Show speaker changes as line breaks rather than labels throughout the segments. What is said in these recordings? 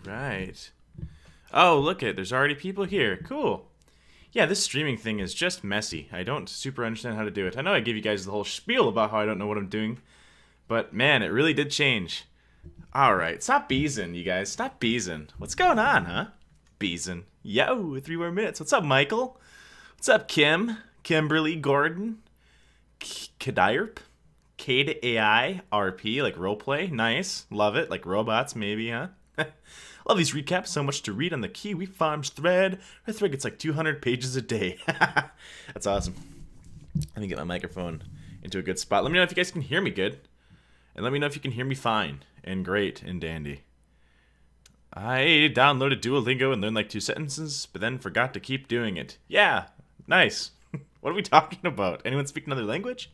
right. Oh, look it. There's already people here. Cool. Yeah, this streaming thing is just messy. I don't super understand how to do it. I know I gave you guys the whole spiel about how I don't know what I'm doing, but man, it really did change. All right, stop beezing, you guys. Stop beezing. What's going on, huh? Beezing. Yo, 3 more minutes. What's up, Michael? What's up, Kim? Kimberly, Gordon, Kadirp, Cade AI, RP, like roleplay. Nice. Love it. Like robots, maybe, huh? Love these recaps. So much to read on the Kiwi Farms thread. Our thread gets like 200 pages a day. That's awesome. Let me get my microphone into a good spot. Let me know if you guys can hear me good. And let me know if you can hear me fine and great and dandy. I downloaded Duolingo and learned like 2 sentences, but then forgot to keep doing it. Yeah, nice. What are we talking about? Anyone speak another language?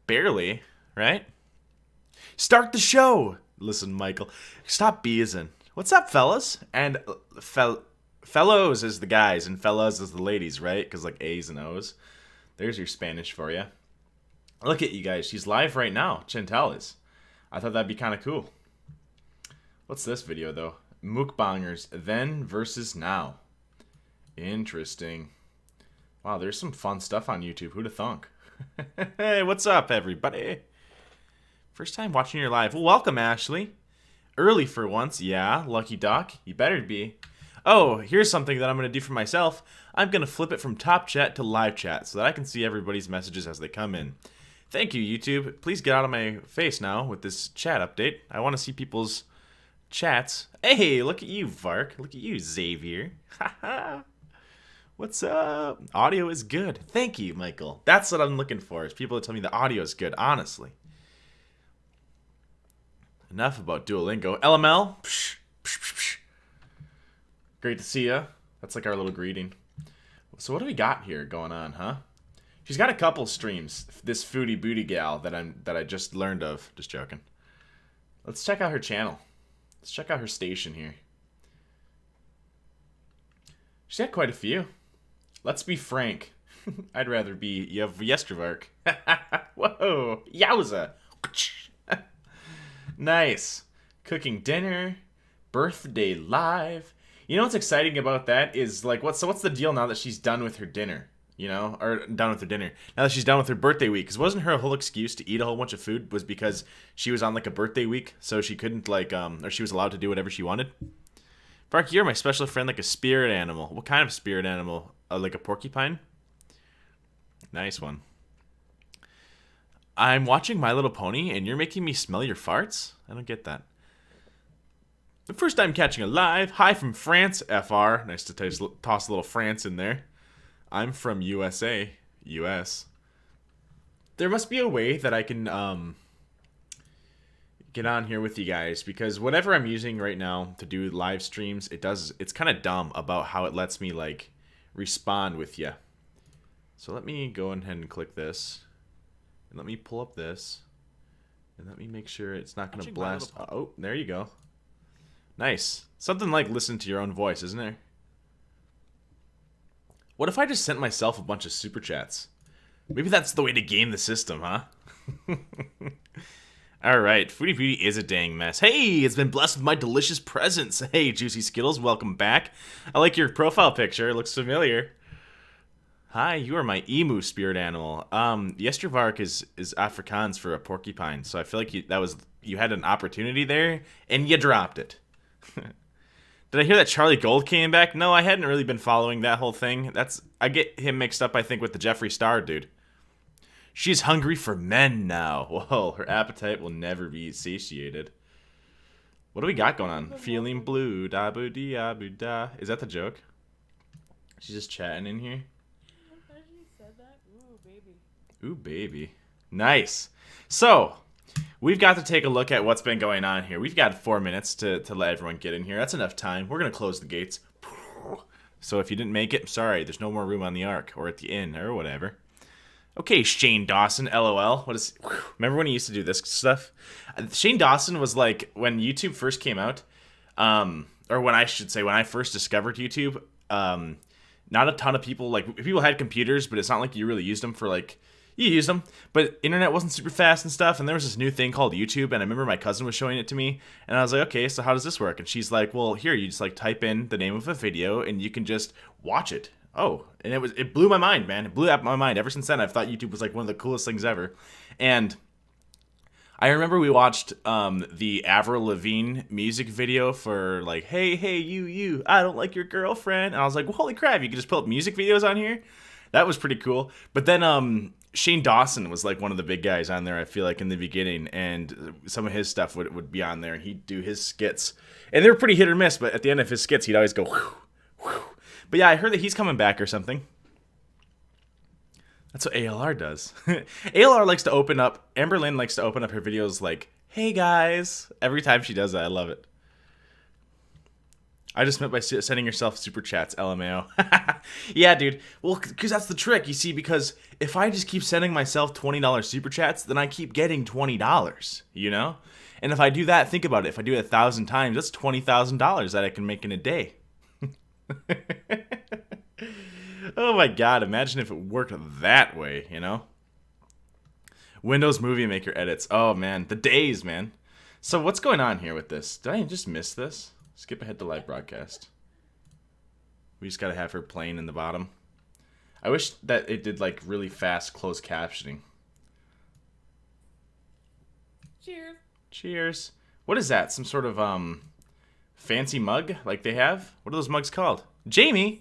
Barely, right? Start the show! Listen, Michael, stop beezing. What's up, fellas? And fellows is the guys, and fellas is the ladies, right? Because like A's and O's. There's your Spanish for you. Look at you guys. She's live right now. Chantal is. I thought that'd be kind of cool. What's this video, though? Mukbangers, then versus now. Interesting. Wow, there's some fun stuff on YouTube. Who'da thunk? Hey, what's up, everybody? First time watching your live. Well, welcome, Ashley. Early for once. Yeah, lucky duck. You better be. Oh, here's something that I'm going to do for myself. I'm going to flip it from top chat to live chat so that I can see everybody's messages as they come in. Thank you, YouTube. Please get out of my face now with this chat update. I want to see people's chats. Hey, look at you, Varke. Look at you, Xavier. Haha. What's up? Audio is good. Thank you, Michael. That's what I'm looking for, is people to tell me the audio is good, honestly. Enough about Duolingo. LML. Psh, psh, psh, psh. Great to see ya. That's like our little greeting. So what do we got here going on, huh? She's got a couple streams. This Foodie Booty gal that I just learned of. Just joking. Let's check out her channel. Let's check out her station here. She's got quite a few. Let's be frank. I'd rather be Yestervark. Whoa. Yowza. Nice. Cooking dinner. Birthday live. You know what's exciting about that is like what's the deal now that she's done with her dinner? You know, or done with her dinner. Now that she's done with her birthday week, because wasn't her whole excuse to eat a whole bunch of food was because she was on like a birthday week, so she couldn't like or she was allowed to do whatever she wanted. Varke, you're my special friend, like a spirit animal. What kind of spirit animal? Like a porcupine? Nice one. I'm watching My Little Pony, and you're making me smell your farts? I don't get that. The first time catching a live. Hi from France, FR. Nice to toss a little France in there. I'm from USA. US. There must be a way that I can get on here with you guys, because whatever I'm using right now to do live streams, it's kind of dumb about how it lets me like respond with you. So let me go ahead and click this, and let me pull up this, and let me make sure it's not going to blast. Oh, there you go. Nice. Something like listen to your own voice, isn't there? What if I just sent myself a bunch of super chats? Maybe that's the way to game the system, huh? Alright, Foodie Beauty is a dang mess. Hey, it's been blessed with my delicious presents. Hey, Juicy Skittles, welcome back. I like your profile picture, it looks familiar. Hi, you are my emu spirit animal. Yestervark is Afrikaans for a porcupine, so I feel like you had an opportunity there, and you dropped it. Did I hear that Charlie Gold came back? No, I hadn't really been following that whole thing. I get him mixed up, I think, with the Jeffree Star dude. She's hungry for men now. Whoa, her appetite will never be satiated. What do we got going on? Feeling blue, da boo dee abu da. Is that the joke? She's just chatting in here.
I thought she said that. Ooh, baby.
Ooh, baby. Nice. So, we've got to take a look at what's been going on here. We've got 4 minutes to let everyone get in here. That's enough time. We're going to close the gates. So if you didn't make it, sorry. There's no more room on the Ark or at the inn or whatever. Okay, Shane Dawson, LOL. Remember when he used to do this stuff? Shane Dawson was like, when YouTube first came out, or when I first discovered YouTube, not a ton of people, like, people had computers, but it's not like you really used them for, like, You use them, but internet wasn't super fast and stuff, and there was this new thing called YouTube, and I remember my cousin was showing it to me, and I was like, okay, so how does this work? And she's like, well, here, you just like type in the name of a video, and you can just watch it. Oh, and it blew my mind, man. It blew out my mind. Ever since then, I've thought YouTube was like one of the coolest things ever. And I remember we watched the Avril Lavigne music video for like, hey, you, I don't like your girlfriend. And I was like, well, holy crap, you can just pull up music videos on here? That was pretty cool. But then Shane Dawson was like one of the big guys on there, I feel like, in the beginning. And some of his stuff would be on there, and he'd do his skits. And they were pretty hit or miss, but at the end of his skits, he'd always go, whew, whew. But yeah, I heard that he's coming back or something. That's what ALR does. ALR likes to open up, Amber Lynn likes to open up her videos like, hey guys. Every time she does that, I love it. I just meant by sending yourself super chats, LMAO. Yeah, dude. Well, because that's the trick, you see, because if I just keep sending myself $20 super chats, then I keep getting $20, you know? And if I do that, think about it. If I do it 1,000 times, that's $20,000 that I can make in a day. Oh my god, imagine if it worked that way, you know? Windows Movie Maker edits. Oh man, the days, man. So what's going on here with this? Did I just miss this? Skip ahead to live broadcast. We just gotta have her playing in the bottom. I wish that it did like really fast closed captioning.
Cheers.
Cheers. What is that? Some sort of fancy mug like they have? What are those mugs called? Jamie.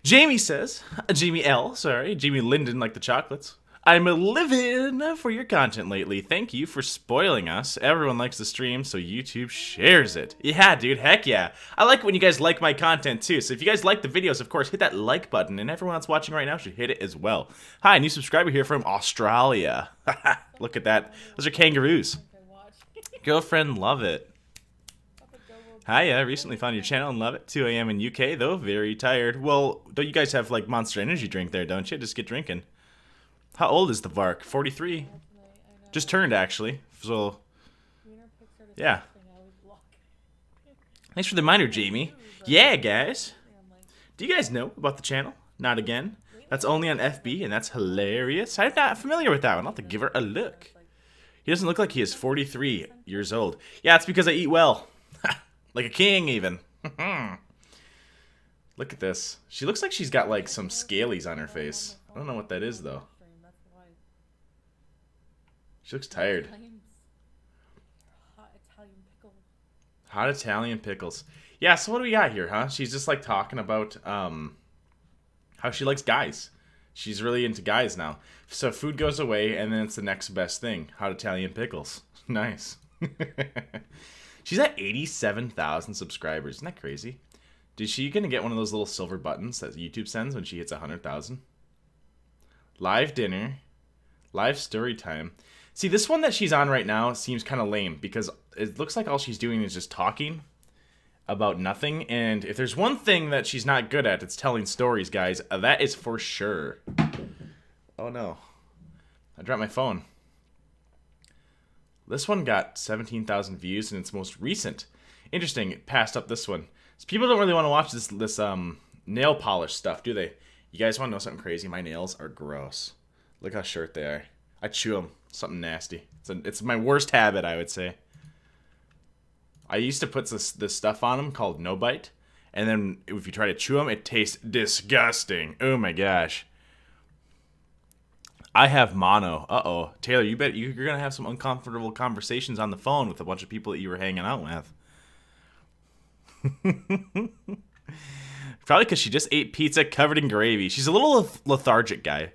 Jamie says, Jamie Linden, like the chocolates. I'm a living for your content lately. Thank you for spoiling us. Everyone likes the stream, so YouTube shares it. Yeah, dude, heck yeah. I like it when you guys like my content, too. So if you guys like the videos, of course, hit that like button. And everyone that's watching right now should hit it as well. Hi, new subscriber here from Australia. Look at that. Those are kangaroos. Girlfriend, love it. Hiya, I recently found your channel and love it. 2 a.m. in UK, though. Very tired. Well, don't you guys have, like, Monster Energy drink there, don't you? Just get drinking. How old is the Varke? 43. Just turned, actually. So, yeah. Thanks for the reminder, Jamie. Yeah, guys. Do you guys know about the channel? Not again. That's only on FB, and that's hilarious. I'm not familiar with that one. I'll have to give her a look. He doesn't look like he is 43 years old. Yeah, it's because I eat well. Like a king, even. Look at this. She looks like she's got, like, some scalies on her face. I don't know what that is, though. She looks tired. Hot Italian pickles. Yeah, so what do we got here, huh? She's just, like, talking about how she likes guys. She's really into guys now. So food goes away, and then it's the next best thing. Hot Italian pickles. Nice. She's at 87,000 subscribers. Isn't that crazy? Is she going to get one of those little silver buttons that YouTube sends when she hits 100,000? Live dinner. Live story time. See, this one that she's on right now seems kind of lame because it looks like all she's doing is just talking about nothing. And if there's one thing that she's not good at, it's telling stories, guys. That is for sure. Oh, no. I dropped my phone. This one got 17,000 views in its most recent. Interesting, it passed up this one. So people don't really want to watch this nail polish stuff, do they? You guys want to know something crazy? My nails are gross. Look how short they are. I chew them. Something nasty. It's my worst habit, I would say. I used to put this stuff on them called No Bite. And then if you try to chew them, it tastes disgusting. Oh my gosh. I have mono. Uh-oh. Taylor, you bet you're going to have some uncomfortable conversations on the phone with a bunch of people that you were hanging out with. Probably because she just ate pizza covered in gravy. She's a little lethargic guy.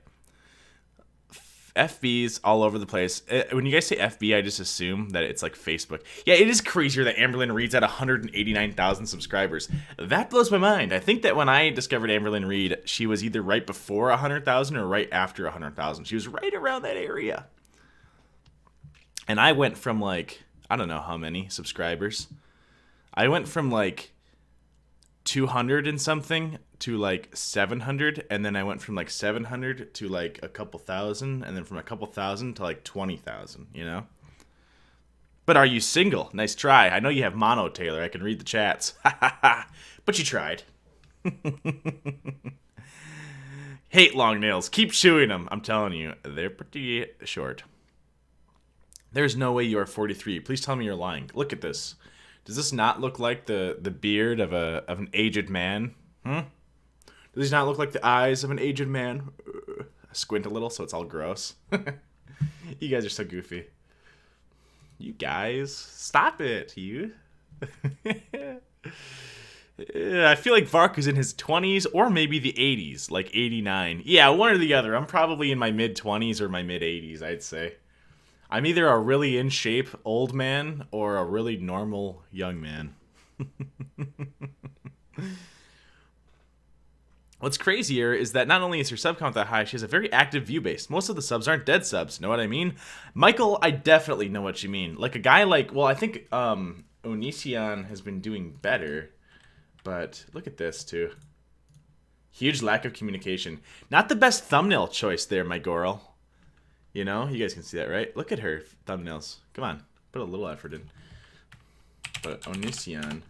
FB's all over the place. When you guys say FB, I just assume that it's like Facebook. Yeah, it is crazier that Amberlynn Reed's at 189,000 subscribers. That blows my mind. I think that when I discovered Amberlynn Reed, she was either right before 100,000 or right after 100,000. She was right around that area. And I went from like, I don't know how many subscribers. I went from like 200 and something to like 700, and then I went from like 700 to like a couple thousand, and then from a couple thousand to like 20,000, you know? But are you single? Nice try. I know you have mono, Taylor. I can read the chats. But you tried. Hate long nails. Keep chewing them. I'm telling you, they're pretty short. There's no way you are 43. Please tell me you're lying. Look at this. Does this not look like the beard of an aged man? Does this not look like the eyes of an aged man? I squint a little so it's all gross. You guys are so goofy. You guys, stop it, you. I feel like Varke is in his 20s or maybe the 80s, like 89. Yeah, one or the other. I'm probably in my mid-20s or my mid-80s, I'd say. I'm either a really in shape old man or a really normal young man. What's crazier is that not only is her sub count that high, she has a very active view base. Most of the subs aren't dead subs, know what I mean? Michael, I definitely know what you mean. Like a guy like, well, I think Onision has been doing better, but look at this too. Huge lack of communication. Not the best thumbnail choice there, my girl. You know, you guys can see that, right? Look at her thumbnails. Come on, put a little effort in. But Onision,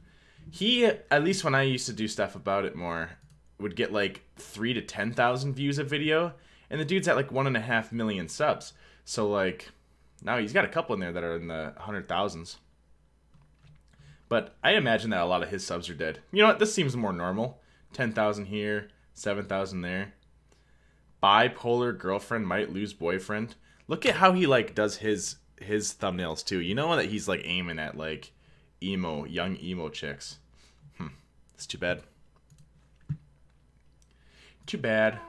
he, at least when I used to do stuff about it more, would get like 3,000 to 10,000 views a video, and the dude's at like 1.5 million subs. So like, now he's got a couple in there that are in the 100,000s. But I imagine that a lot of his subs are dead. You know what? This seems more normal. 10,000 here, 7,000 there. Bipolar girlfriend might lose boyfriend. Look at how he like does his thumbnails too. You know that he's like aiming at like young emo chicks. It's too bad. Too bad.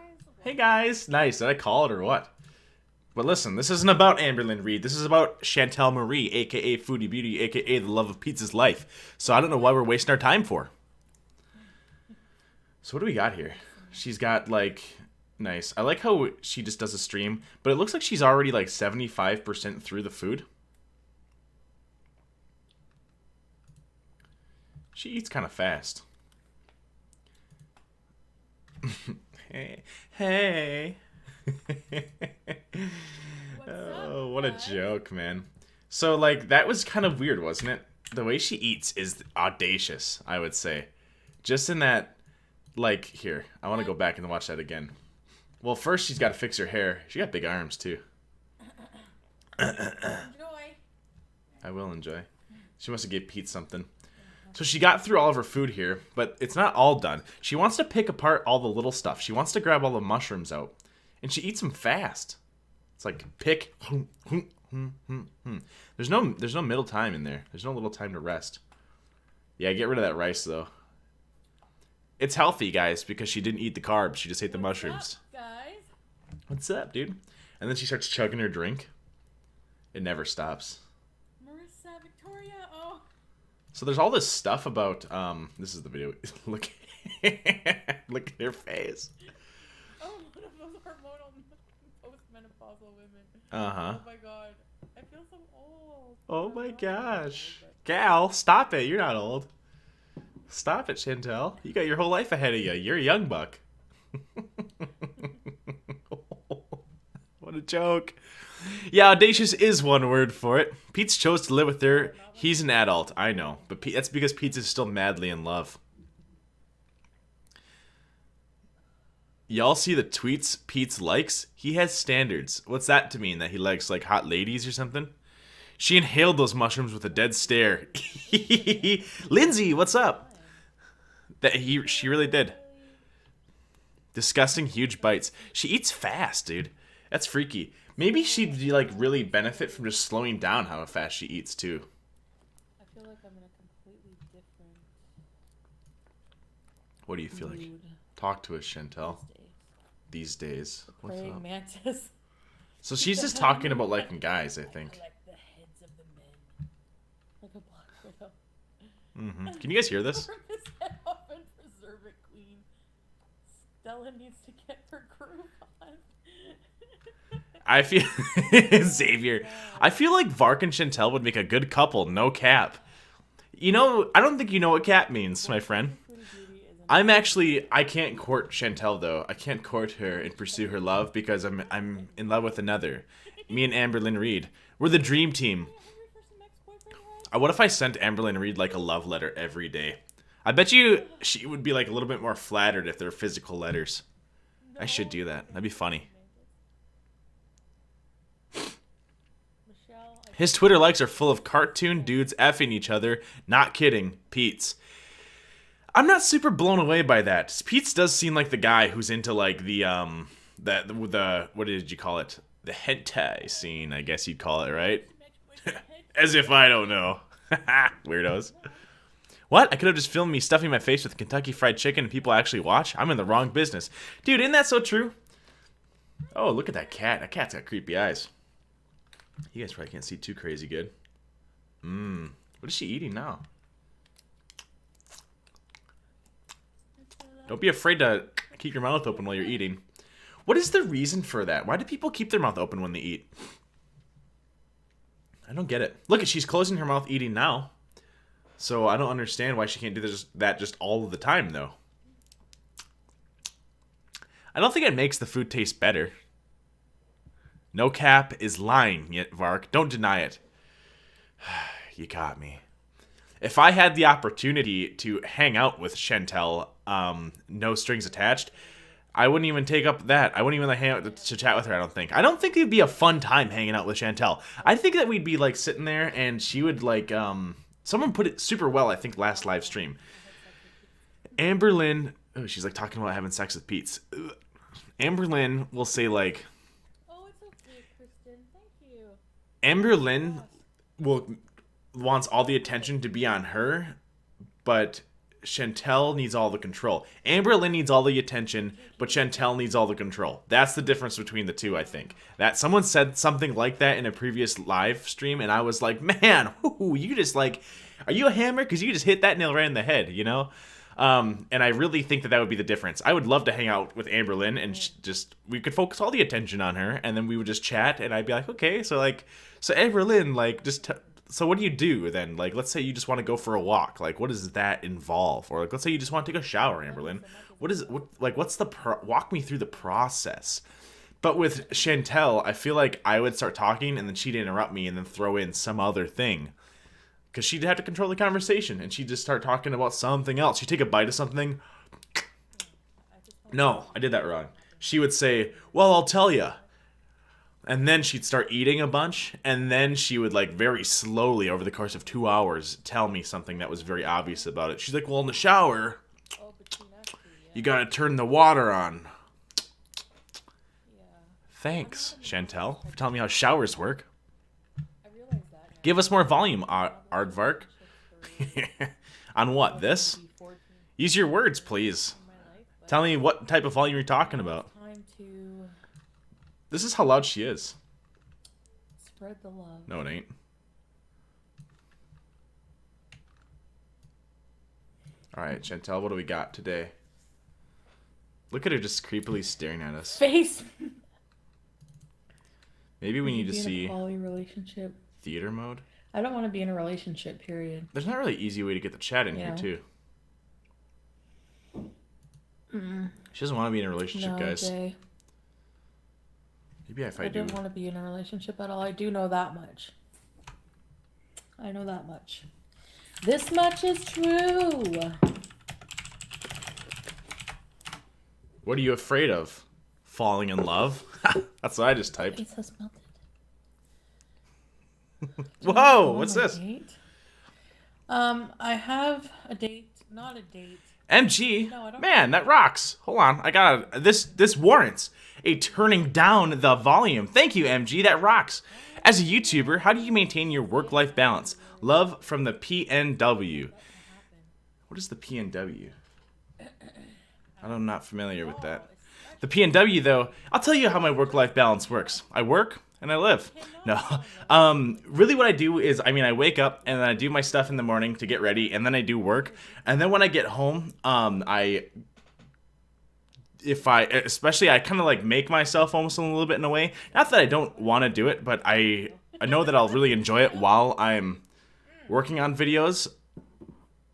Hey guys, nice. Did I call it or what? But listen, this isn't about Amberlynn Reed. This is about Chantal Marie, aka Foodie Beauty, aka the love of pizza's life. So I don't know why we're wasting our time for. So what do we got here? She's got like, nice. I like how she just does a stream, but it looks like she's already like 75% through the food. She eats kind of fast. Hey. Oh, what a joke, man. So, like, that was kind of weird, wasn't it? The way she eats is audacious, I would say. Just in that, like, here. I want to go back and watch that again. Well, first she's got to fix her hair. She got big arms, too.
Enjoy.
I will enjoy. She must have gave Pete something. So she got through all of her food here, but it's not all done. She wants to pick apart all the little stuff. She wants to grab all the mushrooms out. And she eats them fast. It's like pick. There's no middle time in there. There's no little time to rest. Yeah, get rid of that rice though. It's healthy, guys, because she didn't eat the carbs. She just ate the mushrooms.
What's up, guys?
What's up, dude? And then she starts chugging her drink. It never stops.
Marissa, Victoria, oh.
So there's all this stuff about this is the video. Look look at her face.
Oh, one of those hormonal postmenopausal women.
Uh-huh.
Oh my god. I feel so old.
Oh my gosh. Gal, stop it. You're not old. Stop it, Chantel. You got your whole life ahead of you. You're a young buck. What a joke. Yeah, audacious is one word for it. Pete's chose to live with her. He's an adult, I know. But that's because Pete is still madly in love. Y'all see the tweets Pete's likes? He has standards. What's that to mean? That he likes, like, hot ladies or something? She inhaled those mushrooms with a dead stare. Lindsay, what's up? She really did. Disgusting huge bites. She eats fast, dude. That's freaky. Maybe she'd, like, really benefit from just slowing down how fast she eats, too.
I feel like I'm in a completely different
What do you feel like?
mood
Talk to us, Chantel.
these days.
These days. What's
Praying
up?
mantis.
So she's just talking about liking guys, I think.
Like the heads of the men. Like a black widow.
Can you guys hear this?
Rip his head off and preserve it clean. Stella needs to get her groove on.
I feel Xavier. I feel like Varke and Chantel would make a good couple, no cap. You know, I don't think you know what cap means, my friend. I can't court Chantel though. I can't court her and pursue her love because I'm in love with another. Me and Amberlynn Reed. We're the dream team. What if I sent Amberlynn Reed like a love letter every day? I bet you she would be like a little bit more flattered if they're physical letters. I should do that. That'd be funny.
Michelle,
His Twitter likes are full of cartoon dudes effing each other. Not kidding. Pete's. I'm not super blown away by that. Pete's does seem like the guy who's into like the what did you call it? The hentai scene, I guess you'd call it, right? As if I don't know. Weirdos. What? I could have just filmed me stuffing my face with Kentucky Fried Chicken and people actually watch? I'm in the wrong business. Dude, isn't that so true? Oh, look at that cat. That cat's got creepy eyes. You guys probably can't see too crazy good. What is she eating now? Don't be afraid to keep your mouth open while you're eating. What is the reason for that? Why do people keep their mouth open when they eat? I don't get it. Look, she's closing her mouth eating now. So I don't understand why she can't do that just all of the time, though. I don't think it makes the food taste better. No cap is lying, yet Vark. Don't deny it. You got me. If I had the opportunity to hang out with Chantel, no strings attached, I wouldn't even take up that. I wouldn't even like hang out to chat with her, I don't think. I don't think it'd be a fun time hanging out with Chantel. I think that we'd be like sitting there and she would like, someone put it super well, I think, last live stream. Amberlynn, oh, she's like talking about having sex with Pete's. Amberlynn will say like,
oh, it's okay, Kristen. Thank you.
Amberlynn wants all the attention to be on her, but Chantel needs all the control. Amberlynn needs all the attention, but Chantel needs all the control. That's the difference between the two, I think. That someone said something like that in a previous live stream, and I was like, man, you just like, are you a hammer? Because you just hit that nail right in the head, you know? And I really think that would be the difference. I would love to hang out with Amberlynn, and we could focus all the attention on her, and then we would just chat, and I'd be like, okay, so Amberlynn, like, so what do you do then? Like, let's say you just want to go for a walk. Like, what does that involve? Or like, let's say you just want to take a shower, Amberlynn. What's walk me through the process. But with Chantel, I feel like I would start talking and then she'd interrupt me and then throw in some other thing. Because she'd have to control the conversation and she'd just start talking about something else. She'd take a bite of something. No, I did that wrong. She would say, well, I'll tell you. And then she'd start eating a bunch, and then she would, like, very slowly, over the course of 2 hours, tell me something that was very obvious about it. She's like, well, in the shower, you gotta turn the water on. Thanks, Chantel, for telling me how showers work. Give us more volume, Aardvark. On what, this? Use your words, please. Tell me what type of volume you're talking about. This is how loud she is.
Spread the love.
No, it ain't. Alright, Chantel, what do we got today? Look at her just creepily staring at us.
Face.
Maybe we need to see
a poly relationship.
Theater mode.
I don't want to be in a relationship, period.
There's not really an easy way to get the chat in here, too. She doesn't want to be in a relationship, guys.
Jay.
Maybe if I do.
I didn't want to be in a relationship at all. I do know that much. I know that much. This much is true.
What are you afraid of? Falling in love? That's what I just typed.
Face has melted.
Whoa, what's this?
Date? I have a date. Not a date.
MG,
No, I don't
man, that rocks. Hold on, I got this warrants a turning down the volume. Thank you, MG, that rocks. As a YouTuber, how do you maintain your work-life balance? Love from the PNW. What is the PNW? I'm not familiar with that. The PNW, though, I'll tell you how my work-life balance works. I work and I live. No. Really what I do is, I wake up and then I do my stuff in the morning to get ready, and then I do work. And then when I get home, I kind of like make myself almost a little bit in a way. Not that I don't want to do it, but I know that I'll really enjoy it while I'm working on videos.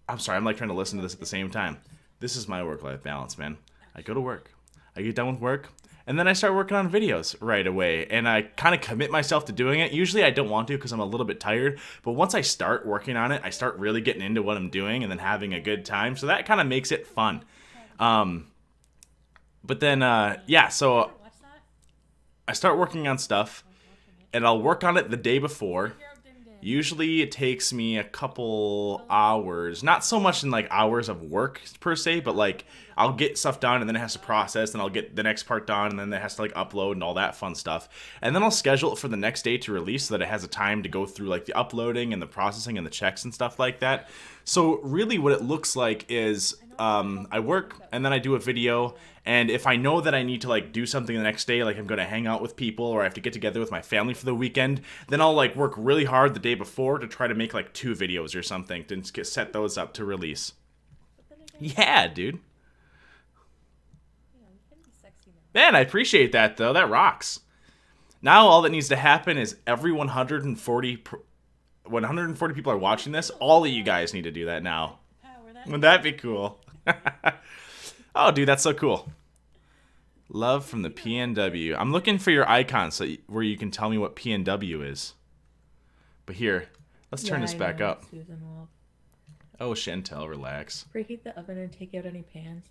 I'm sorry, I'm like trying to listen to this at the same time. This is my work-life balance, man. I go to work. I get done with work. And then I start working on videos right away, and I kind of commit myself to doing it. Usually I don't want to because I'm a little bit tired, but once I start working on it, I start really getting into what I'm doing and then having a good time, so that kind of makes it fun. But then, yeah, so
Watch that.
I start working on stuff, and I'll work on it the day before. Usually it takes me a couple hours, not so much in like hours of work per se, but like I'll get stuff done and then it has to process, and I'll get the next part done and then it has to like upload and all that fun stuff. And then I'll schedule it for the next day to release so that it has a time to go through like the uploading and the processing and the checks and stuff like that. So really what it looks like is I work and then I do a video, and if I know that I need to like do something the next day, like I'm going to hang out with people or I have to get together with my family for the weekend, then I'll like work really hard the day before to try to make like 2 videos or something to set those up to release. Yeah, dude. Man, I appreciate that though. That rocks. Now all that needs to happen is every 140 people are watching this. All of you guys need to do that now. Wouldn't that be cool? Oh, dude, that's so cool. Love from the PNW. I'm looking for your icon where you can tell me what PNW is. But here, let's turn this back up. Oh, Chantel, relax.
Preheat the oven and take out any pans.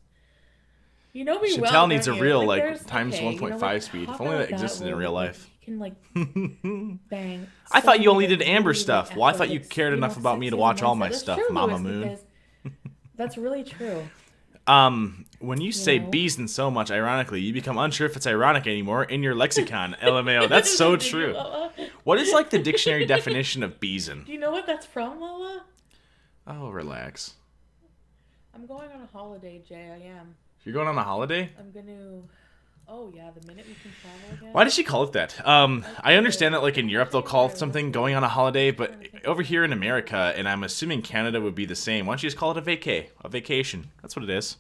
You know me well.
Chantel needs a real
like
times 1.5 speed. If only that existed in real life.
You can like bang.
I thought you only did Amber stuff. Well, I thought you cared enough about me to watch all my stuff, Mama Moon.
That's really true.
When you say bees and so much, ironically, you become unsure if it's ironic anymore in your lexicon. LMAO. That's so true. What is like the dictionary definition of beesin?
Do you know what that's from, Lola?
Oh, relax.
I'm going on a holiday, Jay. I am.
You're going on a holiday?
I'm gonna. Oh yeah, the minute we can travel again.
Why does she call it that? I understand that like in Europe they'll call it something going on a holiday, but over here in America, and I'm assuming Canada would be the same. Why don't you just call it a vacation? That's what it is.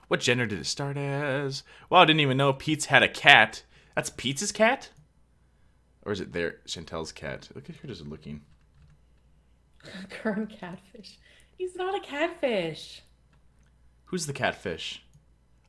What gender did it start as? Well, I didn't even know Pete's had a cat. That's Pete's cat? Or is it Chantel's cat? Look at her just looking.
Current catfish. He's not a catfish.
Who's the catfish?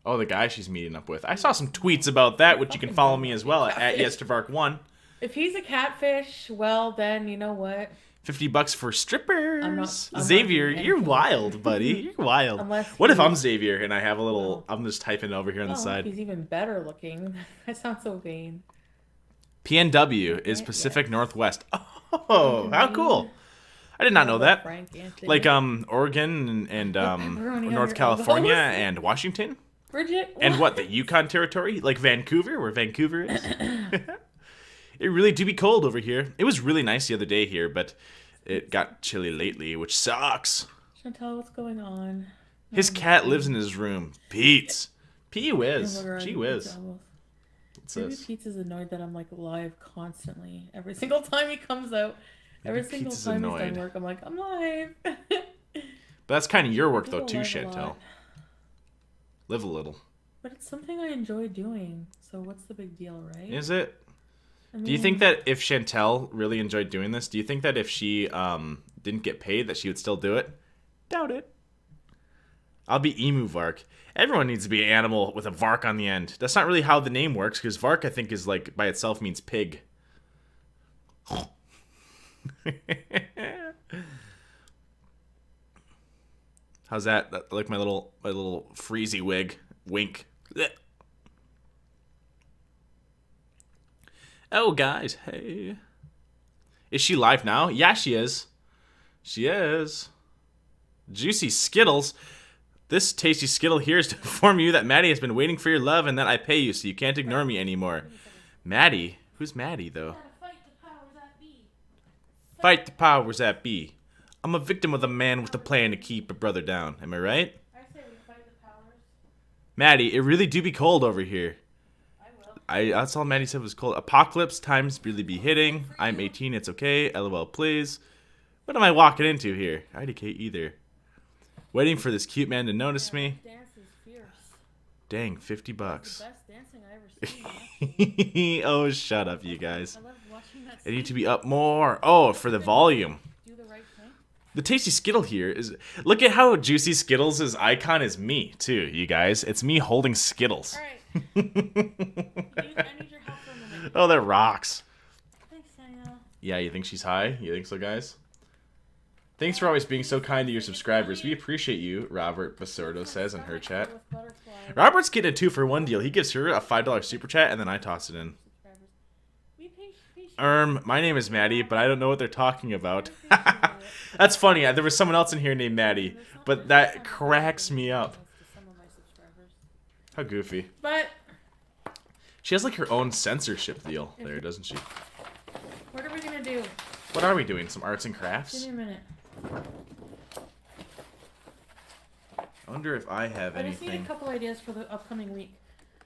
Oh, the guy she's meeting up with. I saw some tweets about that, which you can follow me as well at YesToVark1.
If he's a catfish, well then you know what?
$50 for strippers.
I'm
Xavier, you're wild, buddy. You're wild. What if I'm Xavier and I have a little... I'm just typing over here on the side.
He's even better looking. That sounds so vain.
PNW is Pacific Northwest. Oh, how cool. I did not know that. Like Oregon and North California and Washington.
Bridget.
And what, the Yukon Territory? Like Vancouver, where Vancouver is? It really do be cold over here. It was really nice the other day here, but it got chilly lately, which sucks.
Chantel, what's going on?
His cat lives in his room. Pete's. Gee whiz. Gee whiz.
Maybe Pete's is annoyed that I'm like live constantly. Every single time he comes out. Every single time he's done work, I'm like, I'm live.
But that's kind of your work though too, Chantel. Live a little.
But it's something I enjoy doing. So what's the big deal, right?
Is it? Do you think that if Chantel really enjoyed doing this, do you think that if she didn't get paid that she would still do it? Doubt it. I'll be Emu Vark. Everyone needs to be an animal with a Vark on the end. That's not really how the name works, because Vark I think is like by itself means pig. How's that? Like my little freezy wig. Wink. Blech. Oh, guys, hey. Is she live now? Yeah, she is. She is. Juicy Skittles. This tasty Skittle here is to inform you that Maddie has been waiting for your love and that I pay you, so you can't ignore me anymore. Maddie? Who's Maddie, though? Fight the powers that be. I'm a victim of the man with the plan to keep a brother down. Am I right?
I say we fight the powers.
Maddie, it really do be cold over here. That's all Maddie said was cold. Apocalypse times really be hitting. I'm 18, it's okay. LOL, please. What am I walking into here? IDK either. Waiting for this cute man to notice me.
Dance is fierce.
Dang, $50.
The best dancing I ever seen.
Oh, shut up, you guys.
I love watching that.
I need to be up more. Oh, for the volume.
Do the right thing.
The tasty Skittle here is... Look at how Juicy Skittles' icon is me, too, you guys. It's me holding Skittles.
All right. I need your help for a minute.
Oh, that rocks.
Thanks, Danielle.
Yeah, you think she's high? You think so, guys? Thanks for always being so kind to your subscribers. We appreciate you, Robert Basordo says in her chat. Robert's getting a 2-for-1 deal. He gives her a $5 super chat, and then I toss it in. My name is Maddie, but I don't know what they're talking about. That's funny. There was someone else in here named Maddie, but that cracks me up. How goofy.
But
she has like her own censorship deal there, doesn't she?
What are we gonna do?
What are we doing? Some arts and crafts?
Give me a minute.
I wonder if I have anything.
I just need a couple ideas for the upcoming week.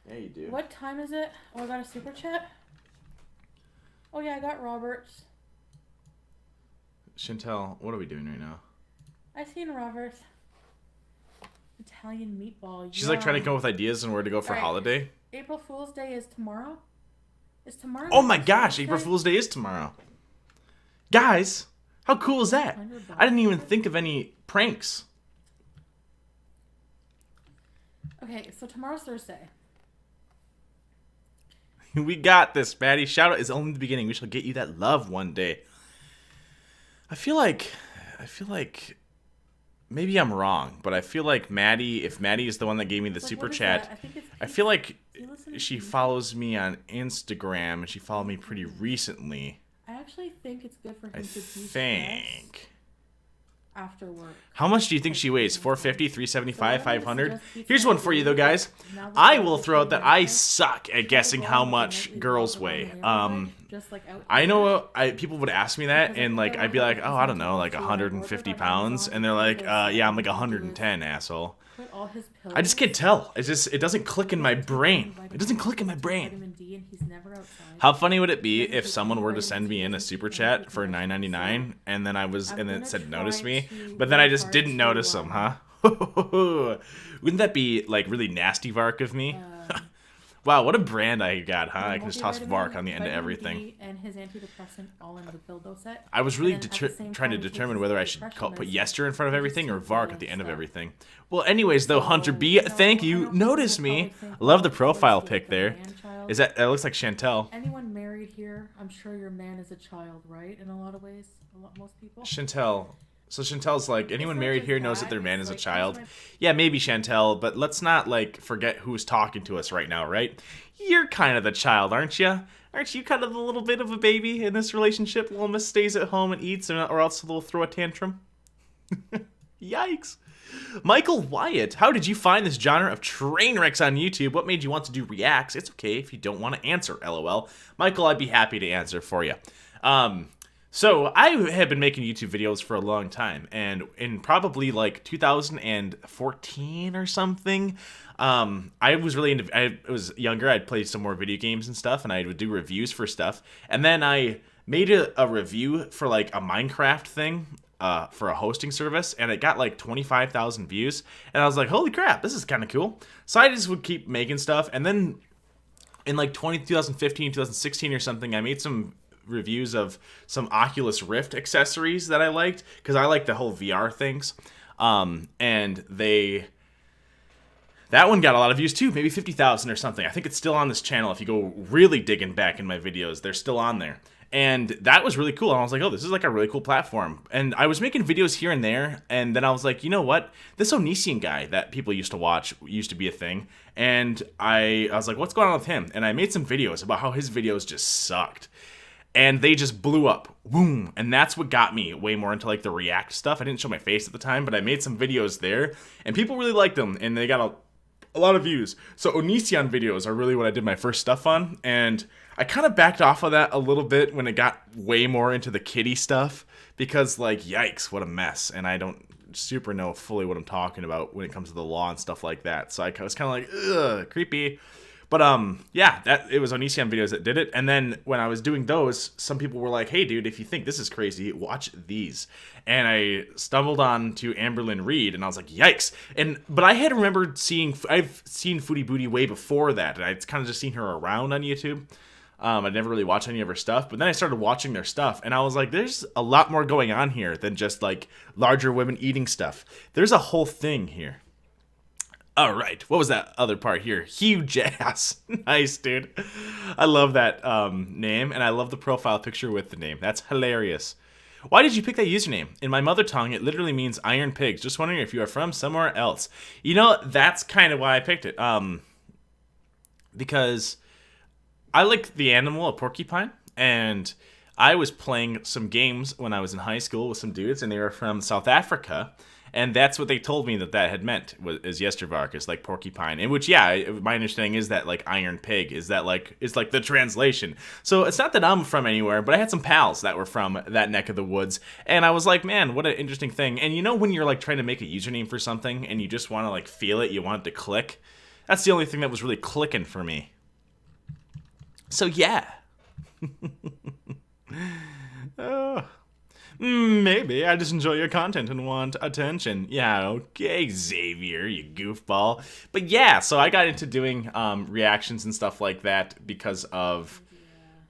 Yeah, you do.
What time is it? Oh, I got a super chat. Oh yeah, I got Roberts.
Chantel, what are we doing right now?
I seen Roberts. Italian meatball.
She's like trying to come up with ideas on where to go for holiday.
April Fool's Day is tomorrow. Is tomorrow?
Oh my gosh, April Fool's Day is tomorrow. Guys, how cool is that? I didn't even think of any pranks.
Okay, so tomorrow's Thursday.
We got this, Maddie. Shout out is only the beginning. We shall get you that love one day. I feel like maybe I'm wrong, but I feel like Maddie, if Maddie is the one that gave me the super chat, I feel like she follows me on Instagram and she followed me pretty recently.
I actually think it's good for him to
think.
After work.
How much do you think she weighs? 450, 375, 500? Here's one for you though, guys. I will throw out that I suck at guessing how much girls weigh. I know people would ask me that and like I'd be like, oh, I don't know, like 150 pounds, and they're like, yeah, I'm like 110, asshole. I just can't tell. It doesn't click in my brain. It doesn't click in my brain. How funny would it be if someone were to send me in a super chat for $9.99 and then it said notice me, but then I just didn't notice them, huh? Wouldn't that be like really nasty Varke of me? Wow, what a brand I got, huh? I can just toss Varke on the end of everything.
And his antidepressant all in the Bildo set.
I was really trying to determine whether I should put Yester in front of everything or Varke at the end of everything. Well, anyways, though, Hunter B, thank you. Notice me. Love the profile pic there. That looks like Chantel.
Anyone married here? I'm sure your man is a child, right? In a lot of ways, most people.
Chantel. So Chantel's like, anyone married here knows that their man is a child. Yeah, maybe Chantel, but let's not like forget who's talking to us right now, right? You're kind of the child, aren't you? Aren't you kind of a little bit of a baby in this relationship? Little Miss stays at home and eats, or else they'll throw a tantrum. Yikes. Michael Wyatt, how did you find this genre of train wrecks on YouTube? What made you want to do reacts? It's okay if you don't want to answer, LOL. Michael, I'd be happy to answer for you. So I have been making YouTube videos for a long time, and in probably like 2014 or something, I was really into, I was younger, I'd play some more video games and stuff, and I would do reviews for stuff, and then I made a review for like a Minecraft thing, for a hosting service, and it got like 25,000 views, and I was like, holy crap, this is kind of cool. So I just would keep making stuff, and then in like 2015, 2016 or something, I made some reviews of some Oculus Rift accessories that I liked, because I like the whole VR things, and that one got a lot of views too, maybe 50,000 or something. I think it's still on this channel. If you go really digging back in my videos, they're still on there. And that was really cool. And I was like, oh, this is like a really cool platform. And I was making videos here and there. And then I was like, you know what? This Onision guy that people used to watch used to be a thing. And I was like, what's going on with him? And I made some videos about how his videos just sucked. And they just blew up. Boom. And that's what got me way more into like the React stuff. I didn't show my face at the time, but I made some videos there. And people really liked them. And they got a lot of views. So Onision videos are really what I did my first stuff on. And I kind of backed off of that a little bit when it got way more into the kiddie stuff, because like, yikes, what a mess. And I don't super know fully what I'm talking about when it comes to the law and stuff like that. So I was kind of like, ugh, creepy. But yeah, it was Onision videos that did it. And then when I was doing those, some people were like, hey dude, if you think this is crazy, watch these. And I stumbled on to Amberlynn Reed, and I was like, yikes. But I had remembered I've seen Foodie Booty way before that, and I'd kind of just seen her around on YouTube. I'd never really watched any of her stuff, but then I started watching their stuff, and I was like, there's a lot more going on here than just like larger women eating stuff. There's a whole thing here. All right, what was that other part here? Huge ass. Nice, dude. I love that name, and I love the profile picture with the name. That's hilarious. Why did you pick that username? In my mother tongue, it literally means iron pigs. Just wondering if you are from somewhere else. You know, that's kind of why I picked it. Because I like the animal, a porcupine, and I was playing some games when I was in high school with some dudes, and they were from South Africa, and that's what they told me that had meant, is Yestervark, is like porcupine. In which, yeah, my understanding is that like iron pig is like the translation. So it's not that I'm from anywhere, but I had some pals that were from that neck of the woods, and I was like, man, what an interesting thing. And you know when you're like trying to make a username for something and you just want to like feel it, you want it to click? That's the only thing that was really clicking for me. So yeah. Maybe I just enjoy your content and want attention. Yeah, okay, Xavier, you goofball. But yeah, so I got into doing reactions and stuff like that because of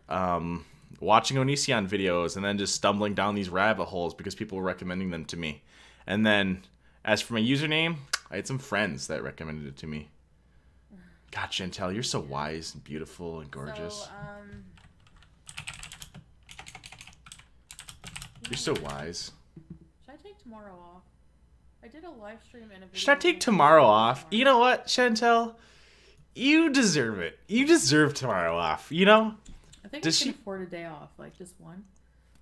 watching Onision videos and then just stumbling down these rabbit holes because people were recommending them to me. And then, as for my username, I had some friends that recommended it to me. God, Chantel, you're so wise and beautiful and gorgeous.
So,
you're so wise.
Should I take tomorrow off? I did a live stream and a video.
Should I take tomorrow off? You know what, Chantel? You deserve it. You deserve tomorrow off, you know?
I think I can afford a day off, like just one.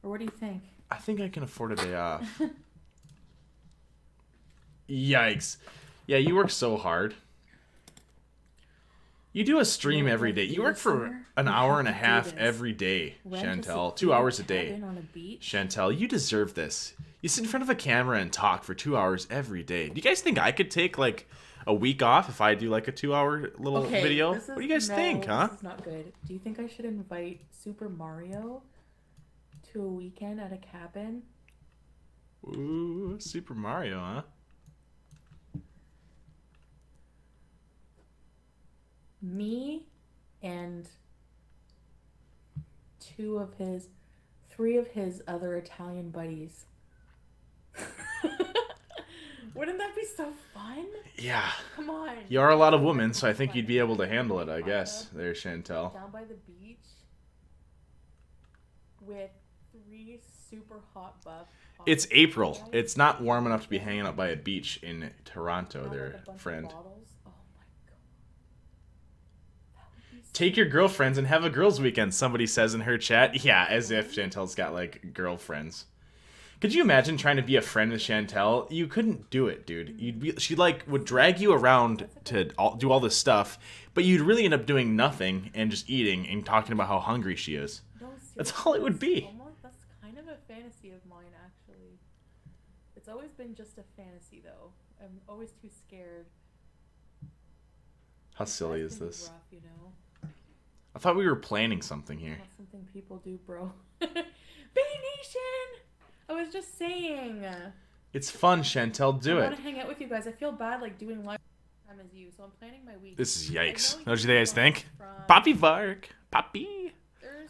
Or what do you think?
I think I can afford a day off. Yikes. Yeah, you work so hard. You do a stream every day. You work for an hour and a half every day, Chantel. 2 hours a day. Chantel, you deserve this. You sit in front of a camera and talk for 2 hours every day. Do you guys think I could take like a week off if I do like a 2 hour little video? What do you guys think, huh?
This is not good. Do you think I should invite Super Mario to a weekend at a cabin?
Ooh, Super Mario, huh?
Me and three of his other Italian buddies. Wouldn't that be so fun?
Yeah.
Come on.
You are a lot of women, so I think you'd be able to handle it, I guess. There, Chantel.
Down by the beach with three super hot buff.
It's April. It's not warm enough to be hanging out by a beach in Toronto, there, friend. Take your girlfriends and have a girls' weekend, somebody says in her chat. Yeah, as if Chantel's got, like, girlfriends. Could you imagine trying to be a friend with Chantel? You couldn't do it, dude. She, like, would drag you around to do all this stuff, but you'd really end up doing nothing and just eating and talking about how hungry she is. That's all it would be.
That's kind of a fantasy of mine, actually. It's always been just a fantasy, though. I'm always too scared.
How silly is this?
Rough, you know?
I thought we were planning something here.
That's something people do, bro. Bay Nation! I was just saying.
It's fun, Chantel. Do it.
I want to hang out with you guys. I feel bad, like, doing live time as you, so I'm planning my week.
This is yikes. What do you guys think? Poppy Vark. Poppy.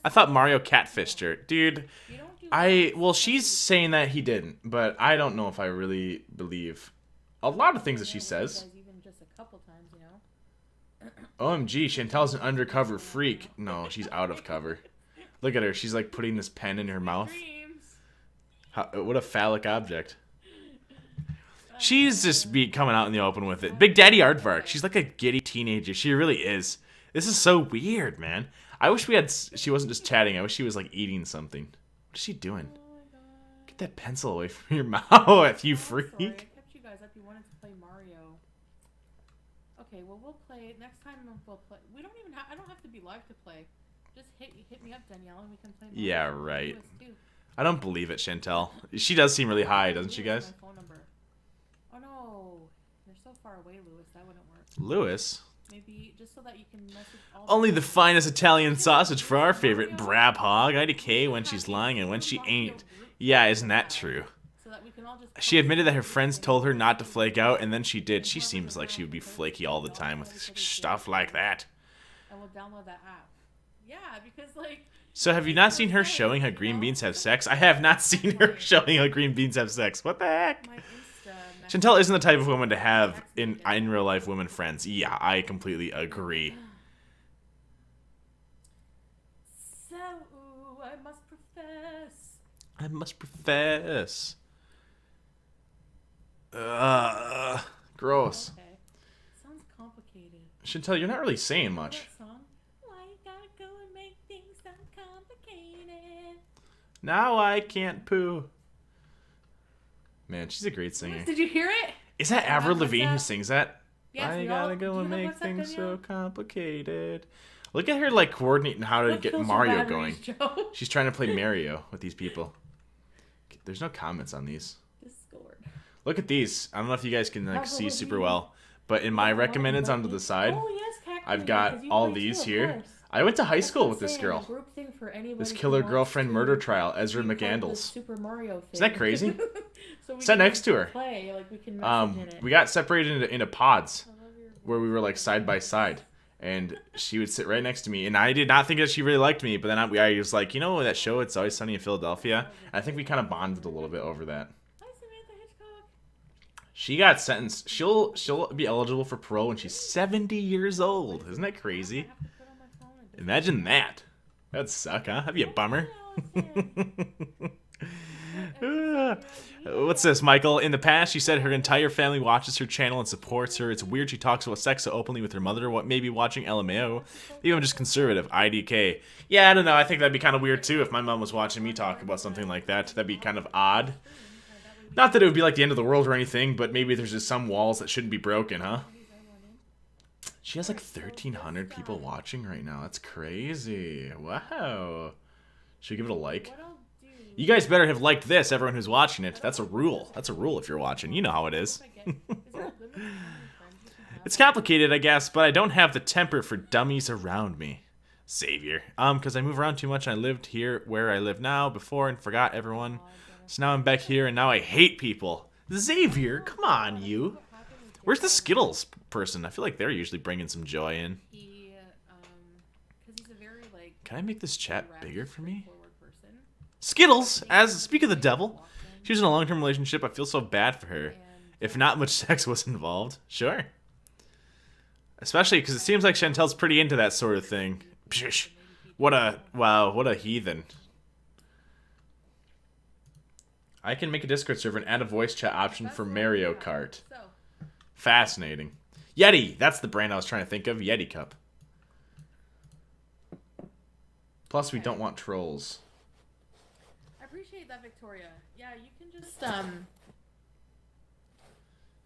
I thought Mario catfished her. Dude, well, she's saying that he didn't, but I don't know if I really believe a lot of things that she says.
Even just a couple times, you know?
OMG, Chantel's an undercover freak. No, she's out of cover. Look at her. She's like putting this pen in her mouth. What a phallic object. She's just coming out in the open with it. Big Daddy Aardvark. She's like a giddy teenager. She really is. This is so weird, man. I wish she wasn't just chatting. I wish she was like eating something. What is she doing? Get that pencil away from your mouth, you freak.
Sorry, I kept you guys up. You wanted to play Mario. Okay, well, we'll play next time. We'll play. We don't even. I don't have to be live to play. Just hit me up, Danielle, and we can play Mario.
Yeah, right. I don't believe it, Chantel. She does seem really high, doesn't she, guys?
My phone number. Oh no, you're so far away, Lewis. That wouldn't work.
Lewis.
Maybe just so that you can message all.
Only the finest Italian sausage for our favorite Brab Hog. IDK when she's lying and when she ain't. Yeah, isn't that true? She admitted that her friends told her not to flake out, and then she did. She seems like she would be flaky all the time with stuff like that.
I will download that app. Yeah, because like.
So have you not seen her showing how green beans have sex? I have not seen her showing how green beans have sex. What the heck? Chantel isn't the type of woman to have in real life women friends. Yeah, I completely agree.
So, I must profess.
I must profess. Gross.
Okay. Sounds complicated.
Chantel, you're not really saying
You know
much.
that song? Why you gotta go and make things so complicated?
Now I can't poo. Man, she's a great singer.
Did you hear it?
Is that
Yeah,
Avril
what's
Lavigne who
that?
sings that?
Yes,
I
we
gotta
all-
go
do
and
you
make
have what's that,
things so
Danielle?
complicated. Look at her like coordinating how to
What
get
kills your
Mario
batteries,
going.
Joe?
She's trying to play Mario with these people. There's no comments on these.
Discord.
Look at these. I don't know if you guys can like
Avril
see super
Lavigne.
well, but in my
Yeah,
recommendeds
but
onto
you-
the side,
Oh, yes, Cat
I've
Queen,
got
'cause you
all
play
these
too, of
here.
course.
I went to high
That's
school
what
with
I'm
this
saying,
girl.
a group thing for anybody
This
who
killer
wants
girlfriend
to
murder trial, Ezra
be part of the
McCandles.
Super Mario thing.
Isn't that crazy?
So we
Sat
can
next to her.
Play, like we can message in it.
We got separated into pods
I love your
where we were like side by side, and she would sit right next to me, and I did not think that she really liked me, but then I was like, you know that show, It's Always Sunny in Philadelphia? And I think we kind of bonded a little bit over that.
Hi, Samantha Hitchcock.
She got sentenced. She'll be eligible for parole when she's 70 years old. Isn't that crazy?
I have to put on my phone and just-
Imagine that. That'd suck, huh? That'd be a bummer. What's this, Michael? In the past, she said her entire family watches her channel and supports her. It's weird she talks about sex so openly with her mother. What, maybe watching LMAO? Maybe I'm just conservative. IDK. Yeah, I don't know. I think that'd be kind of weird too if my mom was watching me talk about something like that. That'd be kind of odd. Not that it would be like the end of the world or anything, but maybe there's just some walls that shouldn't be broken, huh? She has like 1,300 people watching right now. That's crazy. Wow. Should we give it a like?
What I'll do
You guys better have liked this, everyone who's watching it. That's a rule. That's a rule if you're watching. You know how it is.
if I get, is there a limit to how many friends you can have?
It's complicated, I guess, but I don't have the temper for dummies around me. Savior. Because I move around too much and I lived here where I live now before and forgot everyone. So now I'm back here and now I hate people. Xavier, come on, you. Where's the Skittles person? I feel like they're usually bringing some joy in.
He, because he's a very like.
Can I make this chat
direct,
bigger for me?
straightforward person.
Skittles, speak of the devil. She was in a long-term relationship. I feel so bad for her.
And
If not much sex was involved, sure. Especially because it seems like Chantel's pretty into that sort of thing. Psh, what a heathen. I can make a Discord server and add a voice chat option
that's
for
what I
Mario
have.
Kart.
So,
Fascinating. Yeti, that's the brand I was trying to think of. Yeti Cup. Plus, we
Okay.
don't want trolls.
I appreciate that, Victoria. Yeah, you can just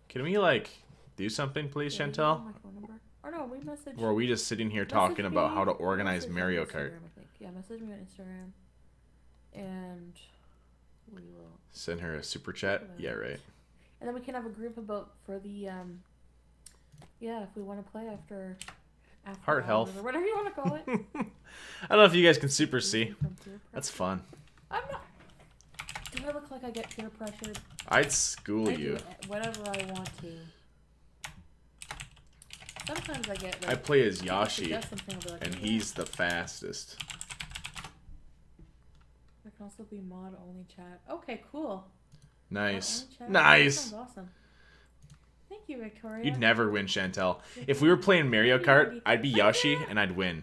Can we, like, do something, please,
yeah, you
Chantel?
have my phone number. Or no, we message.
Or are we just sitting here
message
talking about
me-
how to organize
message me
Mario
on
Kart?
Instagram, I think. Yeah, message me on Instagram, and we will.
Send her a super chat? Yeah, right.
And then we can have a group about for the yeah, if we want to play after
Heart
hours
health.
or whatever you want to call it.
I don't know if you guys can super see.
From peer
That's
pressure.
fun.
I'm not. Do I look like I get peer pressured?
I'd school
I
you.
do whatever I want to. Sometimes I get. Like,
I play as
someone
Yoshi,
suggests something, I'll be like,
and
"Yeah."
he's the fastest.
There can also be mod only chat. Okay, cool.
Nice.
Mod only chat. That
Nice.
sounds awesome. Thank you, Victoria.
You'd never win, Chantel. If we were playing Mario Kart, I'd be Yoshi, and I'd win.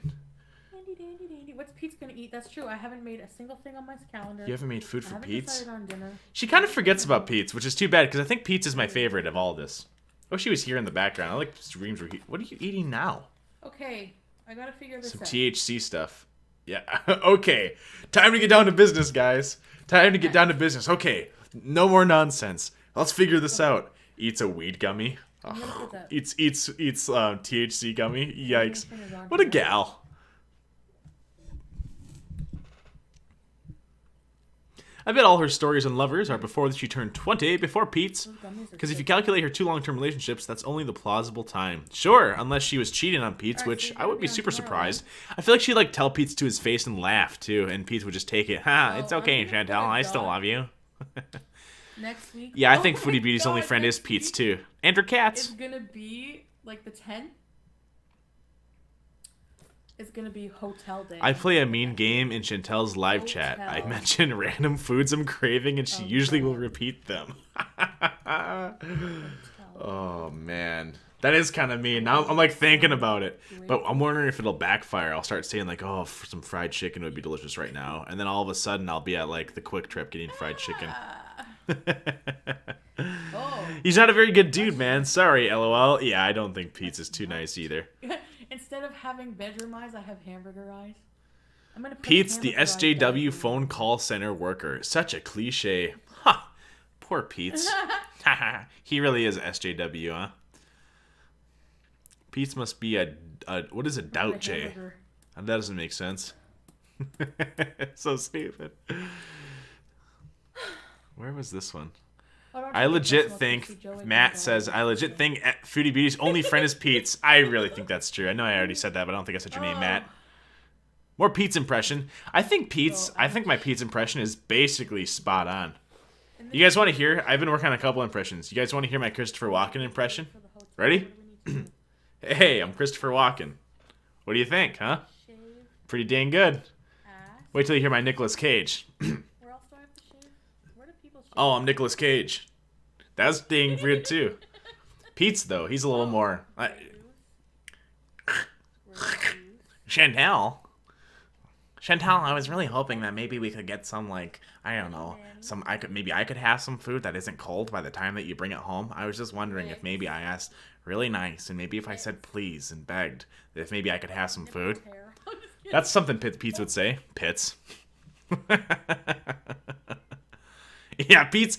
Dandy, dandy, dandy. What's Pete's gonna eat? That's true. I haven't made a single thing on my calendar.
You haven't made food
I
for
haven't
Pete's?
decided on dinner.
She kind of forgets about Pete's, which is too bad, because I think Pete's is my favorite of all this. Oh, she was here in the background. I like streams where he... What are you eating now?
Okay, I gotta figure this
Some
out.
THC stuff. Yeah. Okay. Time to get down to business, guys. Time to get down to business. Okay. No more nonsense. Let's figure this out. Eats a weed gummy.
I'm gonna put that.
Eats THC gummy. Yikes.
Turn it on
What a
here.
gal. I bet all her stories and lovers are before she turned 20, before Pete's.
Those gummies are
Because if you
sick.
calculate her 2 long-term relationships, that's only the plausible time. Sure, unless she was cheating on Pete's,
Alright, so
which
you're
I
gonna
would be
be on
super
tomorrow,
surprised. I feel like she'd like tell Pete's to his face and laugh too, and Pete would just take it. Ha,
Oh,
it's
I'm
okay,
gonna put
Chantel.
a
I still
dot.
love you.
Next week.
Yeah, I
Oh
think
my
Foodie Beauty's only
God,
friend is
next
Pete's
week
too. And her
It's
cats.
gonna be like the 10th. It's gonna be hotel day.
I play a mean game in Chantel's live chat. I
Hotel.
mention random foods I'm craving, and she
Oh,
usually will
God.
repeat them.
Hotel.
Oh man, That is kind of mean. Now I'm like thinking about it, but I'm wondering if it'll backfire. I'll start saying like, "Oh, some fried chicken would be delicious right now," and then all of a sudden I'll be at like the Quick Trip getting fried chicken.
Oh.
He's not a very good dude, man. Sorry, LOL. Yeah, I don't think Pete's is too nice either.
Instead of having bedroom eyes, I have hamburger eyes. I'm gonna put
Pete's the
hamburger eyes
SJW
down.
phone call center worker. Such a cliche. Huh. Poor Pete's. He really is SJW, huh? Pete's must be a what is a doubt J?
Hamburger.
That doesn't make sense. So stupid. Where was this one? I legit think Matt says I legit think Foodie Beauty's only friend is Pete's. I really think that's true. I know I already said that, but I don't think I said your name, Matt. More Pete's impression. I think my Pete's impression is basically spot on. You guys want to hear? I've been working on a couple impressions. You guys want to hear my Christopher Walken impression? Ready? Hey, I'm Christopher Walken. What do you think, huh? Pretty dang good. Wait till you hear my Nicolas Cage.
Where else do I have to shave? Where do people shave?
Oh, I'm Nicolas Cage. That's dang weird too. Pete's though, he's a little more. Chantal, I was really hoping that maybe we could get some like I don't know, I could have some food that isn't cold by the time that you bring it home. I was just wondering if maybe I asked really nice and maybe if I said please and begged if maybe I could have some food. That's something Pete's would say. Pitts. Yeah, Pete's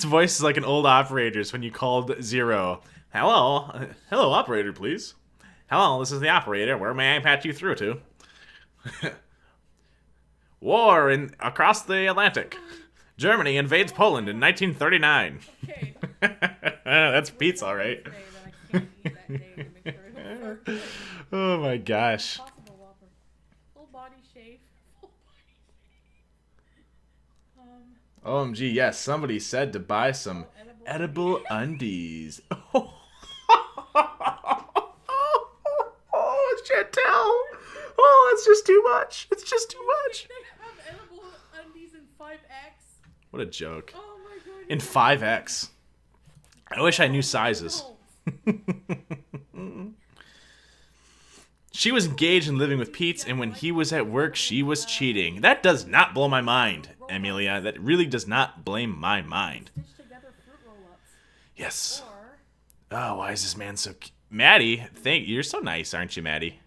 voice is like an old operator's when you called 0. Hello, operator, please. Hello, this is the operator. Where may I patch you through to? War across the Atlantic. Germany invades Poland in 1939.
Okay.
That's Pete's, all right. Oh my gosh.
Possible Whopper. Full body shave.
OMG, yes, somebody said to buy some edible undies. Oh, Chantel. Oh, that's just too much. It's just too much.
They have edible undies in 5X.
What a joke.
Oh my god.
In 5X. I wish I knew sizes. She was engaged and living with Pete's, and when he was at work, she was cheating. That does not blow my mind, Amelia. That really does not blow my mind.
Stitch together fruit roll-ups.
Yes.
Or
Oh, why is this man so... Maddie, you're so nice, aren't you, Maddie?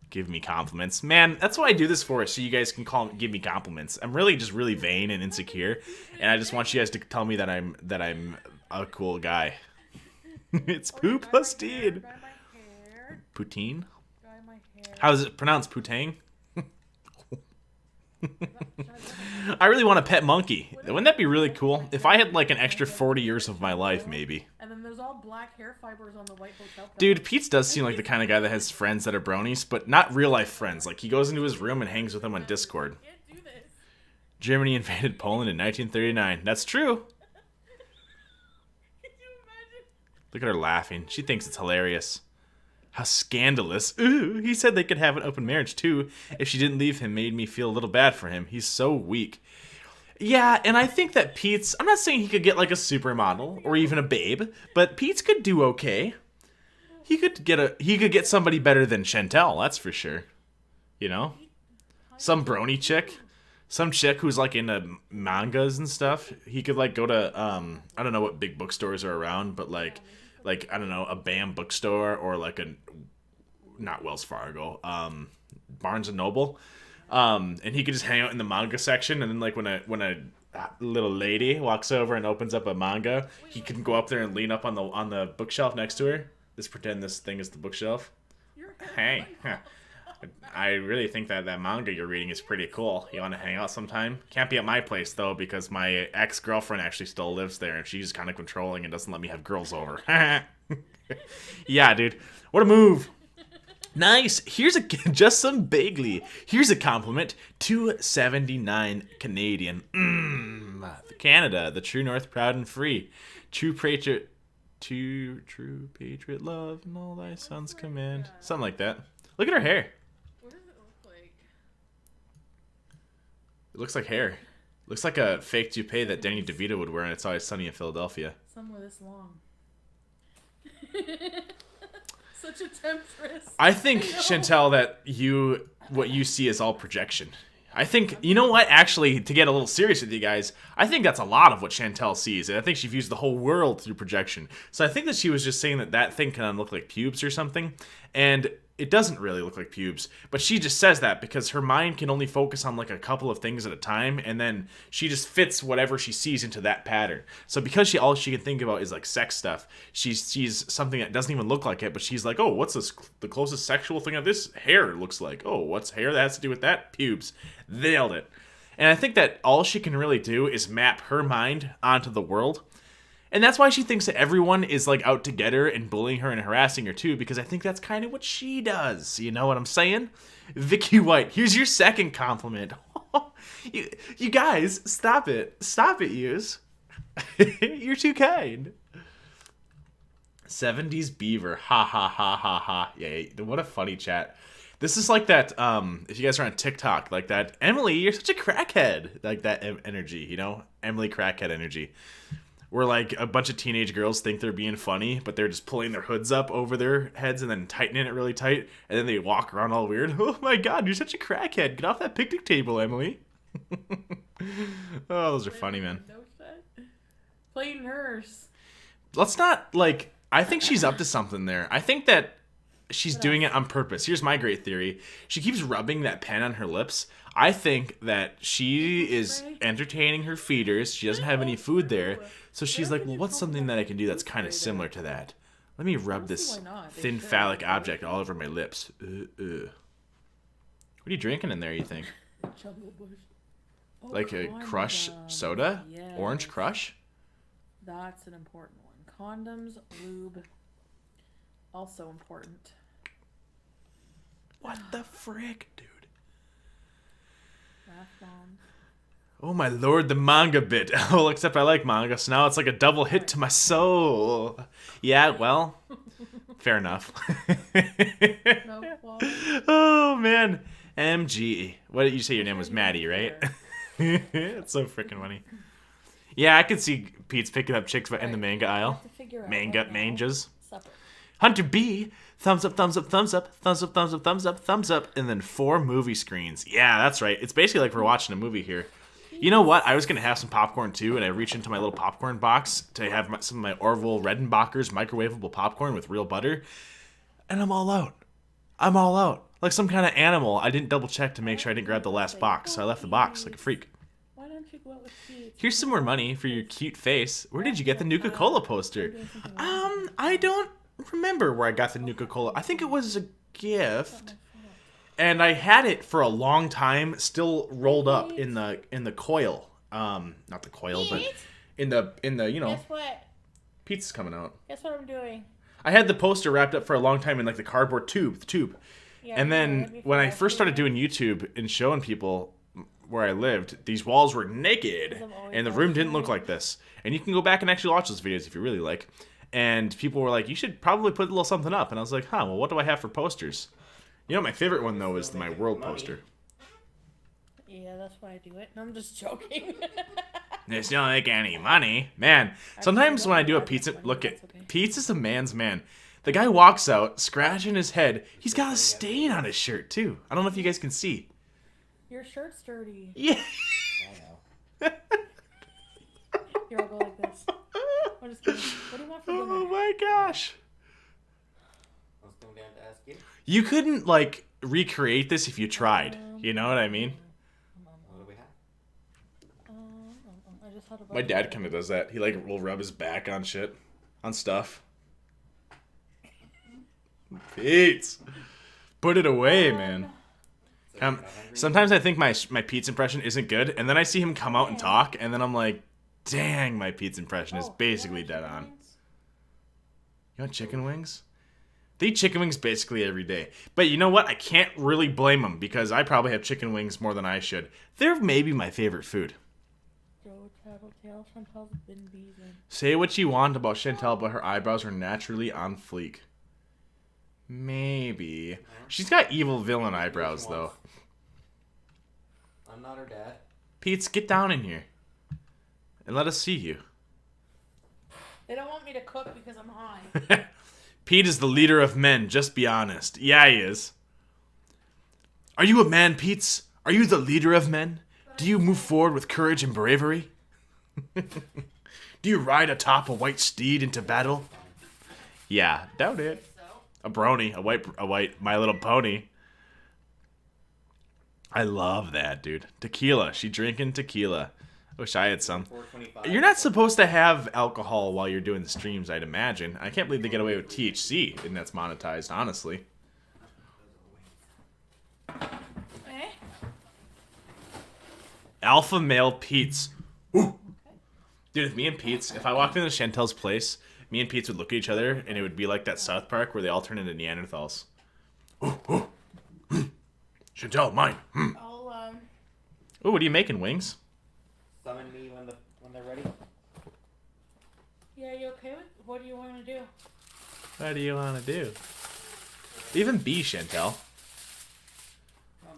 Give me compliments. Man, that's why I do this for, so you guys can give me compliments. I'm really just really vain and insecure, and I just want you guys to tell me that I'm a cool guy. It's Poopustine.
dry my hair.
Poutine?
Dry my hair.
How is it pronounced? Poutine? I really want a pet monkey. Wouldn't that be really cool? If I had like an extra 40 years of my life, maybe.
And then there's all black hair fibers on the white hotel bed.
Dude, Pete's does seem like the kind of guy that has friends that are bronies, but not real life friends. Like he goes into his room and hangs with them on Discord.
Can't do this.
Germany invaded Poland in 1939. That's true.
Can you imagine?
Look at her laughing. She thinks it's hilarious. How scandalous. Ooh, he said they could have an open marriage too. If she didn't leave him, made me feel a little bad for him. He's so weak. Yeah, and I think that Pete's... I'm not saying he could get like a supermodel or even a babe, but Pete's could do okay. He could get somebody better than Chantel, that's for sure. You know? Some brony chick. Some chick who's like into mangas and stuff. He could like go to I don't know what big bookstores are around, but like I don't know, a BAM bookstore or like not Wells Fargo, Barnes and Noble. And he could just hang out in the manga section, and then like when a little lady walks over and opens up a manga, he can go up there and lean up on the bookshelf next to her. Just pretend this thing is the bookshelf. Hey, I really think that manga you're reading is pretty cool. You want to hang out sometime? Can't be at my place though, because my ex-girlfriend actually still lives there, and she's kind of controlling and doesn't let me have girls over. Yeah, dude, what a move. Nice. Here's just some Bagley. Here's a compliment. 279 Canadian. Canada, the true north, proud and free. True patriot love, and all thy sons command. Something like that. Look at her hair.
What does it look like?
It looks like hair. Looks like a fake toupee that Danny DeVito would wear, and It's Always Sunny in Philadelphia.
Somewhere this long. Such a temptress.
I think, Chantel, that what you see is all projection. I think, you know what, actually, to get a little serious with you guys, I think that's a lot of what Chantel sees, and I think she views the whole world through projection. So I think that she was just saying that thing can look like pubes or something, and it doesn't really look like pubes, but she just says that because her mind can only focus on like a couple of things at a time, and then she just fits whatever she sees into that pattern. So because all she can think about is like sex stuff, she sees something that doesn't even look like it, but she's like, oh, what's the closest sexual thing of this? Hair looks like. Oh, what's hair that has to do with that? Pubes. Nailed it. And I think that all she can really do is map her mind onto the world. And that's why she thinks that everyone is like out to get her and bullying her and harassing her too, because I think that's kind of what she does. You know what I'm saying? Vicky White, here's your second compliment. you guys, stop it. Stop it, yous. You're too kind. 70s Beaver. Ha ha ha ha ha. Yeah, what a funny chat. This is like that, if you guys are on TikTok, like that, Emily, you're such a crackhead. Like that energy, you know? Emily crackhead energy. Where like a bunch of teenage girls think they're being funny, but they're just pulling their hoods up over their heads and then tightening it really tight, and then they walk around all weird. Oh my god, you're such a crackhead. Get off that picnic table, Emily. Oh, those are funny, man.
Play nurse.
Let's not, like, I think she's up to something there. I think that she's doing it on purpose. Here's my great theory. She keeps rubbing that pen on her lips. I think that she is entertaining her feeders. She doesn't have any food there. So she's like, well, what's something that I can do that's kind of similar to that? Let me rub this thin phallic object all over my lips. What are you drinking in there, you think? Like a Crush soda? Yes. Orange Crush?
That's an important one. Condoms, lube, also important.
What the frick, dude?
Bath bombs.
Oh my lord, the manga bit. Well, except I like manga, so now it's like a double hit to my soul. Yeah, well, fair enough.
No,
oh man, MG. What did you say your name was? Maddie, right? It's so freaking funny. Yeah, I could see Pete's picking up chicks in the manga aisle. Manga mangas. Hunter B, thumbs up, thumbs up, thumbs up, thumbs up, thumbs up, thumbs up, thumbs up, and then 4 movie screens. Yeah, that's right. It's basically like we're watching a movie here. You know what? I was going to have some popcorn too, and I reach into my little popcorn box to have some of my Orville Redenbacher's microwavable popcorn with real butter, and I'm all out. I'm all out. Like some kind of animal. I didn't double check to make sure I didn't grab the last box, so I left the box like a freak.
Why don't you go out with Pete?
Here's some more money for your cute face. Where did you get the Nuka-Cola poster? I don't remember where I got the Nuka-Cola. I think it was a gift. And I had it for a long time, still rolled up in the coil. Not the coil, but in the you know.
Guess what?
Pizza's coming out.
Guess what I'm doing?
I had the poster wrapped up for a long time in like the cardboard tube. Yeah, and then when I first started doing YouTube and showing people where I lived, these walls were naked, and the room didn't look like this. And you can go back and actually watch those videos if you really like. And people were like, "You should probably put a little something up." And I was like, "Huh? Well, what do I have for posters?" You know, my favorite one, though, is my world poster.
Yeah, that's why I do it. No, I'm just joking.
They still make any money. Man, sometimes when I do a pizza, look at, Pizza's a man's man. The guy walks out, scratching his head. He's got a stain on his shirt, too. I don't know if you guys can see.
Your shirt's dirty.
Yeah.
I know. Here, I'll go like this. I'm just kidding. What do you want for dinner?
Oh, my gosh.
I was coming down to ask you.
You couldn't, like, recreate this if you tried. You know what I mean?
What do we have?
I just had a
My dad kind of does that. He, like, will rub his back on shit. On stuff. Pete! Put it away, man. Sometimes I think my Pete's impression isn't good, and then I see him come out and talk, and then I'm like, dang, my Pete's impression is basically dead on. You want chicken wings? They eat chicken wings basically every day. But you know what? I can't really blame them, because I probably have chicken wings more than I should. They're maybe my favorite food. Say what you want about Chantel, but her eyebrows are naturally on fleek. Maybe. She's got evil villain eyebrows, though.
I'm not her dad.
Pete, get down in here. And let us see you.
They don't want me to cook because I'm high.
Pete is the leader of men, just be honest. Yeah, he is. Are you a man, Pete? Are you the leader of men? Do you move forward with courage and bravery? Do you ride atop a white steed into battle? Yeah, doubt it. A brony, a white My Little Pony. I love that, dude. Tequila. She drinking tequila. Wish I had some. You're not supposed to have alcohol while you're doing the streams, I'd imagine. I can't believe they get away with THC, and that's monetized, honestly. Alpha male Pete's. Ooh. Dude, if me and Pete's, if I walked into Chantel's place, me and Pete's would look at each other, and it would be like that South Park where they all turn into Neanderthals. Ooh, ooh. Chantel, mine. Ooh, what are you making, wings?
Summon me when they're ready.
Yeah, you okay with? What do you want to do?
What do you want to do? Leave him be, Chantel.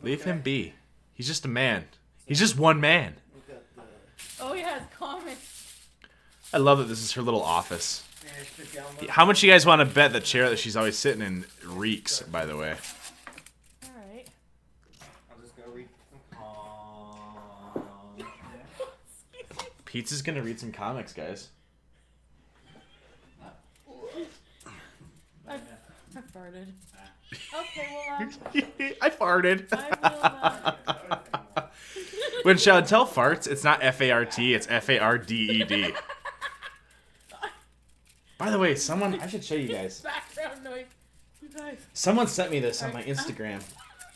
Leave him be. He's just a man. He's just one man.
Oh, he has comics.
I love that this is her little office. How much you guys want to bet the chair that she's always sitting in reeks, by the way?
Alright.
I'll just go read some comics.
Pete's gonna read some comics, guys.
I farted. Okay, well,
I farted.
I will,
When Chantel farts, it's not F-A-R-T, it's F-A-R-D-E-D. By the way, I should show you guys.
Background noise. You guys.
Someone sent me this on my Instagram.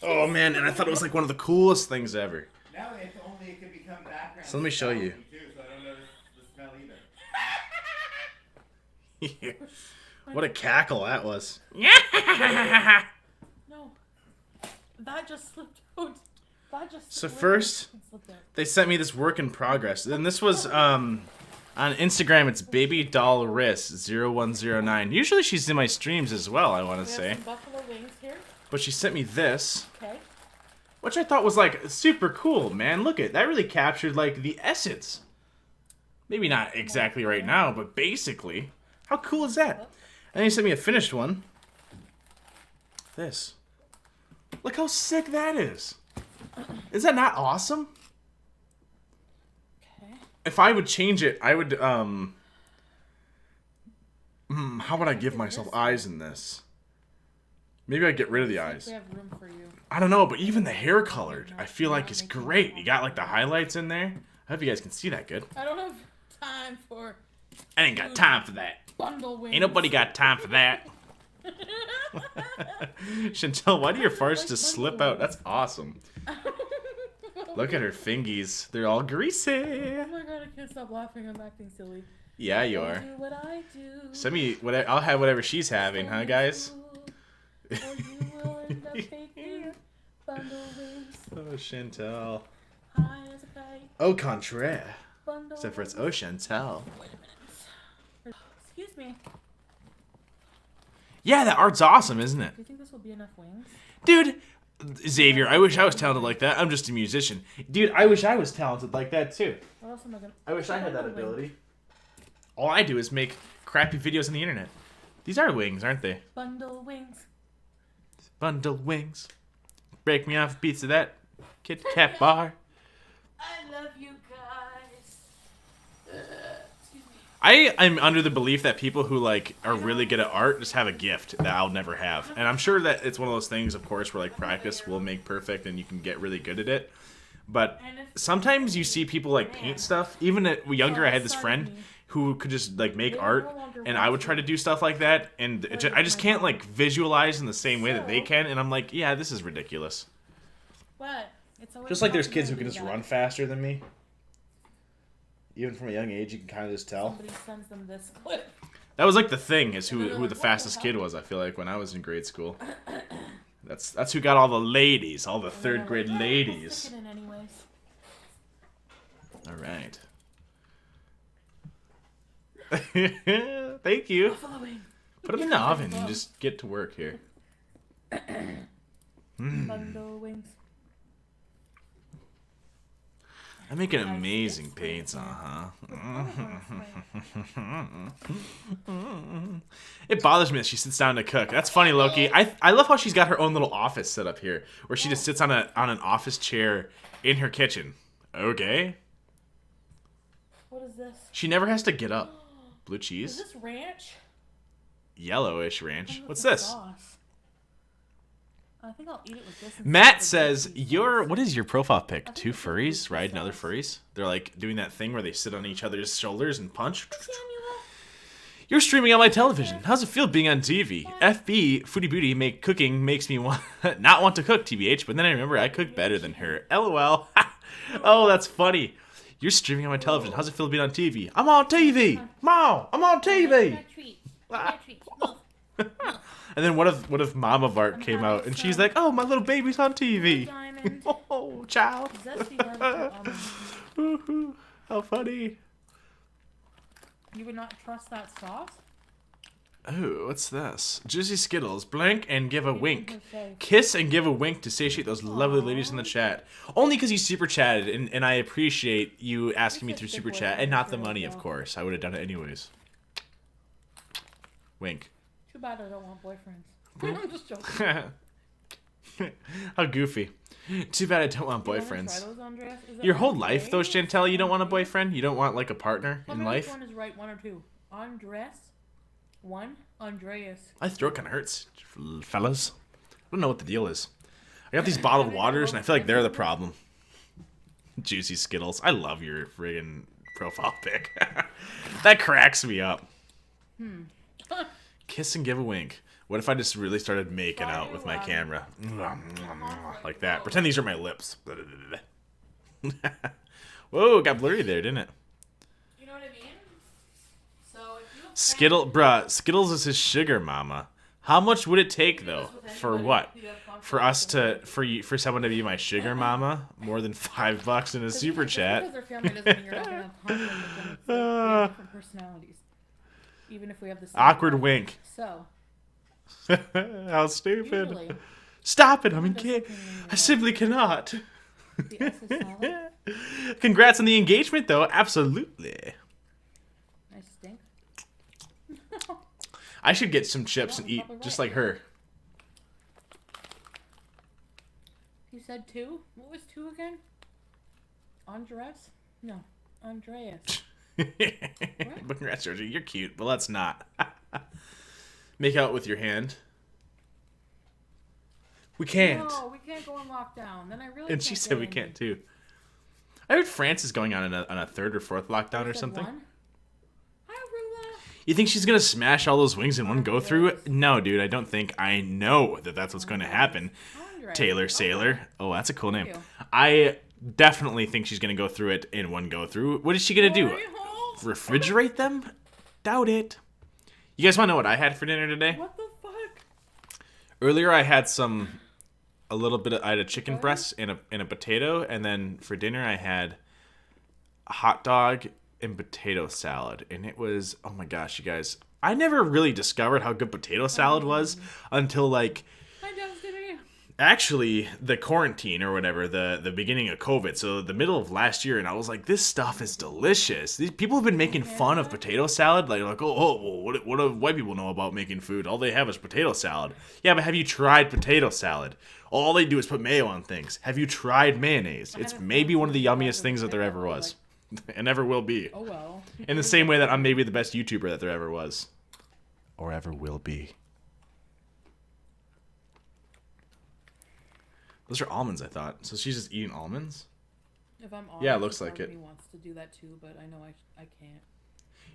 Oh man, and I thought it was like one of the coolest things ever.
Now it could become background.
So let me show you.
Too, so I don't notice the smell either.
What a cackle that was.
No. That just slipped out.
So first, they sent me this work in progress. And this was, on Instagram, it's babydollris0109. Usually she's in my streams as well, I want to say.
Some buffalo wings here.
But she sent me this.
Okay.
Which I thought was, like, super cool, man. Look at that really captured, like, the essence. Maybe not exactly right now, but basically. How cool is that? And he sent me a finished one. This. Look how sick that is. Is that not awesome?
Okay.
If I would change it, I would, how would I give myself eyes in this? Maybe I'd get rid of the eyes.
We have room for you.
I don't know, but even the hair colored, I feel like is great. You got, like, the highlights in there. I hope you guys can see that good.
I don't have time for
I ain't got time for that.
bundle wings.
Ain't nobody got time for that. Chantel, why do your farts just slip out? That's awesome. Look at her fingies. They're all greasy.
Oh my god, I can't stop laughing. I'm acting silly.
Yeah, you
I'll
are.
do what I do.
Send me whatever. I'll have whatever she's having, huh, guys?
Or you will end up taking bundle wings.
Oh, Chantel.
High as a kite.
Au contraire.
Bundle
Except for it's
wings.
oh, Chantel.
Wait a minute. Excuse me.
Yeah, that art's awesome, isn't it?
Do you think this will be enough wings?
Dude, Xavier, I wish I was talented like that. I'm just a musician. Dude, I wish I was talented like that, too.
What else am I gonna...
I wish I had that
Bundle wing.
ability. All I do is make crappy videos on the internet. These are wings, aren't they?
Bundle wings.
Bundle wings. Break me off a piece of that Kit Kat bar.
I love you guys. Excuse me.
I'm under the belief that people who like are really good at art just have a gift that I'll never have. And I'm sure that it's one of those things, of course, where like practice will make perfect and you can get really good at it. But sometimes you see people like paint stuff. Even at younger, I had this friend who could just like make art, and I would try to do stuff like that, and I just can't like visualize in the same way that they can. And I'm like, yeah, this is ridiculous.
What? It's always
Just like there's kids who
possible
can
to
just
do that.
run faster than me. Even from a young age, you can kind of just tell.
Somebody sends them this clip.
That was like the thing, is who the fastest kid was, I feel like, when I was in grade school. That's who got all the ladies, all the third grade
We'll
ladies.
stick it in anyways.
All right. Thank you.
Buffalo wing.
Put them in the oven and just get to work here.
Bundle wings.
I make an amazing pizza, huh? It bothers me that she sits down to cook. That's funny, Loki. I love how she's got her own little office set up here, where she just sits on an office chair in her kitchen. Okay.
What is this?
She never has to get up. Blue
Is
cheese,
this ranch?
yellowish ranch.
Look
What's
at the
this?
sauce. I think I'll eat it with this. instead
Matt
of the
says,
green
"Your
sauce.
what is your profile pic?
think
Two
it's the
furries
blue
riding other
sauce.
furries. They're like doing that thing where they sit on each other's shoulders and punch.
Samuel.
You're streaming on my television. How's it feel being on TV? FB Foodie Booty cooking makes me not want to cook, TBH. But then I remember I cook better than her. LOL. Oh, that's funny. You're streaming on my television. How's it feel being on TV? I'm on TV. Mom, I'm on TV.
That treat. That treat. Move.
And then what if Mama Vark came out and she's like, "Oh, my little baby's on TV."
Diamond.
Oh, child.
Zesty Varke,
Woohoo. How funny.
you would not trust that sauce?
Oh, what's this? Juicy Skittles. Blink and give a wink.
her face.
Kiss and give a wink to satiate those lovely ladies in the chat. Only because you super chatted, and I appreciate you asking me
It's a
through
big
super
boy
chat, and not the
material,
money, of
though.
course. I would have done it anyways. Wink.
Too bad I don't want boyfriends. I'm just joking.
How goofy. Too bad I don't want
You wanna try
boyfriends.
those, Andreas? Is it
Your whole
one
life, though,
A?
Chantel, you don't want a boyfriend? You don't want, like, a partner
Tell
in
me
life?
which one is right, one or two. Andres. One. Andreas.
My throat kind of hurts, fellas. I don't know what the deal is. I got these bottled waters, and I feel like they're the problem. Juicy Skittles. I love your friggin' profile pic. That cracks me up. Kiss and give a wink. What if I just really started making out with my camera? Like that. Pretend these are my lips. Whoa, it got blurry there, didn't it?
You know what I mean? So if you
Skittles is his sugar mama. How much would it take though? For what? For us to for someone to be my sugar mama? More than $5 in a super chat.
Because their family doesn't mean you're not gonna have conflict with them. It's like we have different personalities. Even if we have the same
Awkward
body.
wink.
So
How stupid.
usually
Stop it, I'm in
does
can't.
something when
I
you're
simply cannot.
the S is solid.
Congrats on the engagement though, absolutely.
I stink.
I should get some chips and eat just like her.
You said two? What was two again? Andres? No. Andreas.
But congrats, Georgie. You're cute, but let's not. Make out with your hand. We can't.
No, we can't go in lockdown. Then I really
And
can't
she said
get
we
in.
can't too. I heard France is going on a third or fourth lockdown
You
or
said
something.
one? Hi, Arula.
You think she's gonna smash all those wings in one go through? No, dude, I don't think. I know that that's what's going to happen.
Andre.
Taylor Sailor. Oh, that's a cool name.
you.
I definitely think she's gonna go through it in one go through. What is she gonna do?
Glory holes?
Refrigerate them? Doubt it. You guys want to know what I had for dinner today?
What the fuck?
Earlier, I had I had a chicken breast and a potato, and then for dinner I had a hot dog and potato salad, and it was, oh my gosh, you guys, I never really discovered how good potato salad was until like
Hi, Destiny.
actually the quarantine or whatever, the beginning of COVID, so the middle of last year, and I was like, this stuff is delicious. These people have been making fun of potato salad, like well, what do white people know about making food? All they have is potato salad. Yeah, but have you tried potato salad? All they do is put mayo on things. Have you tried mayonnaise? It's maybe one of the yummiest things that there ever was, and ever will be.
Oh well.
In the same way that I'm maybe the best YouTuber that there ever was, or ever will be. Those are almonds, I thought. So she's just eating almonds?
If I'm honest,
Yeah, it looks
part
like
of
it.
Me wants to do that too, but I know I can't.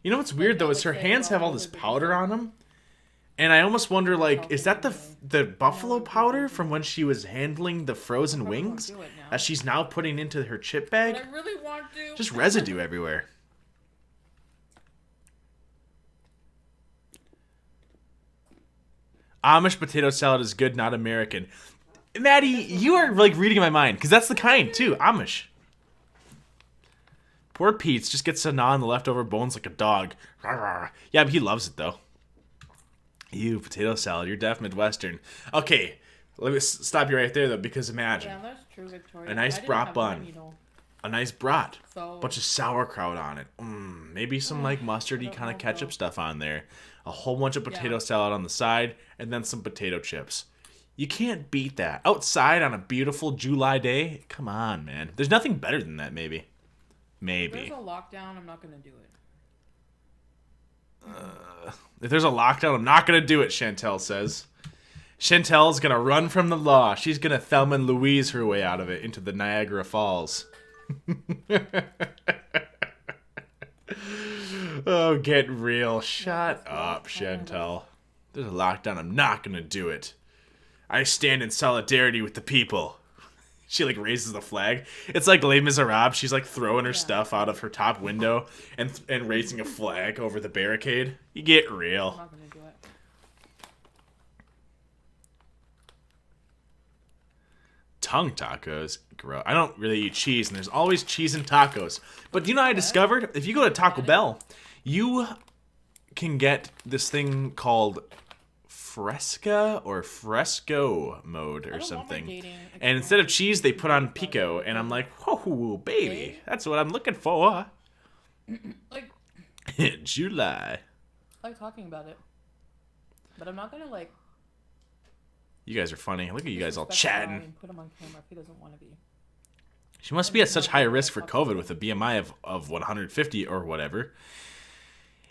You know what's weird, though, is her hands have all this powder on them. And I almost wonder, like, is that the buffalo powder from when she was handling the frozen
probably won't
wings
do it now.
that she's now putting into her chip
But
bag?
I really want to.
Just residue everywhere. Amish potato salad is good, not American. Maddie, you are like reading my mind, because that's the kind too, Amish. Poor Pete's just gets to gnaw on the leftover bones like a dog. Yeah, but he loves it though. You potato salad, you're deaf Midwestern. Okay, let me stop you right there though, because imagine
Yeah, that's true, Victoria.
a nice
I didn't
brat
have
bun.
one, you know.
a nice brat.
So
Bunch of sauerkraut on it. Maybe some like mustardy
don't
kind of
know,
ketchup
though.
stuff on there. A whole bunch of potato
Yeah.
salad on the side, and then some potato chips. You can't beat that. Outside on a beautiful July day. Come on, man. There's nothing better than that, maybe.
If
Maybe.
there's a lockdown, I'm not gonna do it.
If there's a lockdown, I'm not going to do it, Chantel says. Chantel's going to run from the law. She's going to Thelma and Louise her way out of it into the Niagara Falls. Oh, get real. Shut up, Chantel. There's a lockdown. I'm not going to do it. I stand in solidarity with the people. She like raises the flag. It's like Les Miserables. She's like throwing her stuff out of her top window and raising a flag over the barricade. You get
I'm
real.
not gonna do it.
Tongue tacos. Gross. I don't really eat cheese, and there's always cheese in tacos. But do you know what I discovered? If you go to Taco Bell, you can get this thing called Fresca or Fresco mode or
I don't want my
something.
dating
And instead of
experience
cheese,
to
they
be
put on
about
pico,
it.
and I'm like, whoa, baby, that's what I'm looking for.
Like,
July.
I like talking about it, but I'm not gonna like.
You guys are funny. Look at you guys all
disrespect the guy
chatting.
and put him on camera if he doesn't want to be.
She must be at such high risk for COVID with a BMI of 150 or whatever.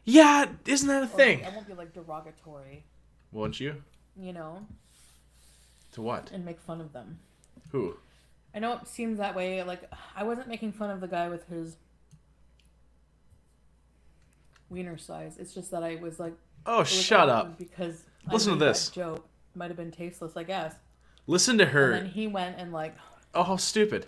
Yeah, isn't that a
Or
thing?
I won't be like derogatory,
Won't you?
you know,
To what?
and make fun of them.
Who?
I know it seems that way. Like, I wasn't making fun of the guy with his wiener size. It's just that I was like,
Oh,
it was
shut
awkward
up.
because
Listen
I
to
made
this.
that joke might have been tasteless, I guess.
Listen to
And
her.
then he went and like,
Oh, how stupid.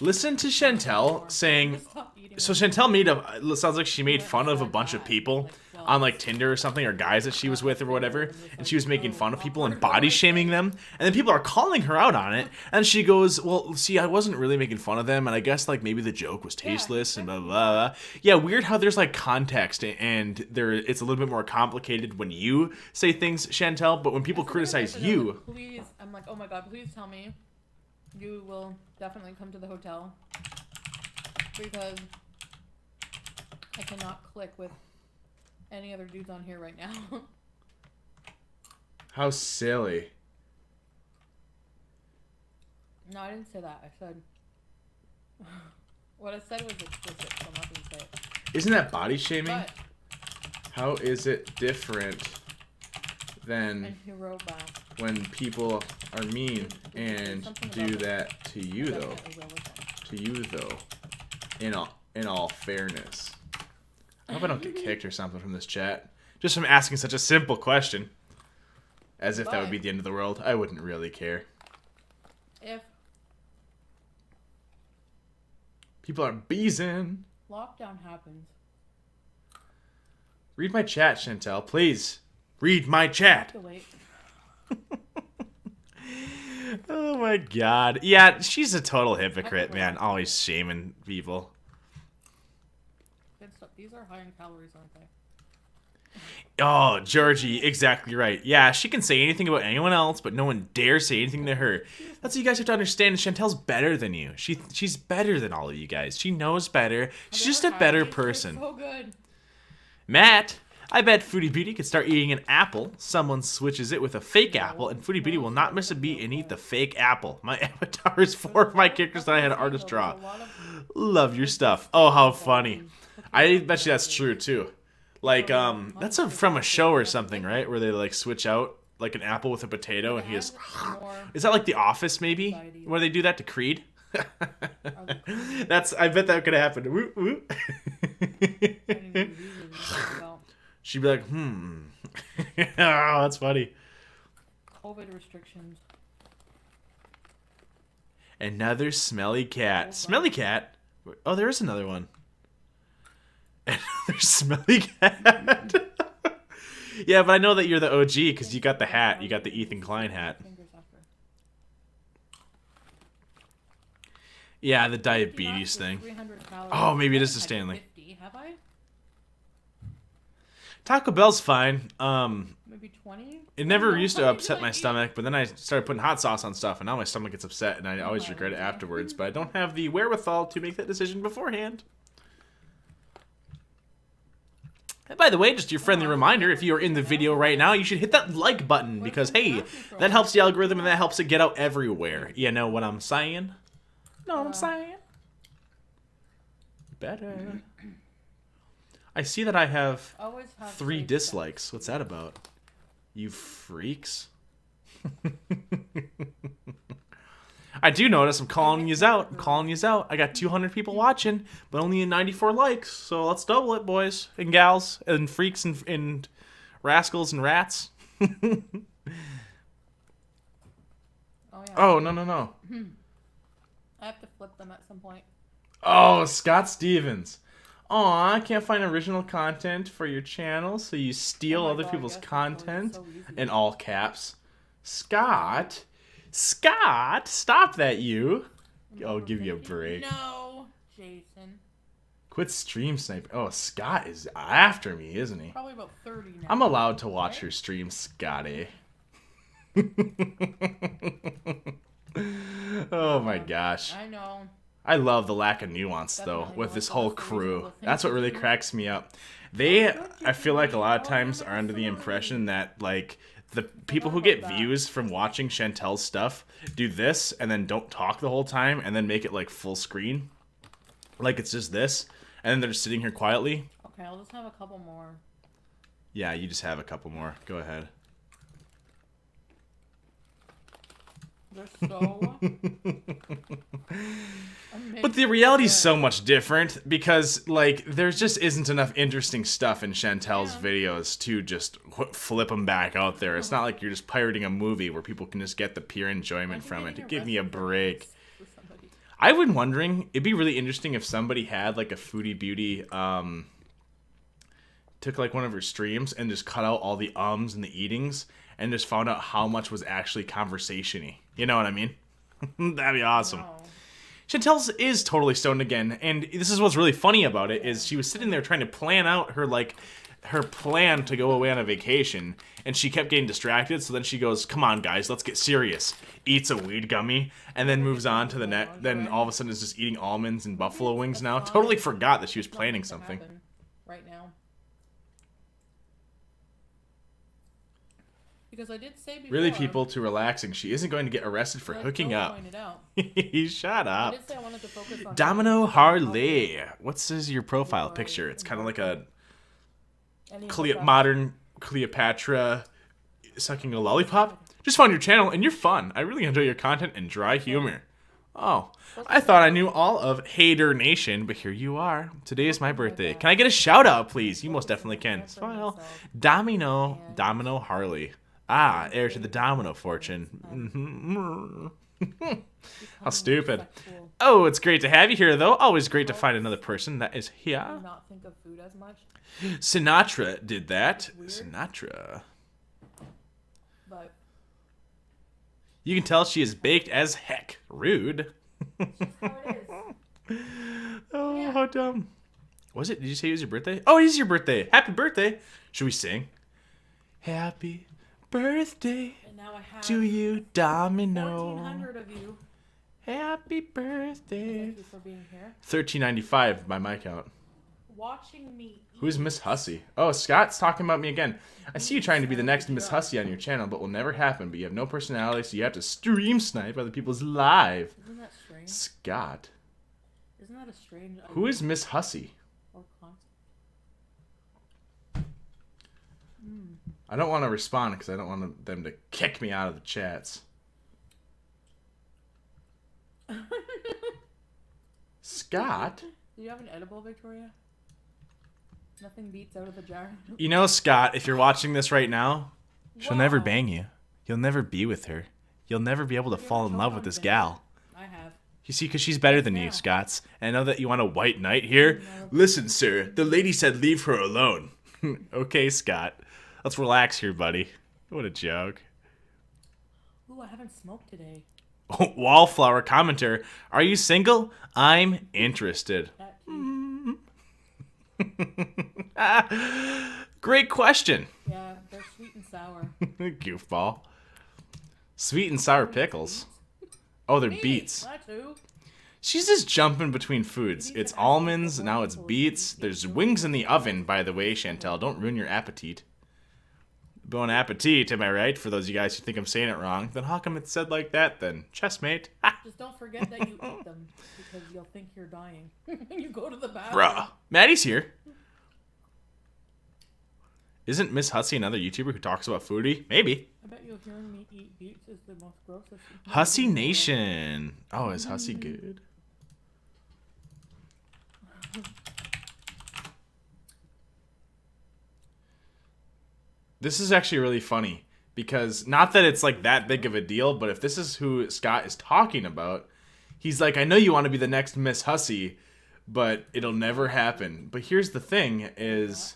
Listen to Chantel saying.
just stop eating
So
it.
Chantel it sounds like she made
went
fun of a
said
bunch of
that,
people
like, well,
on like Tinder or something, or guys that she was with or whatever, and she was making fun of people and body shaming them, and then people are calling her out on it, and she goes, well, see, I wasn't really making fun of them, and I guess like maybe the joke was tasteless and blah blah blah. Yeah, weird how there's like context and it's a little bit more complicated when you say things, Chantel, but when people criticize you,
Please, I'm like, oh my god, please tell me you will definitely come to the hotel because I cannot click with any other dudes on here right now.
how silly.
No, I didn't say that. I said what I said was explicit, so I'm not gonna say it.
Isn't that body shaming?
But
How is it different than
and he wrote back.
when people are mean and do that to you though?
Definitely will listen.
To you though, in all fairness. I hope I don't get kicked or something from this chat, just from asking such a simple question, as if that would be the end of the world. I wouldn't really care.
If
People are beezing.
lockdown happens,
Read my chat, Chantel, please. Read my chat.
calculate.
Oh my god. Yeah, she's a total hypocrite, man. Always shaming people.
Good stuff. These are high in calories, aren't they?
Oh, Georgie, exactly right. Yeah, she can say anything about anyone else, but no one dare say anything to her. That's what you guys have to understand. Chantel's better than you. She's better than all of you guys. She knows better. She's just a better person.
So good.
Matt, I bet Foodie Beauty could start eating an apple. Someone switches it with a fake apple, and Foodie Beauty will not miss a beat and eat the fake apple. My avatar is 4 of my characters that I had an artist draw. Love your stuff. Oh, how funny. I bet you that's true, too. Like, that's from a show or something, right? Where they, like, switch out, like, an apple with a potato, and he just... Is that, like, The Office, maybe? Where they do that to Creed? I bet that could happen. Woo, woo. She'd be like, Oh, that's funny.
COVID restrictions.
Another smelly cat. Smelly cat? Oh, there is another one. Another smelly cat. Yeah, but I know that you're the OG because you got the hat. You got the Ethan Klein hat. Yeah, the diabetes thing. Oh, maybe it is the Stanley.
50, have I?
Taco Bell's fine.
Maybe 20.
It never
No,
used to
how many
upset
do
my
I eat?
stomach, but then I started putting hot sauce on stuff, and now my stomach gets upset, and I always regret it afterwards. But I don't have the wherewithal to make that decision beforehand. And by the way, just your friendly reminder, if you are in the video right now, you should hit that like button because, hey, that helps the algorithm and that helps it get out everywhere. You know what I'm saying? Know what I'm saying? Better. I see that I have
Always have
3
safe
dislikes. What's that about? You freaks. I do notice I'm calling yous out. I'm calling yous out. I got 200 people watching, but only 94 likes. So let's double it, boys and gals and freaks and rascals and rats.
Oh, yeah.
Oh, no.
I have to flip them at some point.
Oh, Scott Stevens. Aw, I can't find original content for your channel, so you steal
Oh my
other
God,
people's
yes, it's
content
so easy.
in all caps. Scott, stop that, you. I'll give you a break.
No, Jason.
Quit stream sniping. Oh, Scott is after me, isn't he?
Probably about 30 now.
I'm allowed to watch your stream, Scotty. Oh my gosh.
I know.
I love the lack of nuance, though,
Definitely
with
not.
this
That's
whole
the
crew.
reasonable thing
That's what
to
really
do.
cracks me up. I feel like a lot of times are under the impression that, like, the people who get views from watching Chantel's stuff do this and then don't talk the whole time and then make it, like, full screen. Like, it's just this. And then they're just sitting here quietly.
Okay, I'll just have a couple more.
Yeah, you just have a couple more. Go ahead.
They're so
But the reality is so much different because, like, there just isn't enough interesting stuff in Chantel's videos to just flip them back out there. It's not like you're just pirating a movie where people can just get the pure enjoyment from it. Give me a break. I've been wondering, it'd be really interesting if somebody had, like, a Foodie Beauty, took, like, one of her streams and just cut out all the ums and the eatings and just found out how much was actually conversation-y. You know what I mean? That'd be awesome.
No.
Chantel's is totally stoned again, and this is what's really funny about it, is she was sitting there trying to plan out her, like, her plan to go away on a vacation, and she kept getting distracted, so then she goes, come on, guys, let's get serious. Eats a weed gummy, and then moves on to the next, then all of a sudden is just eating almonds and buffalo wings now. Totally forgot that she was planning something.
Right now. Because I did say before.
Really, people, to relaxing. She isn't going to get arrested for
like
hooking
Bill
up.
pointed out,
Shut
I
up.
did say I wanted to focus on
Domino Harley. What's your profile picture? It's kind of like a modern Cleopatra sucking a lollipop. Just found your channel and you're fun. I really enjoy your content and dry humor. Oh, I thought I knew all of Hater Nation, but here you are. Today is my birthday. Can I get a shout out, please? You most definitely can. Smile. Domino Harley. Ah, heir to the domino fortune. How stupid. Oh, it's great to have you here, though. Always great to find another person that is here.
Not think of food as much,
Sinatra did that. Sinatra.
but
You can tell she is baked as heck. Rude.
how it is.
Oh, how dumb. Was it? Did you say it was your birthday? Oh, it is your birthday. Happy birthday. Should we sing? Happy birthday
And now I have
to you, Domino.
1,400 of you.
Happy birthday.
Thank you for being here.
$13.95 by my count.
Watching me eat.
Who's Miss Hussey? Oh, Scott's talking about me again. I see you trying to be the next Miss Hussey on your channel, but will never happen. But you have no personality, so you have to stream snipe other people's live.
Isn't that strange?
Scott.
Isn't that a strange
Who is Miss Hussey?
or concept?
I don't want to respond because I don't want them to kick me out of the chats. Scott?
Do you have an edible, Victoria? Nothing beats out of the jar.
You know, Scott, if you're watching this right now, she'll never
Wow.
bang you. You'll never be with her. You'll never be able to fall in love with this gal.
I have.
You see, because she's better than you, Scotts. And I know that you want a white knight here. Listen, sir, the lady said leave her alone. Okay, Scott. Let's relax here, buddy. What a joke.
Ooh, I haven't smoked today.
Wallflower commenter. Are you single? I'm interested.
That too.
Great question.
Yeah, they're sweet and sour.
Goofball. Sweet and sour pickles. Oh, they're
Me,
beets.
that too.
She's just jumping between foods. It's almonds, now it's beets. There's wings in the oven, by the way, Chantel. Don't ruin your appetite. Bon appetit, am I right? For those of you guys who think I'm saying it wrong. Then how come it's said like that then? Chessmate. Ha!
Just don't forget that you eat them because you'll think you're dying when you go to the bathroom.
Bruh. Maddie's here. Isn't Miss Hussy another YouTuber who talks about foodie? Maybe.
I bet you'll hear me eat beets is the most grossest.
Hussy Nation. Oh, is Hussy good? This is actually really funny because not that it's like that big of a deal, but if this is who Scott is talking about, he's like, I know you want to be the next Miss Hussy, but it'll never happen. But here's the thing is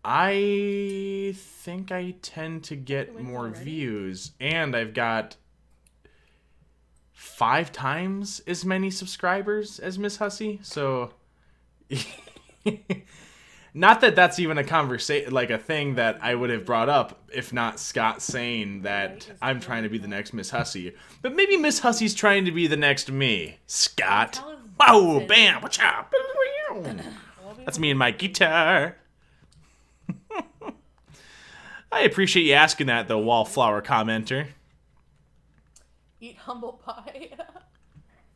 I think I tend to get more views and I've got 5 times as many subscribers as Miss Hussy. So not that that's even a conversation, like a thing that I would have brought up if not Scott saying that I'm trying to be the next Miss Hussy. But maybe Miss Hussy's trying to be the next me. Scott. Whoa, bam, what's up? That's me and my guitar. I appreciate you asking that, though, Wallflower commenter.
Eat humble pie.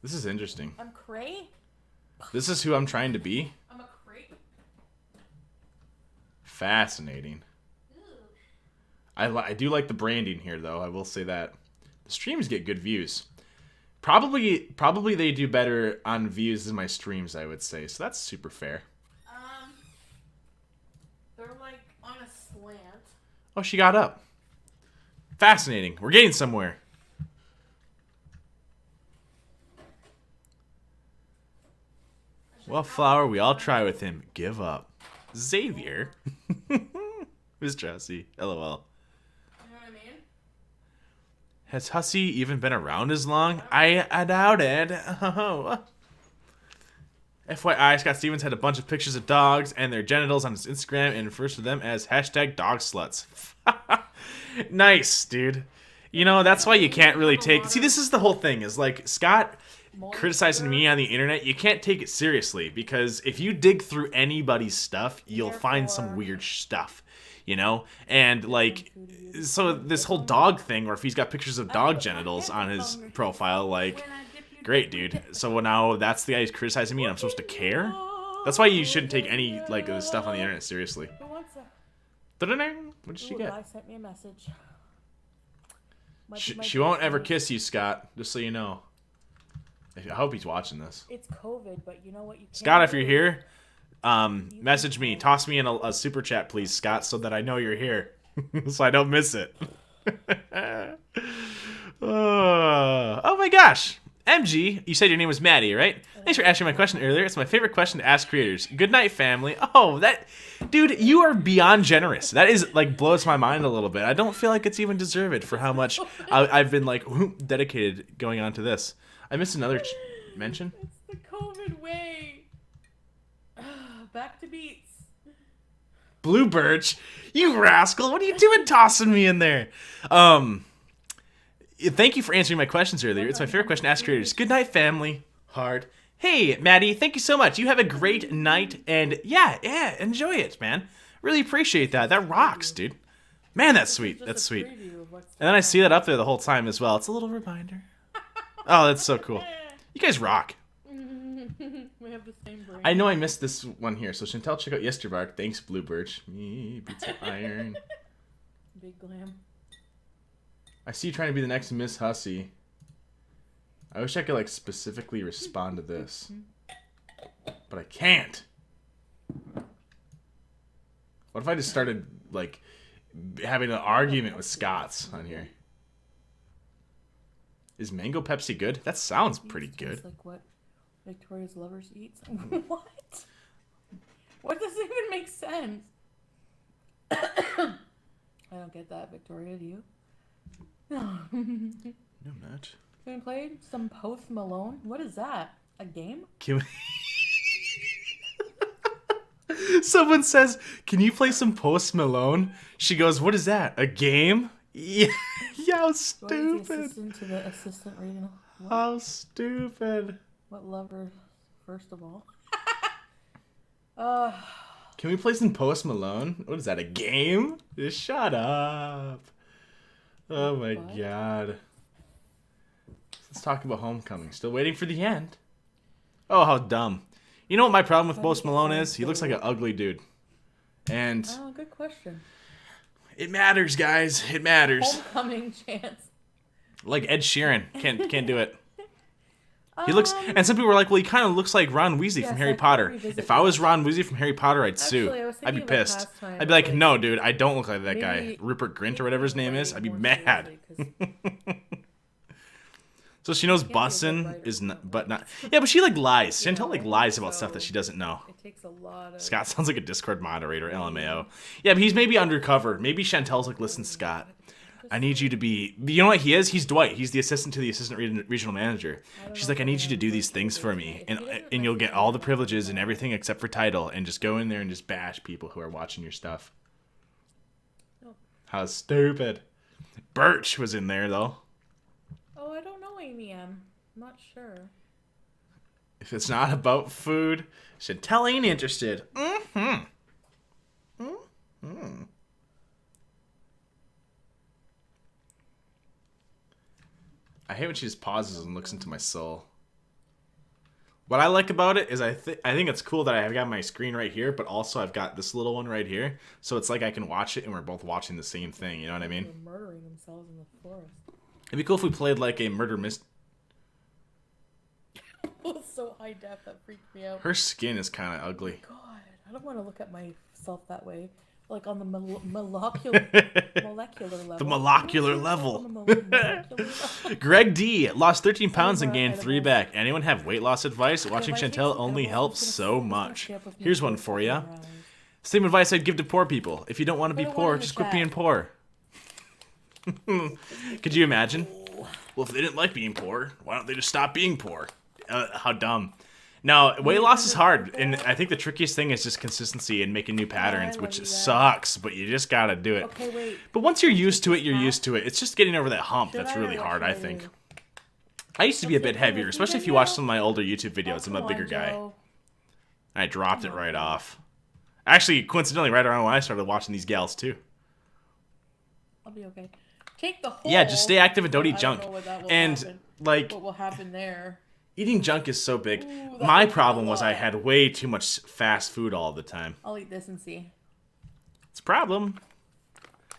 This is interesting.
I'm cray.
This is who I'm trying to be.
I'm a cray.
Fascinating. I do like the branding here, though. I will say that. The streams get good views. Probably they do better on views than my streams, I would say. So that's super fair.
They're like on a slant.
Oh, she got up. Fascinating. We're getting somewhere. Well, Flower, we all try with him. Give up. Xavier. Miss Jessie. LOL.
You know what I mean?
Has Hussy even been around as long? I doubt it. Oh. FYI, Scott Stevens had a bunch of pictures of dogs and their genitals on his Instagram and refers to them as #dogsluts. Nice, dude. You know, that's why you can't really take... See, this is the whole thing, is like, Scott criticizing me on the internet, you can't take it seriously, because if you dig through anybody's stuff, you'll find some weird stuff, you know? And, like, so this whole dog thing, or if he's got pictures of dog genitals on his profile, like... Great, dude. So now that's the guy who's criticizing me and I'm supposed to care? That's why you shouldn't take any, like, of the stuff on the internet seriously.
Who wants a...
What did she
A
get?
guy sent me a message.
She won't ever kiss you, Scott, just so you know. I hope he's watching this.
It's COVID, but you know what you can't
Scott, if
do?
you're here, message me. Toss me in a super chat, please, Scott, so that I know you're here. So I don't miss it. Oh my gosh. MG, you said your name was Maddie, right? Thanks for asking my question earlier. It's my favorite question to ask creators. Good night, family. Oh, that... Dude, you are beyond generous. That is, like, blows my mind a little bit. I don't feel like it's even deserved for how much I've been, like, dedicated going on to this. I missed another mention.
It's the COVID way. Back to beats.
Blue Birch, you rascal. What are you doing tossing me in there? Thank you for answering my questions earlier. It's my favorite question to ask creators. Good night, family. Hard. Hey, Maddie, thank you so much. You have a great night, and yeah, enjoy it, man. Really appreciate that. That rocks, dude. Man, that's sweet. That's sweet. And then I see that up there the whole time as well. It's a little reminder. Oh, that's so cool. You guys rock.
We have the same brain.
I know I missed this one here, so Chantel, check out Yesterbark. Thanks, Blue Birch. Me, beats of iron.
Big glam.
I see you trying to be the next Miss Hussy. I wish I could, like, specifically respond to this. But I can't. What if I just started, like, having an argument with Scots on here? Is Mango Pepsi good? That sounds pretty good.
Tastes like what Victoria's lovers eats. What? What does it even make sense? I don't get that, Victoria. Do you? No.
No, not.
Have you played some Post Malone? What is that? A game?
Can Someone says, "Can you play some Post Malone?" She goes, "What is that? A game?" Yeah, yeah, how
What is the
stupid.
assistant to the assistant regional? What,
How stupid.
what lover, first of all?
Can we play some Post Malone? What is that, a game? Just shut up. Oh my
What?
god. Let's talk about Homecoming. Still waiting for the end. Oh, how dumb. You know what my problem with
Why do you
Post
get
Malone
so
is? He looks like an ugly dude. And
Oh, good question.
it matters, guys. It matters.
Homecoming chance.
Like Ed Sheeran. Can't do it. He looks, and some people were like, well, he kind of looks like Ron Weasley from
Yes,
Harry
I could
Potter.
revisit
If I was
that.
Ron Weasley from Harry Potter, I'd sue.
Actually, I was
I'd be
thinking of a
pissed.
pastime,
I'd be like,
like,
no, dude, I don't look like that guy.
maybe-
Rupert Grint or whatever his name is. I'd be
More
mad.
seriously, 'cause
So she knows
be a good
bussin'
writer
is
for
not,
that.
but not. Yeah, but she like lies.
Yeah,
Chantel like lies about stuff that she doesn't know.
it takes a lot of.
Scott sounds like a Discord moderator, LMAO. Yeah, but he's maybe undercover. Maybe Chantel's like, listen, Scott, I need you to be. You know what he is? He's Dwight. He's the assistant to the assistant regional manager. She's like, I need you to do these things for me, and you'll get all the privileges and everything except for title, and just go in there and just bash people who are watching your stuff.
Oh.
How stupid. Birch was in there though.
Oh, I don't know, Amy. I'm not sure.
If it's not about food, Chantel ain't interested. Mm-hmm. Mm-hmm. I hate when she just pauses and looks into my soul. What I like about it is I think it's cool that I've got my screen right here, but also I've got this little one right here. So it's like I can watch it and we're both watching the same thing. You know what I mean?
They're murdering themselves in the forest.
It'd be cool if we played like a murder mystery.
It was so high def that freaked me out.
Her skin is kind of ugly.
God, I don't want to look at myself that way. Like on the molecular level.
The molecular level.
On the molecular level.
Greg D lost 13 pounds and gained 3 back. Anyone have weight loss advice? Watching
If I take
Chantel
some
only
edibles,
helps
it's
so
gonna
much.
stay up with me
Here's
for
one
a
for
couple
you.
hours.
Same advice I'd give to poor people. If you don't want to be
Put one
poor,
in the
just quit
chat.
being poor. Could you imagine? Well, if they didn't like being poor, why don't they just stop being poor? How dumb. Now, weight loss is hard, and I think the trickiest thing is just consistency and making new patterns,
love
which
you, Dad.
sucks, but you just gotta do it.
Okay, wait.
But once you're used to it, you're used to it. It's just getting over that hump
Should
that's
I or
really
what
hard,
should
I
I
think.
do?
I used to be a bit
Let's see,
heavier,
let's
especially
see
if you watch
video.
some of my older YouTube videos. I'm a
Come
bigger
on,
guy.
Joe.
I dropped it
Come on,
right
Joe.
off. Actually, coincidentally, right around when I started watching these gals, too.
I'll be okay. Take the whole.
Yeah, just stay active and don't
I
eat junk.
know what that will
And,
happen.
like,
What will happen there?
eating junk is so big.
Ooh, that
My
was a
problem was I
lot.
had way too much fast food all the time.
I'll eat this and see.
It's a problem.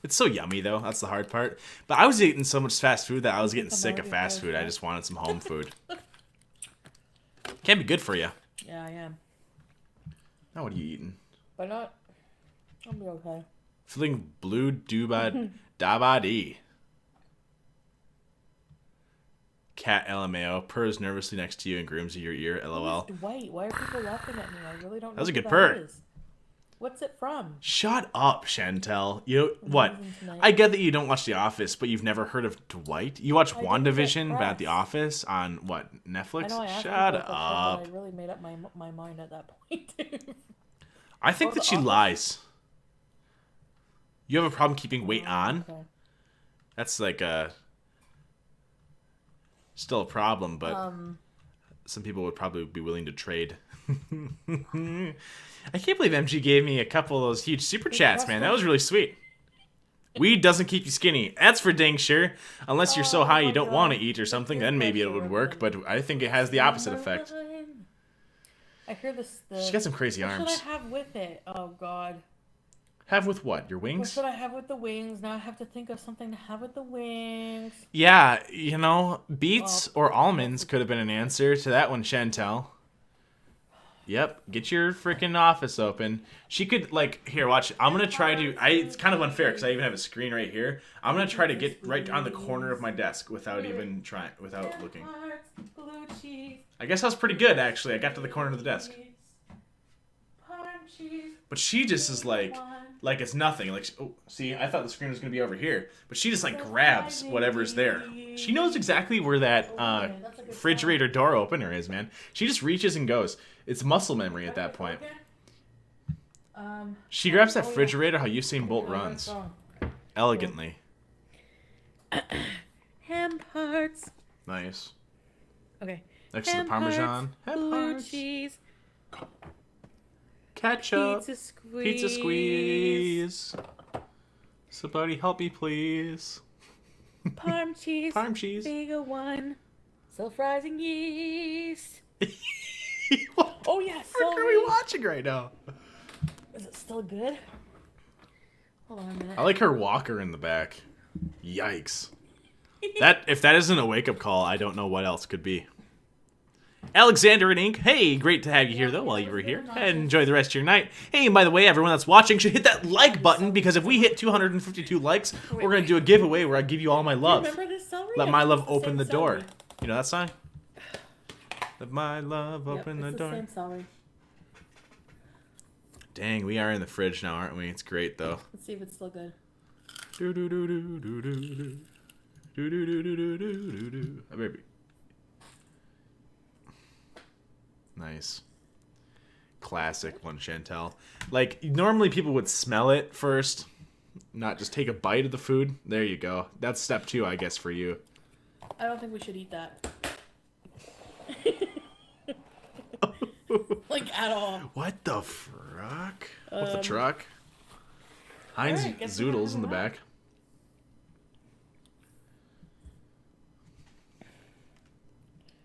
It's so yummy, though. That's the hard part. But I was eating so much fast food that I was getting
I'm
sick of
already
fast
tired,
food. I
yeah.
just wanted some home food. Can't be good for you.
Yeah, I am.
Now what are you eating?
But not. I'll be okay.
Feeling blue dooba dabadi. Cat LMAO purrs nervously next to you and grooms your ear. LOL.
Who's Dwight? Why are people laughing at me? I really don't know.
That was a
who
good purr.
is. What's it from?
Shut up, Chantel. You know what?
Amazing Tonight.
I get that you don't watch The Office, but you've never heard of Dwight. You watch
I didn't
WandaVision,
get
but at The
press.
Office on what,
I
Netflix?
know I asked you
Shut
about the show,
up.
but I really made up my mind at that point.
I think
Oh,
that
The
she
Office?
lies. You have a problem keeping weight on?
Okay.
That's like a still a problem, but some people would probably be willing to trade. I can't believe MG gave me a couple of those huge super chats, man. That was really sweet. Weed doesn't keep you skinny. That's for dang sure. Unless you're so
Oh
high
my
you don't
God.
want to eat or something, then maybe it would work. But I think it has the opposite
Number
effect.
one. I hear this.
She's got some crazy
What
arms.
should I have with it? Oh God.
Have with what? Your
What
wings?
should I have with the wings? Now I have to think of something to have with the wings.
Yeah, you know, beets
Well,
or almonds could have been an answer to that one, Chantel. Yep, get your freaking office open. She could, like, here, watch. I'm going to try to, it's kind of unfair because I even have a screen right here. I'm going to try to get right on the corner of my desk without even trying, without looking.
Hearts, blue cheese,
I guess I was pretty good, actually. I got to the corner of the desk.
parm cheese,
But she just is like it's nothing. Like, oh, see, I thought the screen was going to be over here. But she just, like, grabs whatever's there. She knows exactly where that refrigerator door opener is, man. She just reaches and goes. It's muscle memory at that point. She grabs that
oh, yeah.
refrigerator how Usain Bolt
Oh,
runs.
oh.
Elegantly.
Ham hearts.
Nice.
Okay.
Next to the Parmesan. Ham
blue
hearts.
cheese.
Ketchup.
Pizza squeeze.
Pizza squeeze. Somebody help me, please.
Parm cheese.
Parm cheese.
Bigger one. Self-rising yeast.
What
Oh yeah,
the frick are
celery.
we watching right now?
Is it still good? Hold on a minute.
I like her walker in the back. Yikes. If that isn't a wake-up call, I don't know what else could be. Alexander and Ink, hey, great to have you here, though, while you were here. And enjoy the rest of your night. Hey, and by the way, everyone that's watching should hit that like button, because if we hit 252 likes, we're going to do a giveaway where I give you all my love.
Remember this celery?
Let
I
my
think
love
it's the
open
same
the door.
celery.
You know that song? Let my love
Yep,
open the
it's
door.
the same celery.
Dang, we are in the fridge now, aren't we? It's great, though.
Let's see if it's still good.
Do do do do do do do. Do do do do do do do do. Oh, baby. Nice. Classic one, Chantel. Like, normally people would smell it first, not just take a bite of the food. There you go. That's step 2, I guess, for you.
I don't think we should eat that. Like, at all.
What the fruck? With the
Um,
truck? Heinz
alright, guess we're
Zoodles in the
moving on.
back.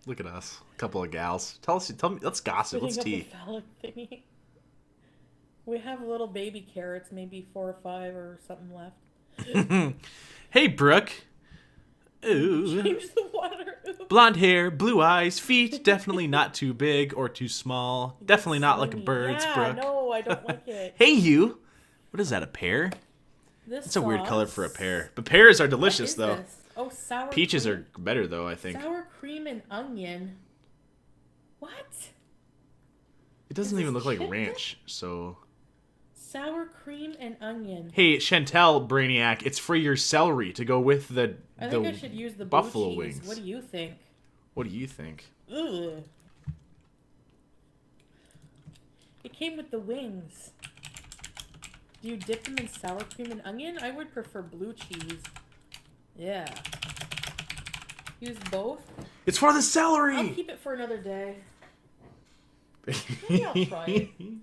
Look at us. A couple of gals. Tell me, let's gossip. Let's
Putting
tea.
up a phallic thingy. We have little baby carrots, maybe 4 or 5 or something left.
Hey, Brooke. Ooh.
Change the water. Oops.
Blonde hair, blue eyes, feet definitely not too big or too small. Definitely not like a
Slimy.
bird's,
Yeah,
Brooke.
no, I don't like it.
Hey, you. What is that, a pear?
This
It's a weird
sauce-
color for a pear. But pears are
What
delicious,
is
though.
this? Oh, sour
Peaches
cream.
are better, though, I think.
Sour cream and onion. What?
It doesn't
Is
even
this
look like
chicken?
ranch, so...
Sour cream and onion.
Hey, Chantel, Brainiac, it's for your celery to go with the
I think I should use the
buffalo
blue cheese.
wings.
What do you think?
What do you think?
Ugh. It came with the wings. Do you dip them in sour cream and onion? I would prefer blue cheese. Yeah. Use both?
It's for the
I'll
celery!
keep it for another day. Maybe I'll try it. I mean,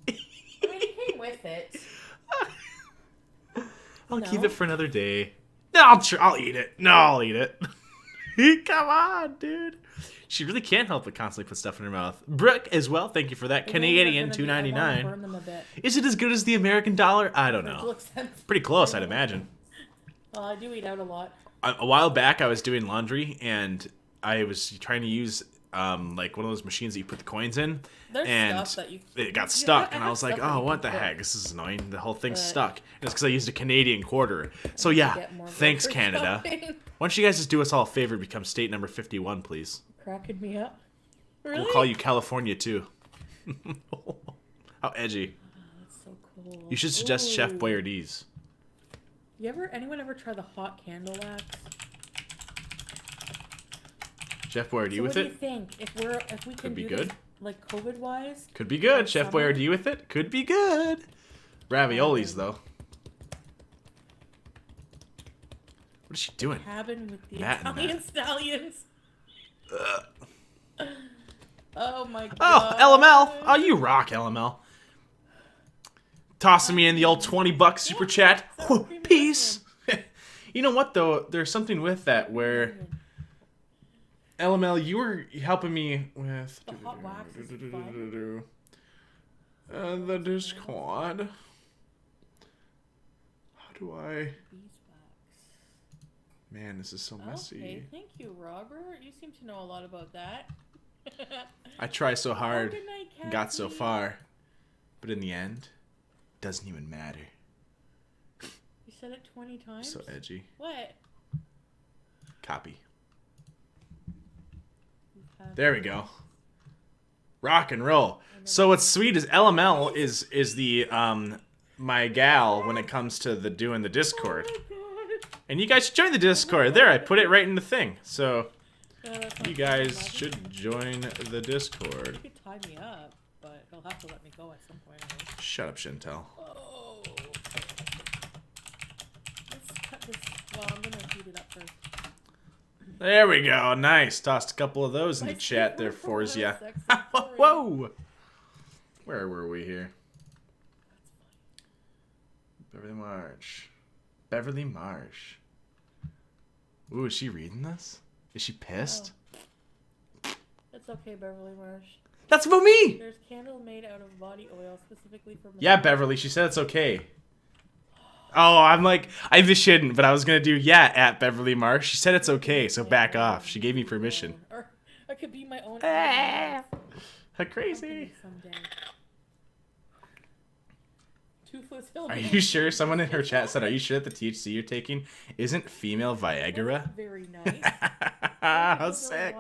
it came with it.
I'll keep
No?
it for another day. No, I'll eat it. No, I'll eat it. Come on, dude. She really can't help but constantly put stuff in her mouth. Brooke as well. Thank you for that.
The wings are
Canadian
gonna be- I wanna
$2.99.
burn them a bit.
Is it as good as the American dollar? I don't
It
know.
looks sensitive.
Pretty close, I'd imagine.
Well, I do eat out a lot.
A while back, I was doing laundry and I was trying to use like one of those machines that you put the coins in,
There's
and
stuff that you-
it got
Yeah,
stuck,
I
and I
have
was like,
stuff that
"Oh,
you
what the
can
heck?
cook.
This is annoying. The whole thing's
But-
stuck." And it's because I used a Canadian quarter. So yeah,
Get more
thanks,
grocery
Canada.
shopping.
Why don't you guys just do us all a favor and become state number 51, please?
Cracking me up. Really?
We'll call you California too. How edgy!
That's so cool.
You should suggest Chef
Ooh.
Boyardee's.
Anyone ever try the hot candle wax?
Chef Boyardee
So
with
what do
it?
you think? If we can
be
do
good.
this, like COVID wise?
Could be good.
Like
Chef
summer?
Boyardee with it? Could be good. Raviolis, though. What is she doing?
Cabin with the
Matt and
Italian
Matt.
stallions. Oh my god.
Oh, LML. Oh, you rock, LML. Tossing me in the old $20 super chat.
Sour cream and
Peace. You know what, though? There's something with that where... LML, you were helping me with...
The hot wax is fun.
The Discord. How do I...
Beeswax.
Man, this is so messy.
Okay, thank you, Robert. You seem to know a lot about that.
I try so hard,
Good night,
got so
Cassie.
far, but in the end, doesn't even matter.
You said it 20 times?
So edgy.
What?
Copy.
You've had-
There we go. Rock and roll. So what's sweet is LML is the my gal when it comes to the doing the Discord.
Oh my god.
And you guys should join the Discord. There, I put it right in the thing. So
Yeah, that's not
you
fair,
guys
imagine.
should join the Discord.
You could tie me up, but oh You'll have to let me go at some point. I think.
Shut up, Chantel.
Oh. Let's cut this. Well, I'm gonna heat it up first.
There we go. Nice. Tossed a couple of those in the
My
chat there
favorite
for ya.
sexy story.
Whoa! Where were we here? Beverly Marsh. Beverly Marsh. Ooh, is she reading this? Is she pissed?
Oh. It's okay, Beverly Marsh.
That's about me!
There's candle made out of body oil specifically for men.
Yeah, Beverly, she said it's okay. Oh, I'm like, I just shouldn't, but I was gonna do, yeah, at Beverly Marsh. She said it's okay, so back off. She gave me permission.
Or I could be my own.
How crazy.
Someday. Toothless Hill.
Are you sure? Someone in her chat said, are you sure that the THC you're taking isn't female Viagra?
Very nice.
How sick.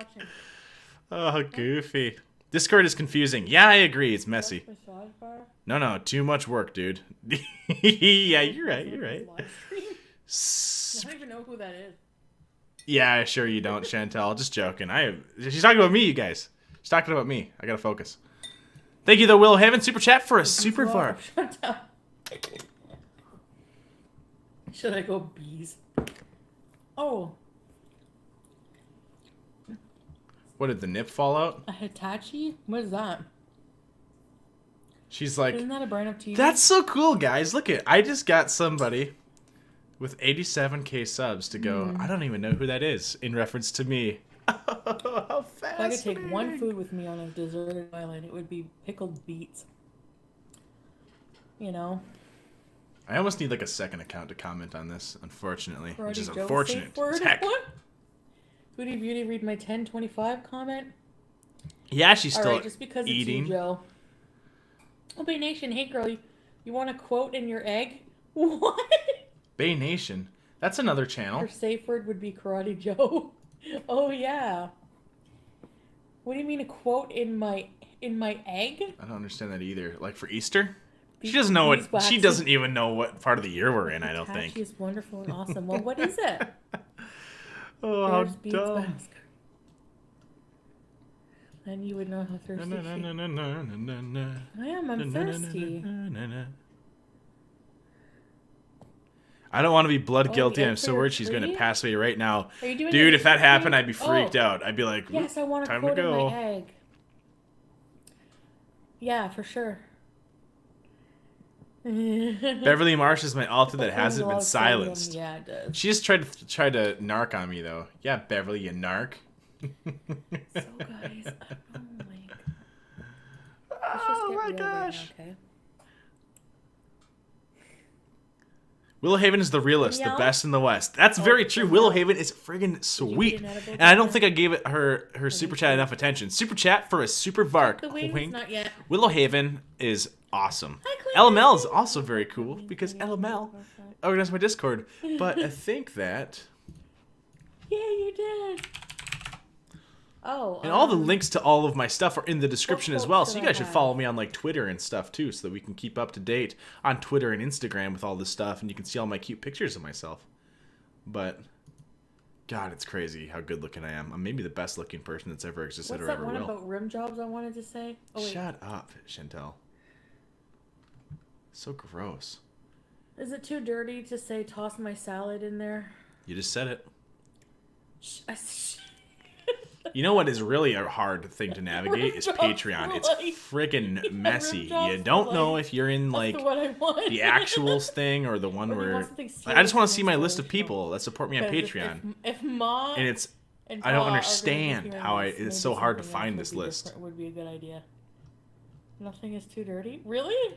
Oh, how goofy. Discord is confusing. Yeah, I agree. It's messy.
Massage bar?
No, too much work, dude. Yeah, you're right.
Live stream? I don't even know who that is.
Yeah, sure you don't, Chantel. Just joking. She's talking about me, you guys. She's talking about me. I gotta focus. Thank you, though, Will Haven. Super chat for a super var.
Should I go bees? Oh.
What, did the nip fall out?
A Hitachi? What is that?
She's like,
Isn't that a brand of TV?
that's so cool, guys. Look at, I just got somebody with 87k subs to go, I don't even know who that is, in reference to me. How
If I could
fascinating.
take one food with me on a deserted island, it would be pickled beets. You know?
I almost need like a second account to comment on this, unfortunately. Which is
Karate Joe
unfortunate.
safe word?
Heck.
What? Foodie Beauty, read my 1025 comment.
Yeah, she's still
Alright, just because
eating.
it's you, Joe. Oh, Bay Nation, hey girl, you want a quote in your egg? What?
Bay Nation. That's another channel.
Her safe word would be Karate Joe. Oh yeah. What do you mean a quote in my egg?
I don't understand that either. Like for Easter? She doesn't know what. She doesn't even know what part of the year we're in. I don't think.
Hitachi is wonderful and awesome. Well, what is it?
Oh, how
Bears Beats
dumb.
Mask. Then you would know how thirsty she is. I am. I'm thirsty.
I don't want to be blood
Oh,
guilty.
the
I'm
egg
so
for your
worried she's going to
tree?
pass away right now.
Are you doing
Dude,
it
if that
for
happened,
me?
I'd be freaked
Oh.
out. I'd be like,
Yes, I want a
time to
quote in
go.
my egg. Yeah, for sure.
Beverly Marsh is my altar that hasn't been silenced.
Yeah, it does.
She just tried to narc on me though. Yeah, Beverly, you narc.
So guys, oh my god. Let's just
Oh
get
my
real right
gosh.
now, okay?
Willowhaven is the realest, the
Danielle?
best in the West. That's very true.
Danielle.
Willowhaven is friggin' sweet.
an edible
And I don't
Danielle?
think I gave it her super chat enough attention. Super chat for a super Vark.
The wings,
Wink.
not yet.
Willowhaven is awesome.
Hi, Cleo.
LML is also very cool because LML organized my Discord. But I think that...
Yeah, you did. Oh.
And all the links to all of my stuff are in the description as well, so you
should I
guys should
have?
follow me on like Twitter and stuff too, so that we can keep up to date on Twitter and Instagram with all this stuff, and you can see all my cute pictures of myself. But God, it's crazy how good looking I am. I'm maybe the best looking person that's ever existed
What's
or
that
ever
one
will.
about rim jobs I wanted to say? Oh, wait.
Shut up, Chantel. So gross.
Is it too dirty to say toss my salad in there?
You just said it.
Sh-
You know what is really a hard thing to navigate is
Rim
Patreon.
jobs
It's
for life.
freaking messy.
rim jobs
You
for
don't know
life.
if you're in like
That's the one I want.
the actuals thing or the one
Or do you
where
want something
I just want to
serious
see
and
my list of
inspirational?
people that support me on
Because
Patreon.
If Ma
And it's
and
I don't
Pa are gonna be
understand
hearing
how
this,
it's
maybe
so hard to
something else
find
would
this
be
list.
different would be a good idea. Nothing is too dirty. Really?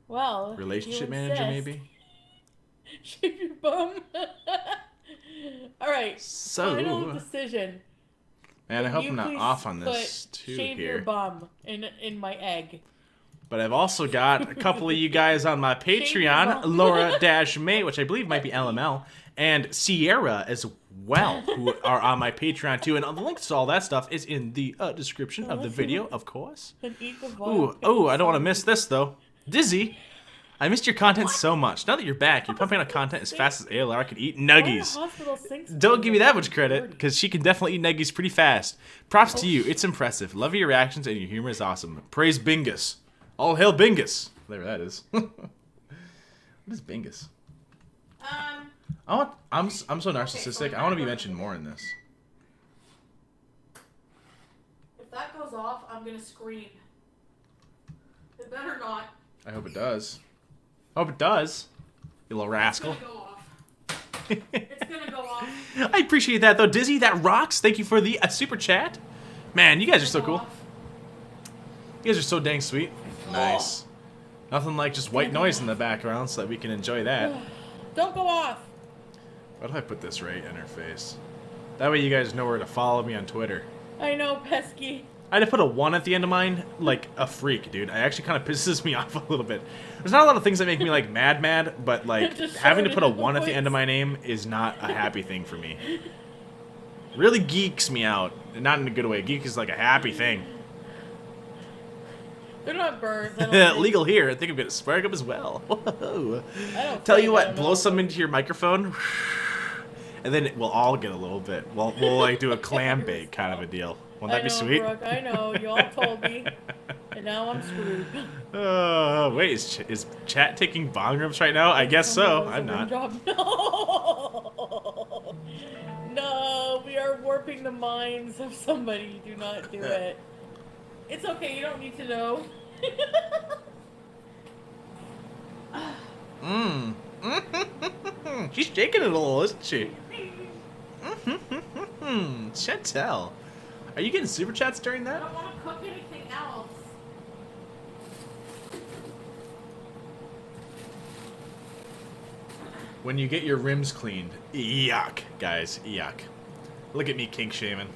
Well,
Relationship
you
manager,
insist.
maybe.
Shave your bum. All right.
So,
Final decision.
man, I hope
You
I'm not
please
off on
put
this too
shave your
here.
bum in my egg.
But I've also got a couple of you guys on my
Shave your
Patreon,
bum.
Laura-May, which I believe might be LML, and Sierra as well, who are on my Patreon too. And the links to all that stuff is in the description of the video, of course.
And eat the
Ooh, I don't want to miss this though. Dizzy. I missed your content so much. Now that you're back, you're pumping out content as fast as ALR can eat nuggies. Don't give me that much credit, because she can definitely eat nuggies pretty fast. Props to you. It's impressive. Love your reactions, and your humor is awesome. Praise Bingus. All hail Bingus. Whatever that is. What is Bingus? I'm so narcissistic. I want to be mentioned more in this.
If that goes off, I'm gonna scream. It better not.
I hope it does. I hope it does. You little rascal.
It's gonna go off. It's gonna go off.
I appreciate that, though. Dizzy, that rocks. Thank you for the super chat. Man, you guys are so cool. You guys are so dang sweet. Nice. Nothing like just white noise in the background so that we can enjoy that.
Don't go off.
Why do I put this right in her face? That way you guys know where to follow me on Twitter.
I know, pesky.
I had to put a 1 at the end of mine, like a freak, dude. It actually kind of pisses me off a little bit. There's not a lot of things that make me like mad, but like having to put a 1 at the end of my name is not a happy thing for me. Really geeks me out, and not in a good way. Geek is like a happy thing.
They're not birds. I don't think.
Legal here. I think I'm gonna spark up as well. Whoa.
I don't
Tell
think
you
I
what,
don't
blow
know.
some into your microphone, and then we'll all get a little bit. We'll like do a clam bake kind of a deal. Won't that
I
be
know,
sweet?
Brooke, I know. You all told me, and now I'm screwed.
Wait, is chat taking bong rips right now? I guess so. I'm not.
No. No, we are warping the minds of somebody. Do not do it. It's okay. You don't need to know.
She's shaking it a little, isn't she? Chantel. Are you getting super chats during
I
that?
don't want to cook anything else.
When you get your rims cleaned. Yuck, guys. Yuck. Look at me kink shaming.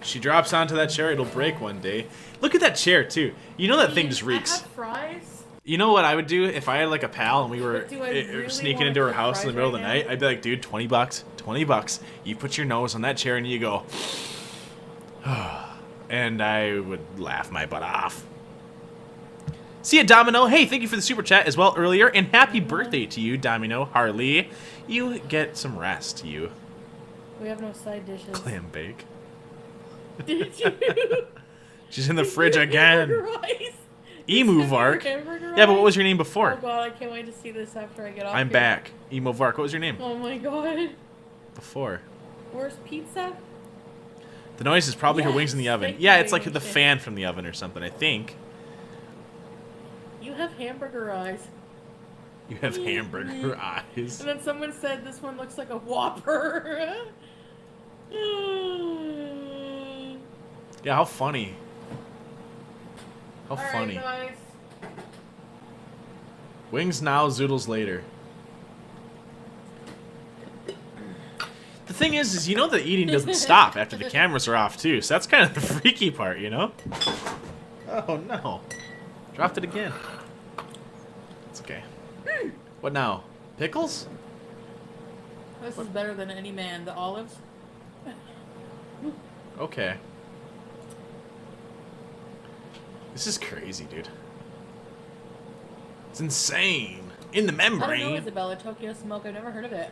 She drops onto that chair, it'll break one day. Look at that chair, too. You know that thing just reeks.
I have fries.
You know what I would do if I had like a pal and we were
But do I really
sneaking
wanna
into her
cook
house in the
fries
middle of
right
the night? I'd be like, dude, 20 bucks, 20 bucks. You put your nose on that chair and you go, and I would laugh my butt off. See ya, Domino. Hey, thank you for the super chat as well earlier, and happy birthday to you, Domino Harley. You get some rest, you.
We have no side dishes.
Clam bake.
Did you?
She's in the fridge again.
Rice.
Emu Vark. Yeah, but what was your name before?
Oh god, I can't wait to see this after I get off
I'm
here.
back. Emo Vark. What was your name
Oh my god.
before?
Where's pizza?
The noise is probably her
Yes,
wings in the oven.
thank
Yeah,
you
it's like
very
the
much.
fan from the oven or something, I think.
You have hamburger eyes.
You have hamburger eyes.
And then someone said this one looks like a Whopper.
Yeah, how funny. How
Alright,
funny.
guys.
Wings now, zoodles later. The thing is you know the eating doesn't stop after the cameras are off, too. So that's kind of the freaky part, you know? Oh, no. Dropped it again. It's okay. What now? Pickles?
This is better than any man. The olives.
Okay. This is crazy, dude. It's insane. In the
I don't know,
membrane.
Isabella. Tokyo Smoke. I've never heard of it.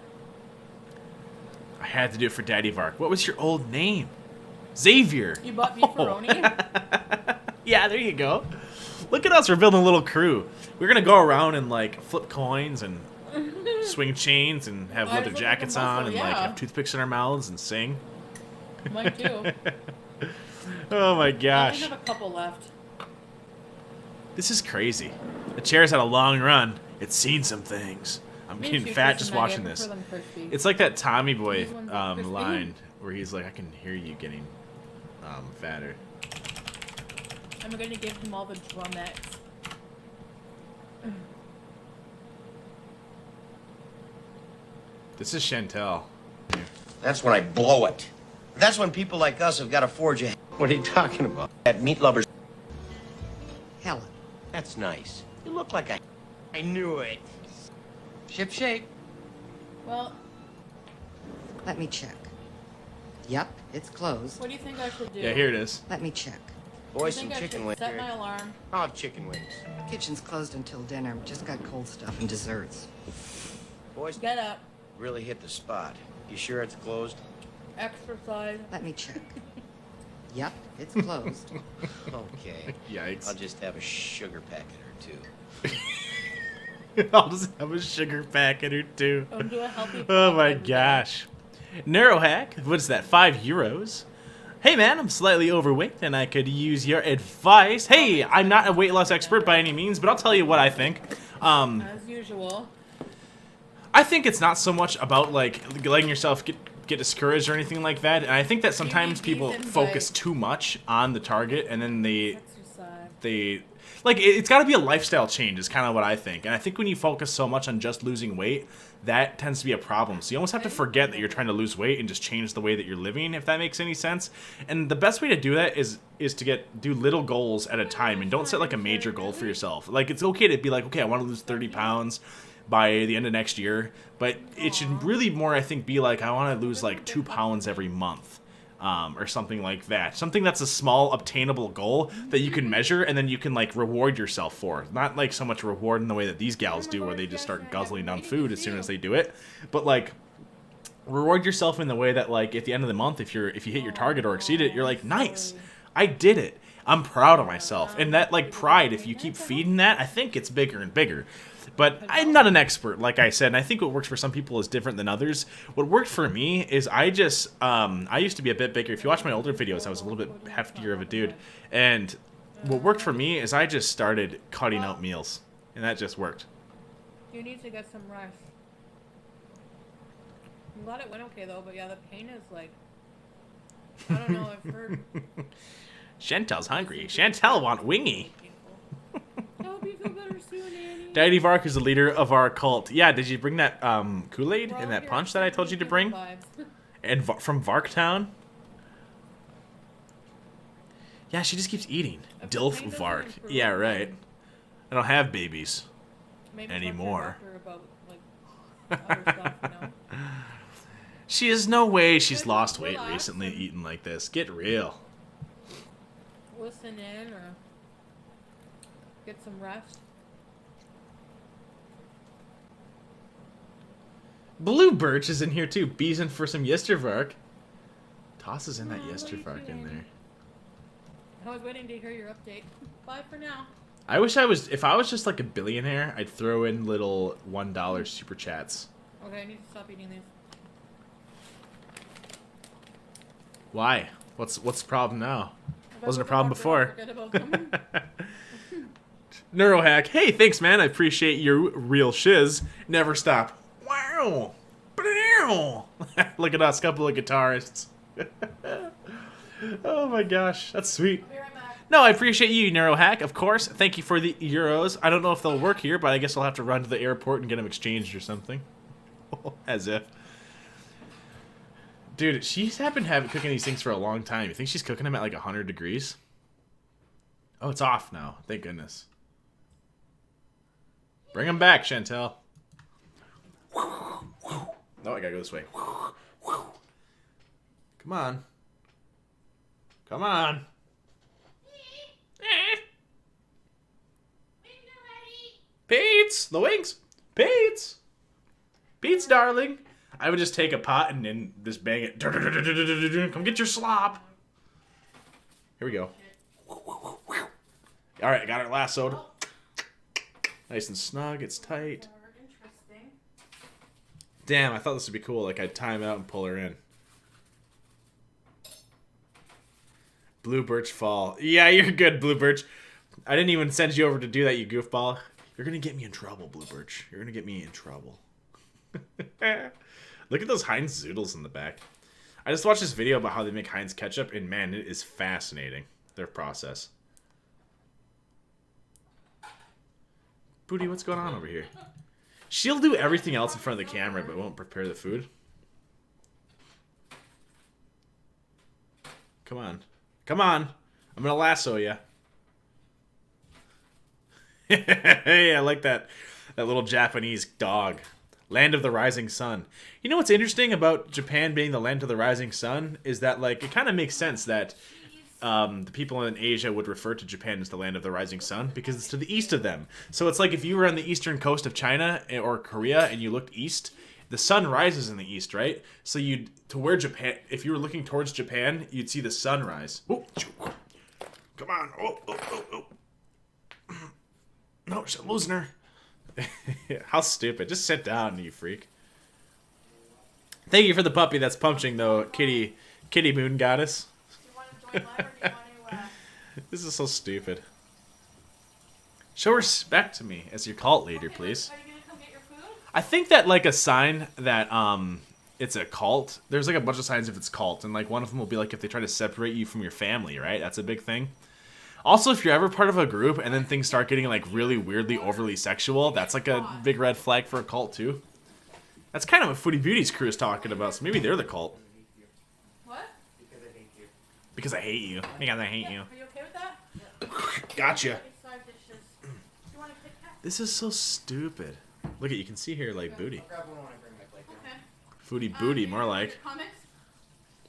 I had to do it for Daddy Vark. What was your old name? Xavier.
You bought beefaroni?
Yeah, there you go. Look at us. We're building a little crew. We're going to go around and, like, flip coins and swing chains and have
I was
leather
looking
jackets
for
on
muscle,
and, like,
yeah.
have toothpicks in our mouths and sing.
Mine too.
Oh, my
I
gosh.
only have a couple left.
This is crazy. The chair's had a long run. It's seen some things. I'm
Me
getting
too,
fat
Kristen
just
Maggie. I
watching
prefer
this.
them crispy.
It's like that Tommy Boy
These ones are crispy.
line where he's like, I can hear you getting fatter.
I'm gonna give him all the drumettes.
This is Chantel.
That's when I blow it. That's when people like us have got to forge ahead. What are you talking about? At meat lovers. Helen. That's nice. You look like a. I knew it. Ship shape.
Well,
Let me check. Yep, it's closed.
what do you think I should do?
Yeah, here it is.
Let me check.
Boys,
I
some
think I
chicken
should
wings.
set my alarm.
I'll have chicken wings.
Kitchen's closed until dinner. Just got cold stuff and desserts.
Boys,
Get up.
really hit the spot. You sure it's closed?
Exercise.
Let me check. Yep, it's closed.
Okay.
Yikes.
I'll just have a sugar packet or two.
I'll just have a sugar packet or two.
Do a healthy
Oh my
every day.
gosh. Neurohack, what's that, 5 euros? Hey man, I'm slightly overweight and I could use your advice. Hey, I'm not a weight loss expert by any means, but I'll tell you what I think.
As usual.
I think it's not so much about like letting yourself get discouraged or anything like that. And I think that sometimes people
decent
focus
diet.
too much on the target and then
Exercise.
they like it's got to be a lifestyle change is kind of what I think. And I think when you focus so much on just losing weight, that tends to be a problem. So you almost have to forget that you're trying to lose weight and just change the way that you're living, if that makes any sense. And the best way to do that is to do little goals at a time and don't set like a major goal for yourself. Like it's okay to be like, okay, I want to lose 30 pounds by the end of next year, but it should really more, I think, be like I want to lose like 2 pounds every month. Or something like that. Something that's a small, obtainable goal that you can measure and then you can, like, reward yourself for. Not, like, so much reward in the way that these gals do where they just start guzzling down food as soon as they do it. But, like, reward yourself in the way that, like, at the end of the month, if you hit your target or exceed it, you're like, nice, I did it. I'm proud of myself. And that, like, pride, if you keep feeding that, I think it's bigger and bigger. But I'm not an expert, like I said, and I think what works for some people is different than others. What worked for me is I used to be a bit bigger. If you watch my older videos, I was a little bit heftier of a dude. And what worked for me is I just started cutting out meals. And that just worked.
You need to get some rest. I'm glad it went okay though, but yeah, the pain is like, I don't know, I've heard.
Chantel's hungry. Chantel want wingy.
I hope you feel better soon, Annie.
Daddy Varke is the leader of our cult. Yeah, did you bring that Kool-Aid
We're all
and that
here
punch that I told you to
sending
bring?
good vibes.
And from Varketown? Yeah, she just keeps eating.
If the
Dilf
pain doesn't
Vark.
improve,
Yeah,
then
right. I don't have babies.
maybe talk to your
Anymore.
doctor about, like, other stuff, you know?
She has no way she's
Just
lost weight
relax
recently
and-
eating like this. Get real.
Listen in or get some rest.
Blue Birch is in here too, beezing for some Yestervark. Tosses in that
Aw, what are you
Yestervark in
doing?
there.
I was waiting to hear your update. Bye for now.
I wish I was, if I was just like a billionaire, I'd throw in little $1 super chats.
Okay, I need to stop eating these.
Why? What's the problem now?
If I
Wasn't a
go to
problem
doctor,
before.
I'll forget about them.
Neurohack, hey, thanks, man. I appreciate your real shiz. Never stop. Wow. Look at us, couple of guitarists. Oh my gosh, that's sweet.
Be right back.
No, I appreciate you, Neurohack, of course. Thank you for the euros. I don't know if they'll work here, but I guess I'll have to run to the airport and get them exchanged or something. As if. Dude, she's been cooking these things for a long time. You think she's cooking them at like 100 degrees? Oh, it's off now. Thank goodness. Bring them back, Chantel. No, I gotta go this way. Come on. Come on. Pete's! The wings! Pete's! Pete's, darling! I would just take a pot and then just bang it. Come get your slop! Here we go. Alright, I got it lassoed. Nice and snug, it's tight.
Interesting.
Damn, I thought this would be cool. Like, I'd time out and pull her in. Blue Birch Fall. Yeah, you're good, Blue Birch. I didn't even send you over to do that, you goofball. You're gonna get me in trouble, Blue Birch. You're gonna get me in trouble. Look at those Heinz zoodles in the back. I just watched this video about how they make Heinz ketchup, and man, it is fascinating, their process. Booty, what's going on over here? She'll do everything else in front of the camera, but won't prepare the food. Come on. Come on. I'm gonna lasso you. Hey, I like that little Japanese dog. Land of the Rising Sun. You know what's interesting about Japan being the land of the rising sun is that, like, it kind of makes sense that the people in Asia would refer to Japan as the land of the rising sun because it's to the east of them. So it's like if you were on the eastern coast of China or Korea and you looked east, the sun rises in the east, right? So if you were looking towards Japan, you'd see the sun rise. Oh, come on. Oh. No, she's losing her. How stupid. Just sit down, you freak. Thank you for the puppy that's punching, though, Kitty Moon Goddess.
Do you want to join live or do you want to...
This is so stupid. Show respect to me as your cult leader, please.
Are you going to come get your food?
I think that, like, a sign that it's a cult, there's, like, a bunch of signs if it's cult, and, like, one of them will be, like, if they try to separate you from your family, right? That's a big thing. Also, if you're ever part of a group and then things start getting, like, really weirdly overly sexual, that's, like, a big red flag for a cult, too. That's kind of what Foodie Beauty's crew is talking about, so maybe they're the cult.
What?
Because I hate you.
Because I hate you. Because I hate you.
Are you okay with that?
Gotcha.
Side dishes. Do you want a Kit Kat?
This is so stupid. Look at, you can see here, like, booty.
I'll grab one when I bring my plate down.
Okay.
Foodie booty,
Your
more like.
Comments?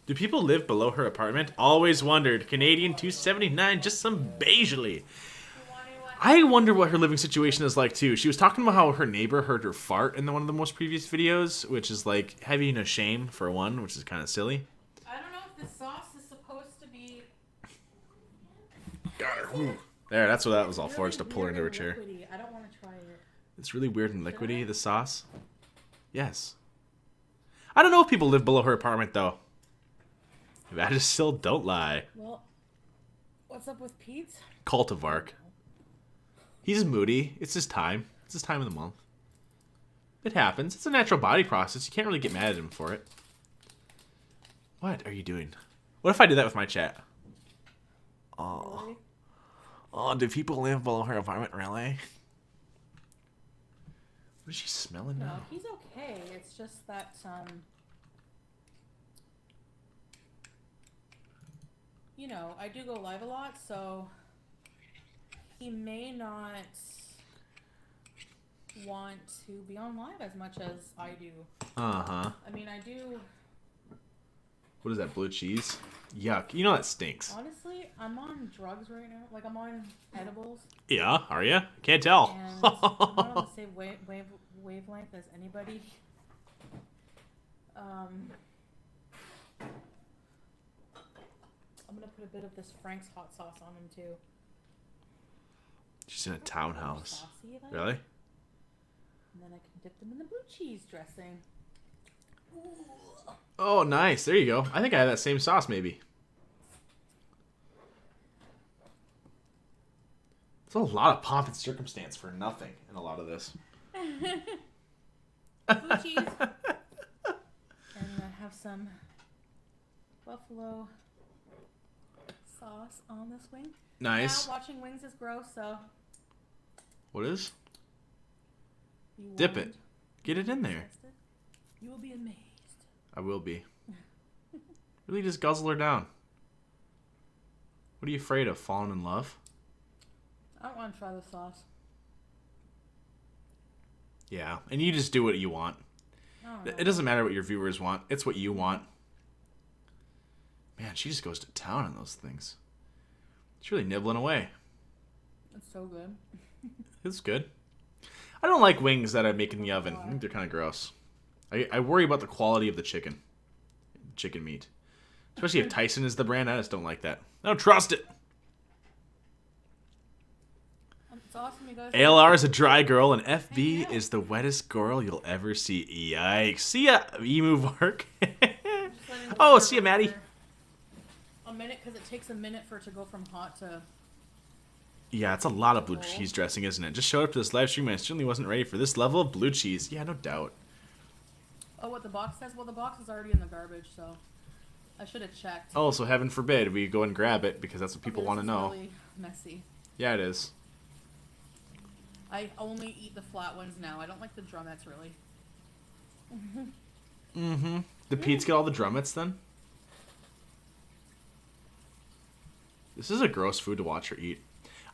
Do people live below her apartment? Always wondered. Canadian 279, just some beigely. I wonder what her living situation is like, too. She was talking about how her neighbor heard her fart in one of the most previous videos, which is, like, having a shame, for one, which is kind of silly.
I don't know if the sauce is supposed to be...
Got her. Ooh. There, that's what that was all for, just to pull her into her chair.
Liquidy. I don't want to try it.
It's really weird and liquidy, the sauce. Yes. I don't know if people live below her apartment, though. I just still don't lie.
Well, what's up with Pete?
Cult of Varke. He's moody. It's his time. It's his time of the month. It happens. It's a natural body process. You can't really get mad at him for it. What are you doing? What if I did that with my chat? Oh.
Really?
Oh, do people live below her apartment, really? What is she smelling
No,
now?
he's okay. It's just that, you know, I do go live a lot, so he may not want to be on live as much as I do.
Uh-huh.
I mean, I do...
What is that, blue cheese? Yuck. You know that stinks.
Honestly, I'm on drugs right now. Like, I'm on edibles.
Yeah, are ya? Can't tell.
And I'm not on the same wavelength as anybody. I'm gonna put a bit of this Frank's hot sauce on him too.
She's in a townhouse.
Saucy, like.
Really?
And then I can dip them in the blue cheese dressing. Ooh.
Oh, nice. There you go. I think I have that same sauce, maybe. There's a lot of pomp and circumstance for nothing in a lot of this.
Blue cheese. And I have some buffalo sauce on this wing.
Nice.
Now, watching wings is gross, so...
What is?
You
Dip
won't
it. Get it in there.
test it. You will be amazed.
I will be. Really just guzzle her down. What are you afraid of? Falling in love?
I don't want to try the sauce.
Yeah. And you just do what you want.
I don't know.
It doesn't matter what your viewers want. It's what you want. Man, she just goes to town on those things. She's really nibbling away.
It's so good.
It's good. I don't like wings that I make in the oven. I think they're kind of gross. I worry about the quality of the chicken meat. Especially if Tyson is the brand. I just don't like that. I don't trust it.
It's awesome, you guys.
ALR is a dry girl, and FB is the wettest girl you'll ever see. Yikes. See ya, Emu Vark. Oh, see ya, Maddie.
A minute, because it takes a minute for it to go from hot to...
Yeah, it's a lot of blue cheese dressing, isn't it? Just showed up to this live stream and I certainly wasn't ready for this level of blue cheese. Yeah, no doubt.
Oh, what the box says? Well, the box is already in the garbage, so I should have checked.
Oh, so heaven forbid we go and grab it because that's what people want to know.
Really messy.
Yeah, it is.
I only eat the flat ones now. I don't like the drumettes, really.
Mm-hmm. Did Pete's get all the drumettes then? This is a gross food to watch her eat.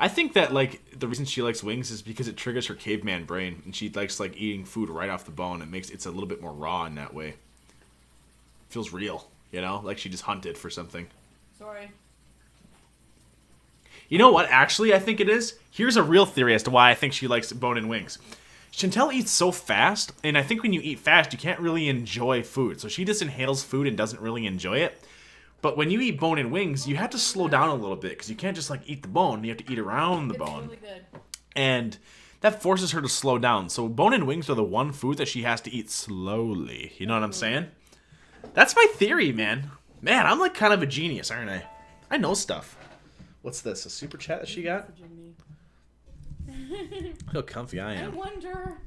I think that, like, the reason she likes wings is because it triggers her caveman brain, and she likes, like, eating food right off the bone. It's a little bit more raw in that way. It feels real, you know? Like she just hunted for something.
Sorry.
You know what? Actually, I think it is. Here's a real theory as to why I think she likes bone-in wings. Chantel eats so fast, and I think when you eat fast, you can't really enjoy food. So she just inhales food and doesn't really enjoy it. But when you eat bone-in wings, you have to slow down a little bit because you can't just like eat the bone. You have to eat around the bone.
Really good.
And that forces her to slow down. So bone-in wings are the one food that she has to eat slowly. You know what I'm saying? That's my theory, man. Man, I'm like kind of a genius, aren't I? I know stuff. What's this? A super chat that she got? Look how comfy I
I
am.
wonder.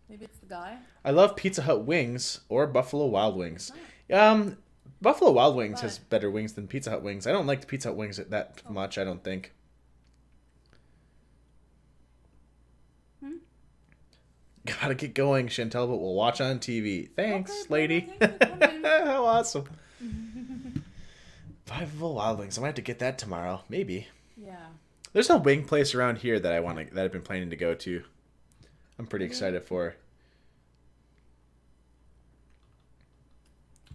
Maybe it's the guy.
I love Pizza Hut wings or Buffalo Wild Wings. Buffalo Wild Wings has better wings than Pizza Hut wings. I don't like the Pizza Hut wings that much, I don't think. Gotta get going, Chantel, but we'll watch on TV. Thanks,
Okay,
lady.
thanks for coming.
How awesome. Buffalo Wild Wings. I might have to get that tomorrow. Maybe.
Yeah.
There's a wing place around here that I've been planning to go to. I'm pretty excited for.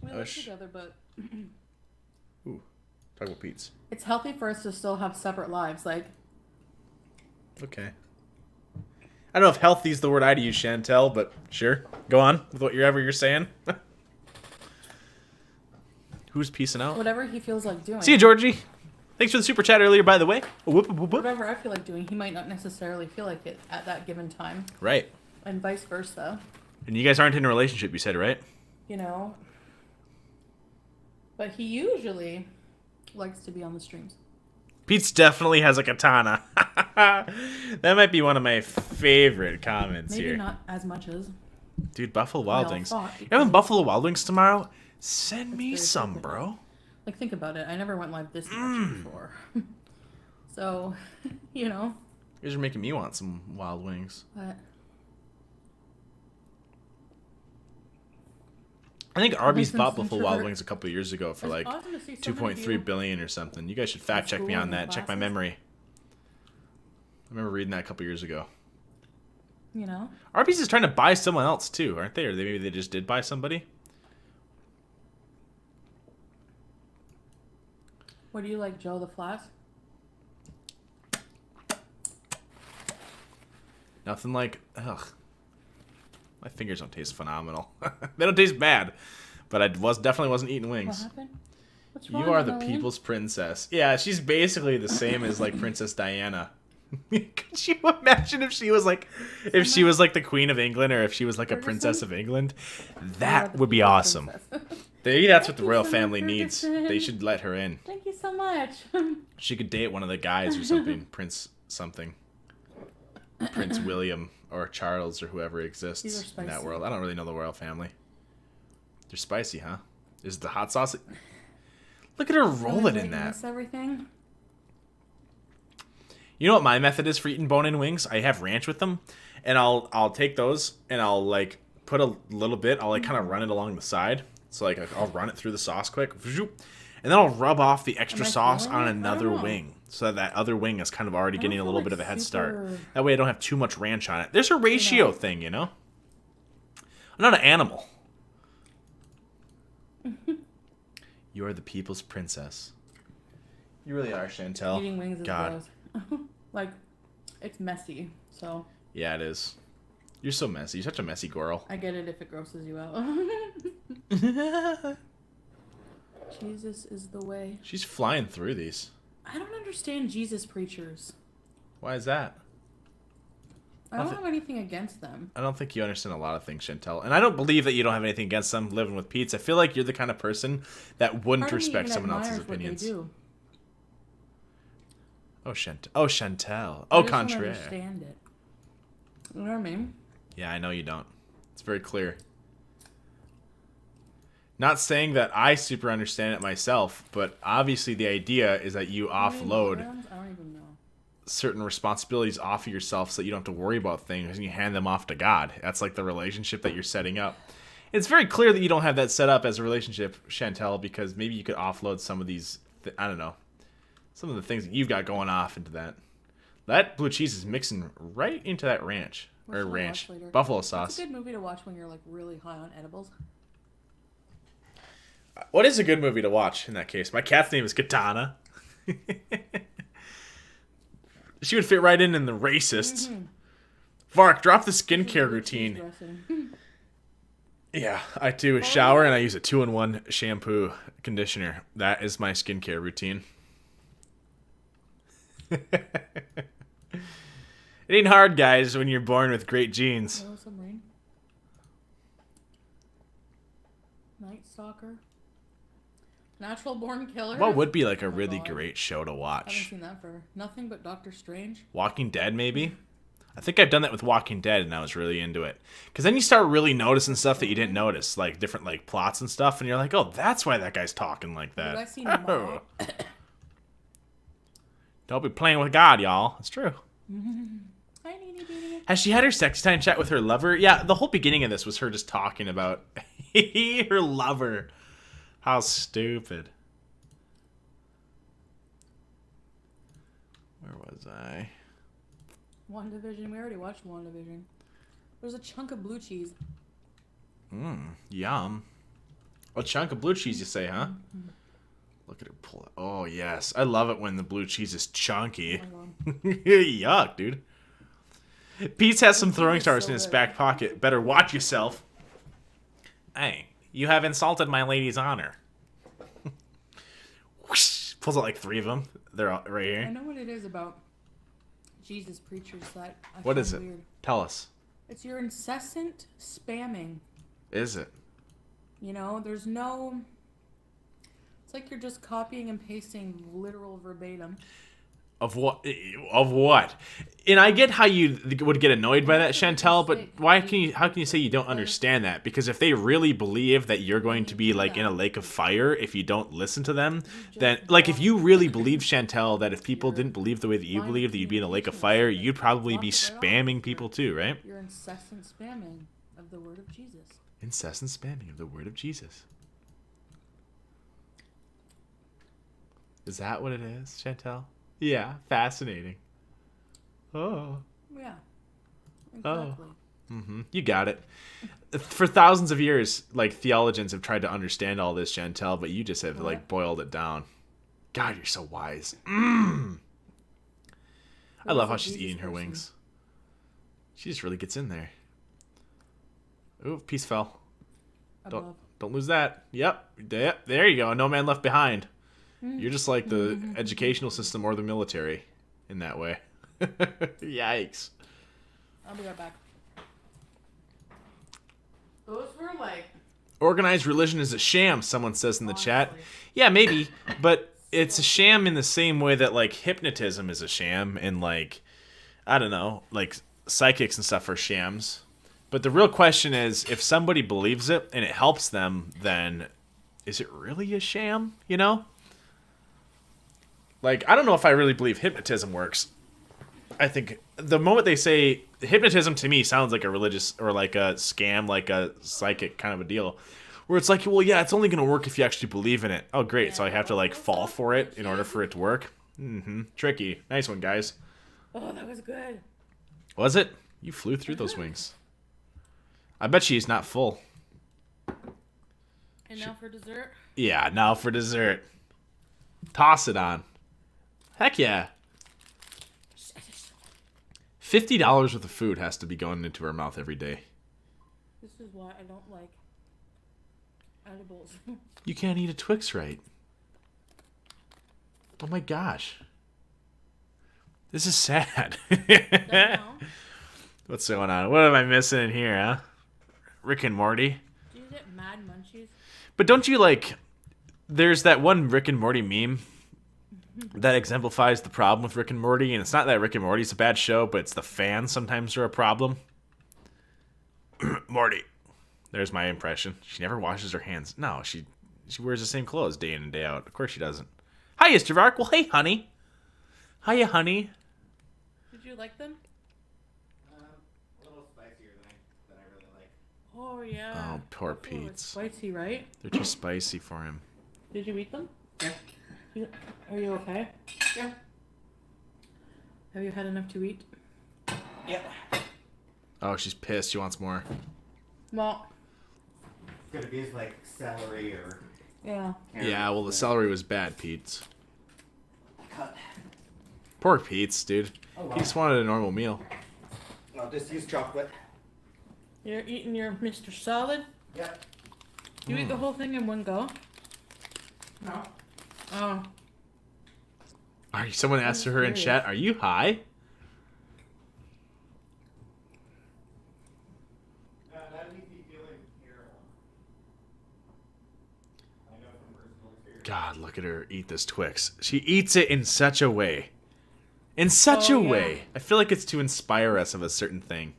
We live together, but
Ooh, talk about Pete's.
it's healthy for us to still have separate lives. Like,
Okay. I don't know if healthy is the word I'd use, Chantel, but sure. Go on with whatever you're saying. Who's peacing out?
whatever he feels like doing.
See you, Georgie. Thanks for the super chat earlier, by the way. Whoop, whoop, whoop.
Whatever I feel like doing, he might not necessarily feel like it at that given time,
Right.
and vice versa.
And you guys aren't in a relationship, you said, right?
You know. But he usually likes to be on the streams.
Pete's definitely has a katana. That might be one of my favorite comments
Maybe
here.
not as much as.
Dude, Buffalo Wild
all
Wings.
thought,
You having Buffalo Wild Wings tomorrow? Send me
very
some,
good.
bro.
Like, think about it. I never went live this much before. So, you know.
You guys are making me want some wild wings.
But
I think Arby's
Listen,
bought
some
Buffalo Wild
sugar.
Wings a couple of years ago for
It's
like
awesome to see so many of
2.3
you
billion or something. You guys should fact check me
school
on
and
that. Check my
classes.
memory. I remember reading that a couple years ago.
You know?
Arby's is trying to buy someone else too, aren't they? Or maybe they just did buy somebody.
What do you like, Joe the Flat?
Nothing like, ugh. My fingers don't taste phenomenal. They don't taste bad, but I definitely wasn't eating
What
wings.
happened? What's wrong,
You are the
Emily?
people's princess. Yeah, she's basically the same as like Princess Diana. Could you imagine if she was like the Queen of England, or if she was like a princess of England?
You are
That
the
would be
people's
awesome.
princess.
Maybe that's what
Thank
the
you
royal
so much,
family needs.
Ferguson.
They should let her in.
Thank you so much.
She could date one of the guys or something. Prince something. Prince William or Charles or whoever exists
These are
in that
spicy.
world. I don't really know the royal family. They're spicy, huh? Is the hot sauce... Look at her roll it in that.
Miss everything.
You know what my method is for eating bone-in wings? I have ranch with them, and I'll take those and I'll like put a little bit. I'll like kind of run it along the side, so like I'll run it through the sauce quick, and then I'll rub off the extra
Am I
sauce
feeling
on
it? I don't
another
know.
wing, so that other wing is kind of already
I don't
getting a
feel
little
like
bit of a head start.
super-
That way I don't have too much ranch on it. There's a ratio thing, you know. I'm not an animal. You are the people's princess. You really are, Chantel.
Eating wings is
God.
gross. Like, it's messy, so
Yeah, it is. You're so messy. You're such a messy girl.
I get it if it grosses you out. Jesus is the way.
She's flying through these.
I don't understand Jesus preachers.
Why is that?
I don't
Nothing.
have anything against them.
I don't think you understand a lot of things, Chantel. And I don't believe that you don't have anything against them living with Pete's. I feel like you're the kind of person that wouldn't
Part of me
respect
even
someone else's
admires what they
opinions.
do.
Oh, Chantel. Oh, Chantel.
I
Oh,
just don't
contraire.
understand it. You know what I mean?
Yeah, I know you don't. It's very clear. Not saying that I super understand it myself, but obviously the idea is that you offload
I don't even know.
certain responsibilities off of yourself so that you don't have to worry about things and you hand them off to God. That's like the relationship that you're setting up. It's very clear that you don't have that set up as a relationship, Chantel, because maybe you could offload some of these, I don't know, some of the things that you've got going off into that. That blue cheese is mixing right into that ranch.
What
Or
should I
ranch.
watch later?
Buffalo
What's
sauce.
a good movie to watch when you're like really high on edibles?
What is a good movie to watch in that case? My cat's name is Katana. She would fit right in the racist. Vark, drop the skincare routine. Yeah, I do a shower and I use a 2-in-1 shampoo conditioner. That is my skincare routine. It ain't hard, guys, when you're born with great genes.
Oh, submarine. Night Stalker. Natural Born Killer.
What would be like a
Oh my
really
God.
great show to
I haven't
watch?
seen that for nothing but Doctor Strange.
Walking Dead, maybe? I think I've done that with Walking Dead, and I was really into it. Because then you start really noticing stuff that you didn't notice, like different like plots and stuff, and you're like, oh, that's why that guy's talking like
Have you guys
that.
seen
Oh.
Maw?
Don't be playing with God, y'all. It's true.
Hi, Nene Beanie.
Has she had her sexy time chat with her lover? Yeah, the whole beginning of this was her just talking about her lover. How stupid. Where was I?
WandaVision. We already watched WandaVision. There's a chunk of blue cheese.
Yum. A chunk of blue cheese, you say, huh? Look at her pull it. Oh, yes. I love it when the blue cheese is chunky. Yuck, dude. Pete has some throwing stars in his back pocket. Better watch yourself. Hey, you have insulted my lady's honor. Whoosh, pulls out like 3 of them. They're all right
I
here.
know what it is about Jesus preachers that I
What
find
is it?
weird.
Tell us.
It's your incessant spamming.
Is it?
You know, there's no. It's like you're just copying and pasting literal verbatim.
Of what? Of what? And I get how you would get annoyed by that, Chantel, but why can you? How can you say you don't understand that? Because if they really believe that you're going to be like in a lake of fire if you don't listen to them, then like if you really believe, Chantel, that if people didn't believe the way that you believe that you'd be in a lake of fire, you'd probably be spamming people too, right?
Your incessant spamming of the word of Jesus.
Incessant spamming of the word of Jesus. Is that what it is, Chantel? Yeah, fascinating. Oh.
Yeah. Exactly.
You got it. For thousands of years, like, theologians have tried to understand all this, Chantel, but you just have, like, boiled it down. God, you're so wise. I love how she's eating her wings. She just really gets in there. Ooh, piece fell.
Above.
Don't lose that. Yep. There you go. No man left behind. You're just like the educational system or the military in that way. Yikes.
I'll be right back. Those were like.
Organized religion is a sham, someone says in the chat.
Honestly.
Yeah, maybe. But it's a sham in the same way that, like, hypnotism is a sham and, like, I don't know, like, psychics and stuff are shams. But the real question is, if somebody believes it and it helps them, then is it really a sham, you know? Like, I don't know if I really believe hypnotism works. I think the moment they say hypnotism, to me sounds like a religious or like a scam, like a psychic kind of a deal, where it's like, well, yeah, it's only going to work if you actually believe in it. Oh, great. So I have to like fall for it in order for it to work. Tricky. Nice one, guys.
Oh, that was good.
Was it? You flew through those wings. I bet she's not full.
And now for dessert.
Yeah, now for dessert. Toss it on. Heck yeah. $50 worth of food has to be going into her mouth every day.
This is why I don't like edibles.
You can't eat a Twix right. Oh my gosh. This is sad. What's going on? What am I missing in here, huh? Rick and Morty.
Do you get mad munchies?
But don't you like... There's that one Rick and Morty meme that exemplifies the problem with Rick and Morty, and it's not that Rick and Morty's a bad show, but it's the fans sometimes are a problem. Morty. There's my impression. She never washes her hands. No, she wears the same clothes day in and day out. Of course she doesn't. Hi, Mr. Vark. Well, hey, honey. Hiya, honey.
Did you like them?
A little spicier than I really like.
Oh yeah.
Oh, poor
That's a little
Pete.
Spicy, right?
They're too spicy for him.
Did you eat them?
Yeah.
Are you okay?
Yeah.
Have you had enough to eat?
Yep.
Oh, she's pissed. She wants more.
Well,
It's gonna be like celery or.
yeah.
Yeah, well, the celery was bad, Pete's.
Cut.
Poor Pete's, dude.
A
He just wanted a normal meal.
I'll just use chocolate.
You're eating your Mr. Solid?
Yep.
You eat the whole thing in one go?
No.
Oh.
Someone asked her in chat, are you high?
That makes me feeling terrible. I know from personal experience.
God, look at her eat this Twix. She eats it in such a way. In such a way. I feel like it's to inspire us of a certain thing.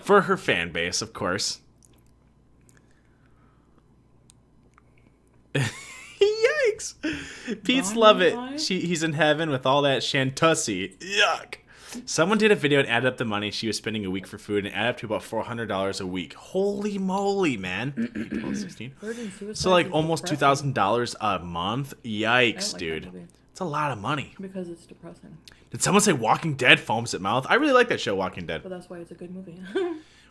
For her fan base, of course. Yikes! Pete's love it. He's in heaven with all that Shantussi. Yuck! Someone did a video and added up the money she was spending a week for food and added up to about $400 a week. Holy moly, man! 12, 16. So like almost $2,000 a month. Yikes, dude! It's a lot of money.
Because it's depressing.
Did someone say Walking Dead foams at mouth? I really like that show, Walking Dead.
But that's why it's a good movie.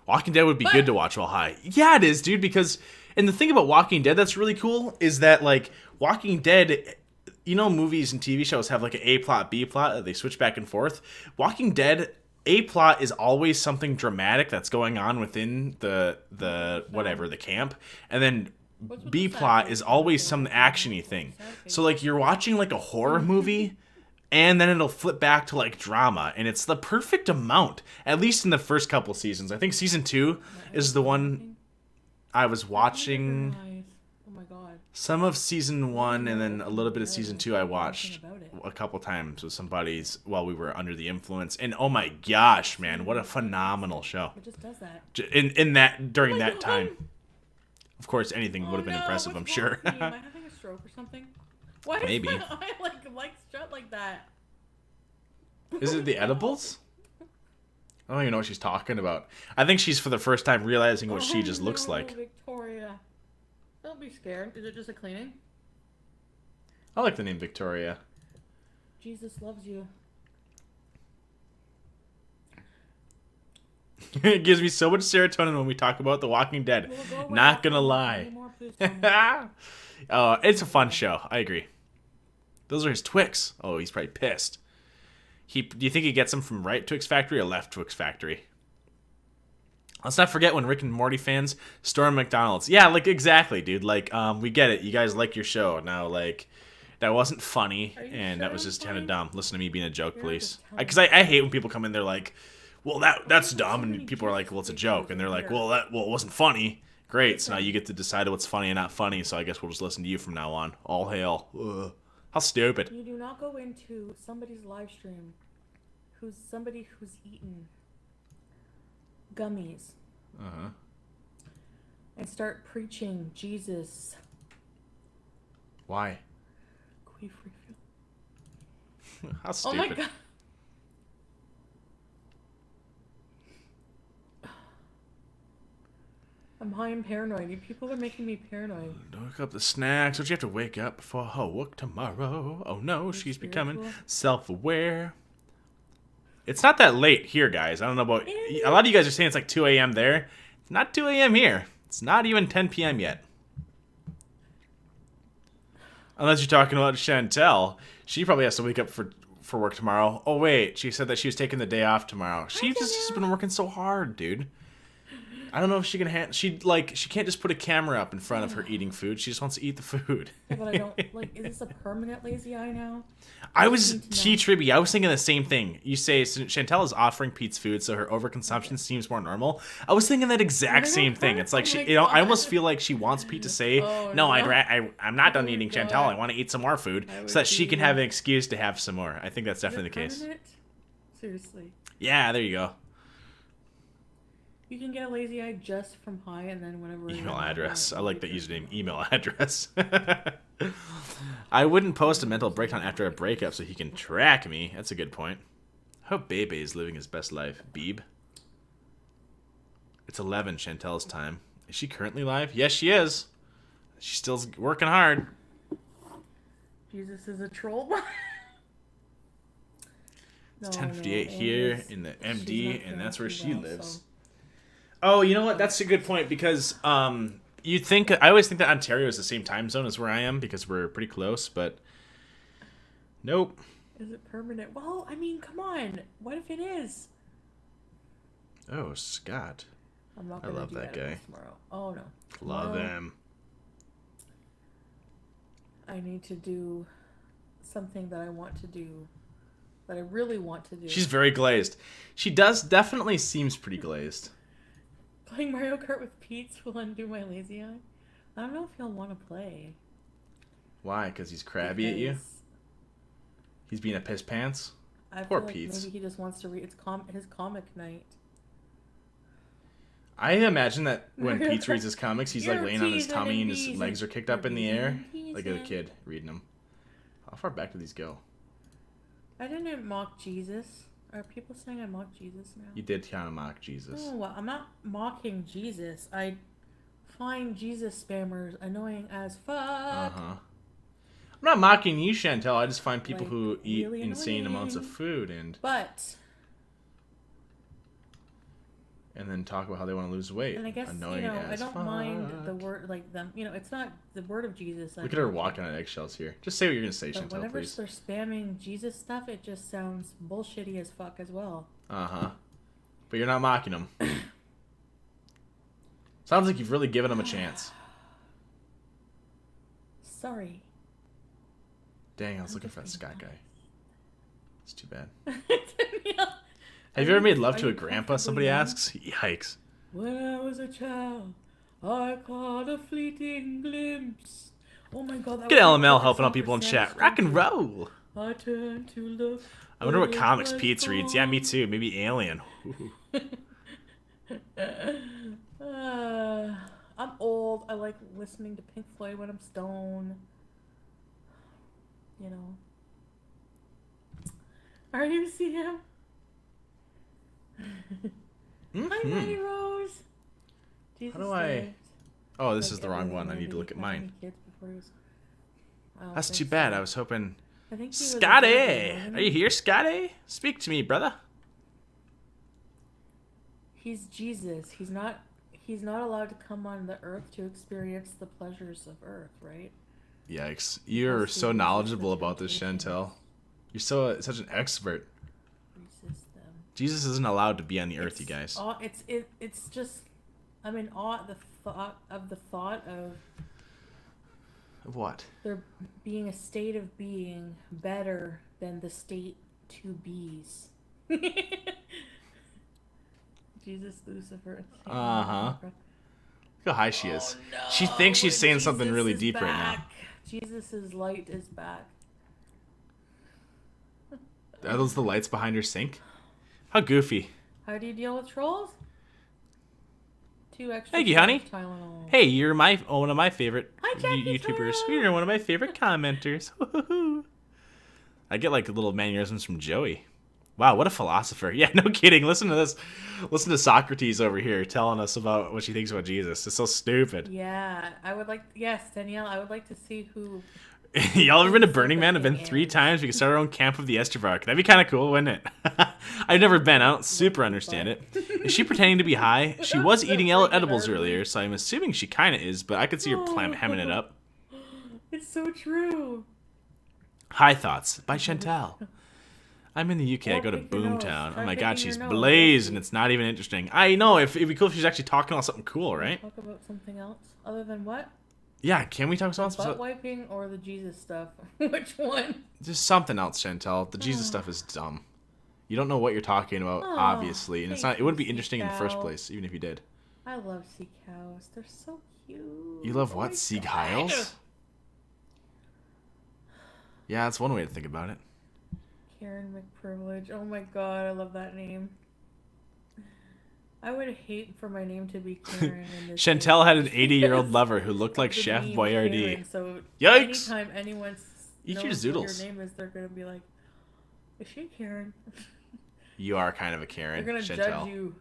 Walking Dead would be good to watch while high. Yeah, it is, dude, because... And the thing about Walking Dead that's really cool is that, like, Walking Dead... You know, movies and TV shows have, like, an A plot, B plot. They switch back and forth. Walking Dead, A plot is always something dramatic that's going on within the camp. And then... B plot is always some action-y thing. So, like, you're watching, like, a horror movie, and then it'll flip back to, like, drama. And it's the perfect amount, at least in the first couple seasons. I think season 2 is the one I was watching.
Oh, my God.
Some of season 1 and then a little bit of season 2 I watched a couple times with some buddies while we were under the influence. And, oh, my gosh, man, what a phenomenal show.
It just does that.
During that time. Of course, anything would have been impressive, I'm sure.
Am I having a stroke or something? Why
Maybe.
is my eye like shut like that?
Is it the edibles? I don't even know what she's talking about. I think she's for the first time realizing what she just looks like.
Victoria. Don't be scared. Is it just a cleaning?
I like the name Victoria.
Jesus loves you.
It gives me so much serotonin when we talk about The Walking Dead. Not gonna lie. Oh, it's a fun show. I agree. Those are his Twix. Oh, he's probably pissed. Do you think he gets them from right Twix Factory or left Twix Factory? Let's not forget when Rick and Morty fans storm McDonald's. Yeah, like, exactly, dude. Like, we get it. You guys like your show. Now, like, that wasn't funny, and that was just kind of dumb. Listen to me being a joke, please. Because I hate when people come in, they're like, well, that's dumb, and people are like, well, it's a joke, and they're like, well, it wasn't funny. Great, so now you get to decide what's funny and not funny, so I guess we'll just listen to you from now on. All hail. Ugh. How stupid.
You do not go into somebody's live stream who's eaten gummies.
Uh-huh.
And start preaching Jesus.
Why?
Queef refill.
How stupid.
Oh my God. I'm high and paranoid. You people are making me paranoid.
Don't wake up the snacks. Don't you have to wake up before her work tomorrow? Oh no, she's becoming self-aware. It's not that late here, guys. I don't know about... A lot of you guys are saying it's like 2 a.m. there. It's not 2 a.m. here. It's not even 10 p.m. yet. Unless you're talking about Chantel. She probably has to wake up for work tomorrow. Oh, wait. She said that she was taking the day off tomorrow. She's just been working so hard, dude. I don't know if she can she can't just put a camera up in front of her eating food. She just wants to eat the food.
Yeah, but I don't like. Is this a permanent lazy eye now?
I was Tribby. I was thinking the same thing. You say Chantel is offering Pete's food, so her overconsumption seems more normal. I was thinking that exact same thing. It's like I almost feel like she wants Pete to say, "No, I'm not done eating Chantel. I want to eat some more food, so that she can have an excuse to have some more." I think that's definitely the case.
Seriously.
Yeah, there you go.
You can get a lazy eye just from high, and then whenever...
Email address. I like the username email address. I wouldn't post a mental breakdown after a breakup so he can track me. That's a good point. I hope Bebe is living his best life. Beeb. It's 11 Chantel's time. Is she currently live? Yes, she is. She's still working hard.
Jesus is a troll.
It's 10:58 here in the MD, and that's where she lives. So. Oh, you know what? That's a good point because you'd think I always think that Ontario is the same time zone as where I am because we're pretty close, but nope.
Is it permanent? Well, I mean, come on. What if it is?
Oh, Scott.
I'm not
I
gonna
love
do
that
that
guy.
tomorrow. Oh no.
Love
Tomorrow,
him.
I need to do something that I want to do. That I really want to do.
She's very glazed. She definitely seems pretty glazed.
Playing Mario Kart with Pete will undo my lazy eye. I don't know if he'll want to play.
Why? Because he's crabby at you?
Because
He's being a piss pants?
I
Poor
feel like
Pete.
maybe he just wants to read. It's his comic night.
I imagine that when
Mario
Pete reads
Kart.
his comics, he's like
You're
laying on his
teasing
tummy
and
and his
teasing.
legs are kicked
You're
up in the
teasing
air.
and
Like a
teasing.
kid reading them. How far back do these go?
I didn't mock Jesus. Are people saying I mock Jesus now?
You did kind of mock Jesus.
No, I'm not mocking Jesus. I find Jesus spammers annoying as fuck.
Uh-huh. I'm not mocking you, Chantel. I just find people
Like,
who eat
really
insane amounts of
annoying.
food and
But,
then talk about how they want to lose weight.
and I guess,
Annoying
you know, I
as
don't
fuck.
mind the word, like, them, you know, it's not the word of Jesus.
Look at her walking on eggshells here. Just say what you're going to say,
But
Chantel,
whenever
please.
they're spamming Jesus stuff, it just sounds bullshitty as fuck as well.
Uh-huh. But you're not mocking them. Sounds like you've really given them a chance.
Sorry.
Dang, I was
I'm
looking
just
for that
being
Scott guy. It's too bad.
Danielle,
Have you ever made love
are
to a
you
grandpa?
comfortably
Somebody
numb?
asks. Yikes.
When I was a child, I caught a fleeting glimpse. Oh my god, that
Get
was my
LML
favorite
helping
song
out people
for
in
Santa's
chat. Rock and
country.
roll.
I turned to look.
I wonder what
but it
comics
was
Pete reads. Yeah, me too. Maybe Alien.
I'm old. I like listening to Pink Floyd when I'm stoned. You know. Are you CM? Hi, Maddie Rose. Jesus
How do I-
lived.
Oh, this
Like
is the wrong
everyone
one. I
lived.
need to
He
look at
didn't have
mine.
any kids before he was- I don't
That's
think
too bad.
so.
I was hoping.
I think he was a
Scotty!
virgin, wasn't
Are you
he?
here, Scotty? Speak to me, brother.
He's Jesus. He's not allowed to come on the earth to experience the pleasures of earth, right?
Yikes. You're
Must be
so
resist
knowledgeable
the
about this,
temptations.
Chantel. You're such an expert.
Resist them.
Jesus isn't allowed to be on the earth, you guys.
It's just I'm in awe at the thought of
Of what?
there being a state of being better than the state to be's. Jesus, Lucifer.
Uh-huh. Look how high she is. She
No,
thinks she's saying something
Jesus
really
is
deep right now.
back. Jesus' light is back.
Are those the lights behind her sink? How goofy.
How do you deal with trolls? 2 extra
Thank you,
shots
honey.
of Tylenol.
Hey, you're one of my favorite
Hi, Jackie
YouTubers.
Sue.
You're one of my favorite commenters. I get like little mannerisms from Joey. Wow, what a philosopher. Yeah, no kidding. Listen to this. Listen to Socrates over here telling us about what she thinks about Jesus. It's so stupid.
Yeah, yes, Danielle, I would like to see who.
Y'all ever been to Burning Man? I've been 3 times. We could start our own camp of the Estervark. That'd be kind of cool, wouldn't it? I've never been. I don't super understand it. Is she pretending to be high? She was eating edibles earlier, so I'm assuming she kind of is, but I could see her hemming it up.
It's so true.
High Thoughts by Chantal. I'm in the UK. I go to
pick your nose.
Boomtown.
Try
Oh my god,
picking
she's
your nose.
blazing. It's not even interesting. I know. It'd be cool if she's actually talking about something cool, right?
Talk about something else other than what?
Yeah, can we talk about
Butt
something?
wiping or the Jesus stuff? Which one?
Just something else, Chantal. The Jesus stuff is dumb. You don't know what you're talking about,
Oh,
obviously, and
thank
it wouldn't be
you,
interesting in the first
Cal.
place, even if you did.
I love sea cows. They're so cute.
You love
Oh
what?
my
Sieg
God.
Heils? Yeah, that's one way to think about it.
Karen McPrivilege. Oh my god, I love that name. I would hate for my name to be Karen. In this
Chantel
day.
had an 80-year-old lover who looked like
The
Chef
name
Boyardee.
Karen, so
Yikes.
anytime anyone
Eat
knows
your
what
zoodles.
your name is, they're gonna be like, "Is she Karen?"
You are kind of a Karen,
They're gonna
Chantel.
judge you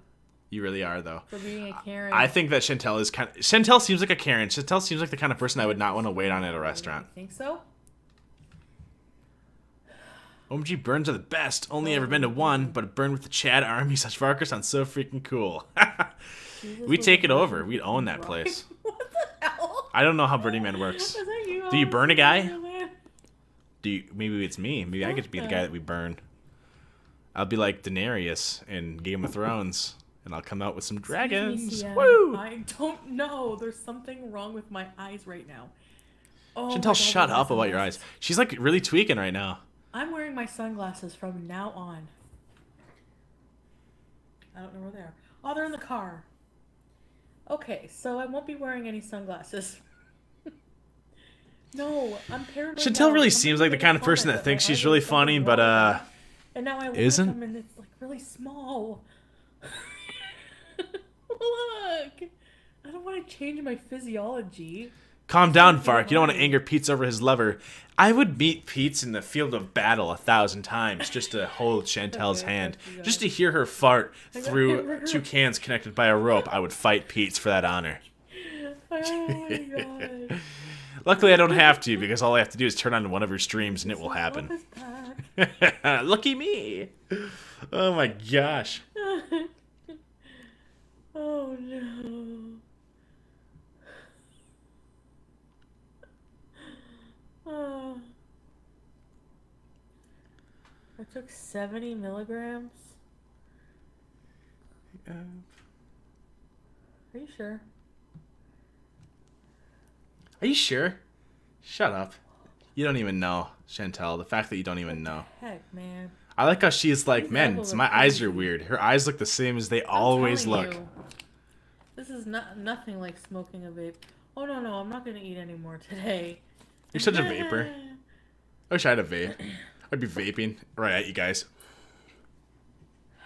You really are, though.
for being a Karen.
I think that Chantel is kind of... Chantel seems like a Karen. Chantel seems like the kind of person I would not want to wait on at a restaurant.
You think so?
OMG burns are the best. Only ever been to one, but a burn with the Chad Army such Varke sounds so freaking cool.
Jesus
We'd
was
take
a
it over.
virgin
We'd own that
bride.
place.
What the hell?
I don't know how Burning Man works.
Is that you?
Do you burn a guy?
Oh, man.
maybe it's me. Maybe I get to be the guy that we burn. I'll be like Daenerys in Game of Thrones, and I'll come out with some dragons. Woo!
I don't know. There's something wrong with my eyes right now. Oh,
Chantel, shut up about your eyes. She's like really tweaking right now.
I'm wearing my sunglasses from now on. I don't know where they are. Oh, they're in the car. Okay, so I won't be wearing any sunglasses. No, I'm paranoid.
Chantel really seems like the kind of person that thinks she's really funny, but
and now I look
isn't.
at them and it's like really small. Look, I don't want to change my physiology.
Calm down, Varke. You don't want to anger Pete over his lover. I would meet Pete in the field of battle 1,000 times just to hold Chantel's hand. Just to hear her fart through 2 cans connected by a rope, I would fight Pete for that honor.
Oh my god.
Luckily, I don't have to, because all I have to do is turn on one of her streams and it will happen. Lucky me. Oh my gosh.
Oh no. Oh. I took 70 milligrams. Are you sure?
Are you sure? Shut up. You don't even know, Chantel. The fact that you don't even know.
Heck, man.
I like how she's like,
These
man,
levels
my
are
eyes are
crazy.
weird. Her eyes look the same as they always
telling
look.
you, this is nothing like smoking a vape. Oh no, I'm not gonna eat anymore today.
You're such a vapor. I wish I had a vape. I'd be vaping right at you guys.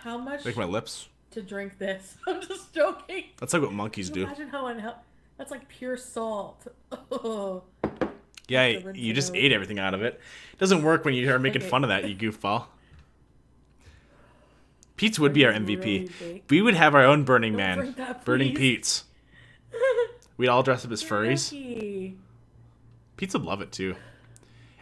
How much
Like my lips.
to drink this? I'm just joking.
That's like what monkeys do.
Imagine how unhealthy. That's like pure salt. Oh.
Yeah,
Have to rinse
you
it
just
out.
ate everything out of it. It doesn't work when you are making
Okay.
fun of that, you goofball. Pete's would be our
Really
MVP.
big.
We would have our own Burning
Don't
Man.
drink that,
Burning
please.
Pete's. We'd all dress up as furries.
Yucky.
Pete's would love it too.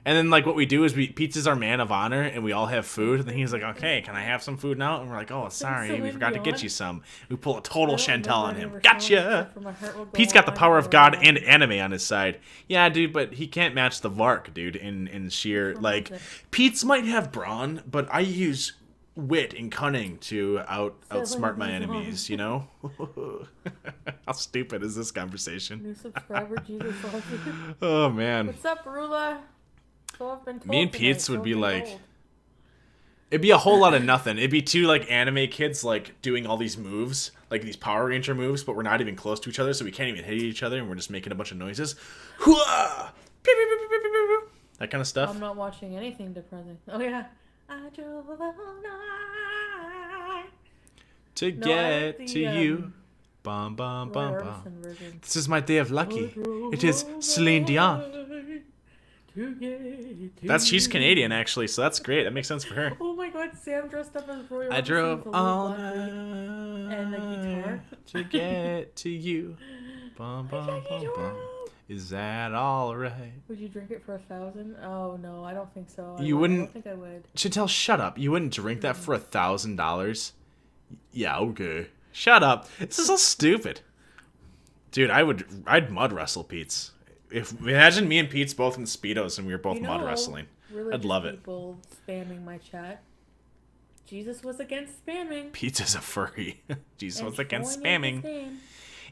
And then like what we do is Pete's is our man of honor, and we all have food. And then he's like, "Okay, can I have some food now?" And we're like, "Oh, sorry, we
Celine
forgot to get
Dion?
you some." We pull a total
I don't
Chantel on
remember
him.
any of her songs,
Gotcha.
except for My Heart Will Go
Pete's got the
On
power of
or,
God and anime on his side. Yeah, dude, but he can't match the Varke, dude. In sheer like, Pete's might have brawn, but I use wit and cunning to outsmart my enemies. You know. How stupid is this conversation?
New subscriber, Jesus loves you.
Oh man.
What's up, Rula? So I've been told
Me and
tonight,
Pete's
so
would
I've
be
been
like,
told.
it'd be a whole lot of nothing. It'd be 2 like anime kids like doing all these moves, like these Power Ranger moves, but we're not even close to each other, so we can't even hit each other, and we're just making a bunch of noises. Hooah! That kind of stuff.
I'm not watching anything depressing. Oh yeah. I drove all night.
To
No, I like
get
the,
to you. Bum bum
Roy
bum bum.
Orbison version.
This is my day of lucky. It is Celine Dion. She's Canadian actually, so that's great. That makes sense for her.
Oh my god, Sam dressed up as Roy Orbison.
I drove
with a little
all
black wig. And a guitar.
night to get to you. Bum bum bum bum. Is that all right?
Would you drink it for 1,000? Oh no, I don't think so.
You
I
wouldn't-
don't think I would.
Chantel, shut up. You wouldn't drink that for $1,000? Yeah, okay. Shut up. This is so stupid. Dude, I'd mud wrestle Pete's. Imagine me and Pete's both in Speedos and we were both mud wrestling.
Religious
I'd love it.
People spamming my chat. Jesus was against spamming.
Pete's is a furry. Jesus
and
was against
showing it
spamming.
the same.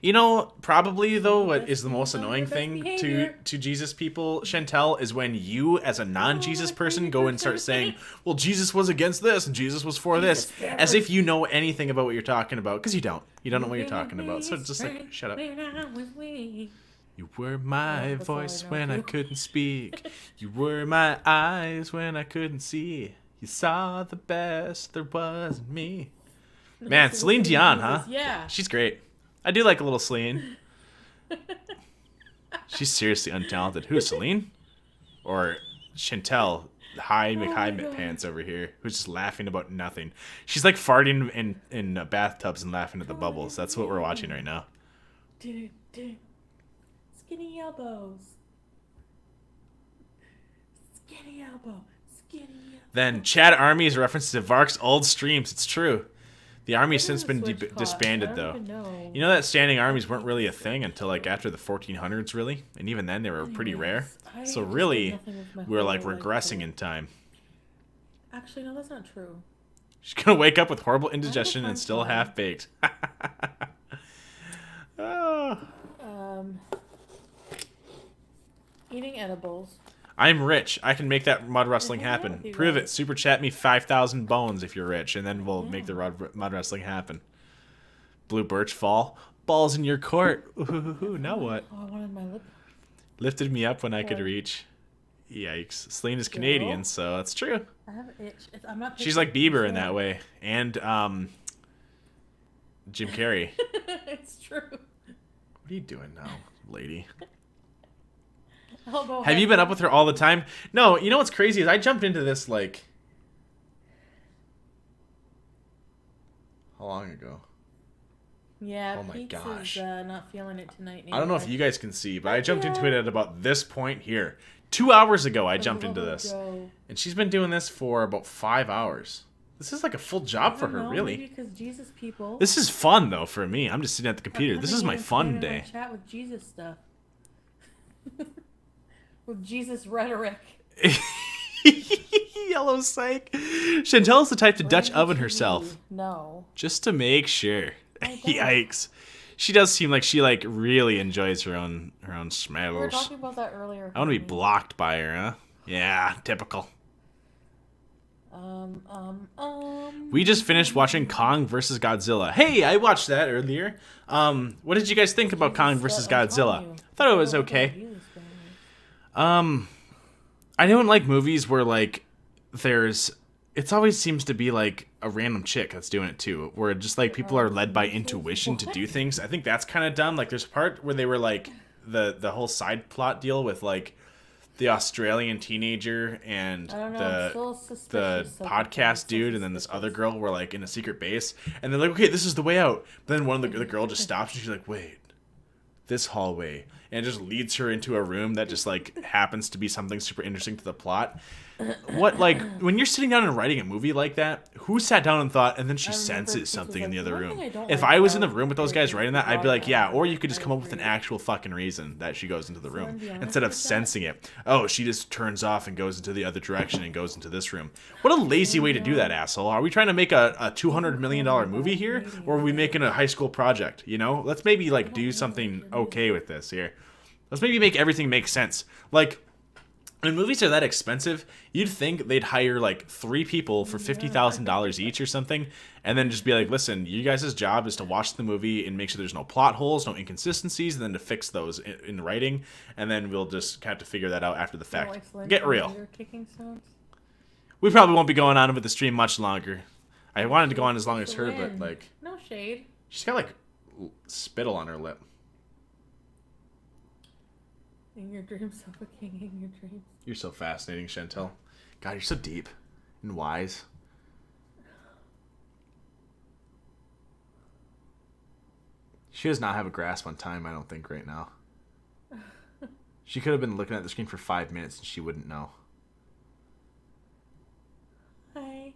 You know, probably though, what
Best
is the most
behavior,
annoying
best
thing
behavior.
to Jesus people, Chantel, is when you, as a non-Jesus person, go and start saying, "Well, Jesus was against this and Jesus was for this," as if you know anything about what you're talking about, because you don't. You don't know what you're talking about. So just like, shut up. You were my
that's all I
voice
know,
when I
too.
couldn't speak. You were my eyes when I couldn't see. You saw the best there was in me. Man, Celine Dion, huh?
Yeah.
She's great. I do like a little Celine. She's seriously untalented. Who's Celine? Or Chantel, high McHigh pants over here, who's just laughing about nothing. She's like farting in bathtubs and laughing at the bubbles. That's what we're watching right now.
Skinny elbows. Skinny elbow. Skinny elbow.
Then Chad Army is a reference to Vark's old streams. It's true. The army's
What
since
does
been
a switch cost?
disbanded,
I
though.
don't even know.
You know that standing armies weren't really a thing until like after the 1400s, really, and even then they were pretty rare.
I
So
just
really,
did nothing with my
we're like
whole life
regressing
today.
in time.
Actually, no, that's not true.
She's gonna wake up with horrible indigestion
fun
and still
time.
half baked. Oh.
Eating edibles.
I'm rich. I can make that mud wrestling
Yeah,
happen.
he
Prove
was.
it. Super chat me 5,000 bones if you're rich, and then we'll make the mud wrestling happen. Blue birch fall. Balls in your court. Ooh, now what?
Oh, I wanted my lip.
Lifted me up when I could
What?
reach. Yikes. Celine is Canadian, so that's true.
I have an itch. I'm not.
She's like Bieber in that way. And Jim Carrey.
It's true.
What are you doing now, lady?
I'll go
Have you
ahead.
been up with her all the time? No, you know what's crazy is I jumped into this like... How long ago?
Yeah,
Oh my
Pete's
gosh.
is not feeling it tonight.
I don't know if you guys can see, but I jumped into it at about this point here. 2 hours ago I jumped into this. And she's been doing this for about 5 hours. This is like a full job for her, really.
Maybe because Jesus people.
This is fun, though, for me. I'm just sitting at the
are
computer. This is
coming
my
in and
fun
coming in
day.
on Chat with Jesus stuff. With Jesus rhetoric.
Yellow psych. Chantel's the type to Dutch
Bring
oven
to
herself.
me. No.
Just to make sure.
I don't.
Yikes. She does seem like she like really enjoys her own
We were
smells.
talking about that earlier.
I want to be blocked by her, huh? Yeah, typical. We just finished watching Kong vs. Godzilla. Hey, I watched that earlier. What did you guys think about Kong vs. Godzilla? I thought it was okay. I don't like movies where like it always seems to be like a random chick that's doing it too, where just like people are led by intuition to do things. I think that's kind of dumb. Like there's a part where they were like the whole side plot deal with like the Australian teenager and
I don't know, I'm still
the
suspicious of
podcast
it.
dude and then this other girl were like in a secret base and they're like, okay, this is the way out. But then one of the girl just stops and she's like, wait, this hallway, and it just leads her into a room that just like happens to be something super interesting to the plot. What, like, when you're sitting down and writing a movie like that, who sat down and thought, and then she
I remember
senses
Keith
something
was
in the
like,
other
"One
room?
thing I don't
If
like
I was in the
about
room with those guys writing that, I'd be like, yeah, or you could just come up with an
agree.
actual fucking reason that she goes into the room
be honest
instead of
with that.
sensing it. Oh, she just turns off and goes into the other direction and goes into this room. What a lazy way to do that, asshole. Are we trying to make a $200 million movie here, or are we making a high school project, you know? Let's maybe, like, do something okay with this here. Let's maybe make everything make sense. Like, when movies are that expensive, you'd think they'd hire like 3 people for $50,000 each or something, and then just be like, listen, you guys' job is to watch the movie and make sure there's no plot holes, no inconsistencies, and then to fix those in writing, and then we'll just have to figure that out after the fact. Get real.
Kicking sounds.
We probably won't be going on with the stream much longer. I wanted to go on as long as her, but like,
No shade.
she's got like spittle on her lip.
In your dreams, suffocating in your dreams.
You're so fascinating, Chantel. God, you're so deep and wise. She does not have a grasp on time, I don't think, right now. She could have been looking at the screen for 5 minutes and she wouldn't know.
Hi.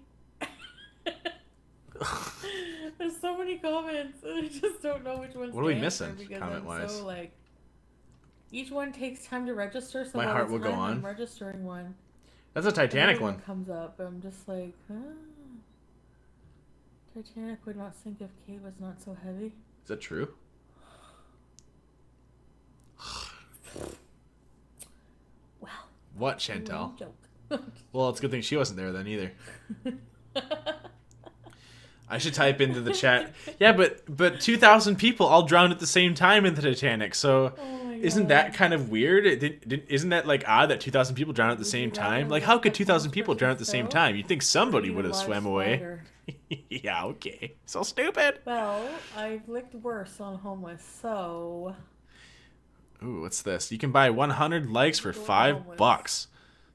There's so many comments, and I just don't know which ones.
What are we
to
missing,
answer because
comment-wise?
I'm so, like, each one takes time to register. So
My
by
heart
the
will go
time I'm
on.
registering one.
That's a Titanic
another
one.
comes up. I'm just like, Titanic would not sink if Kate was not so heavy.
Is that true?
Well.
What, Chantel?
Joke.
Well, it's a good thing she wasn't there then either. I should type into the chat. Yeah, but 2,000 people all drowned at the same time in the Titanic. So
Oh my
isn't
God.
that kind of weird? Isn't that like odd that 2,000 people drowned at the same
you
time?
rather
Like,
look
how
at
could
the
2,000 people drown at the
Christmas
same
show?
time? You'd think somebody
Eat a
would have
large
swam away.
spider.
Yeah, okay. So stupid.
Well, I've licked worse on homeless, so
Ooh, what's this? You can buy 100 likes for
homeless.
$5.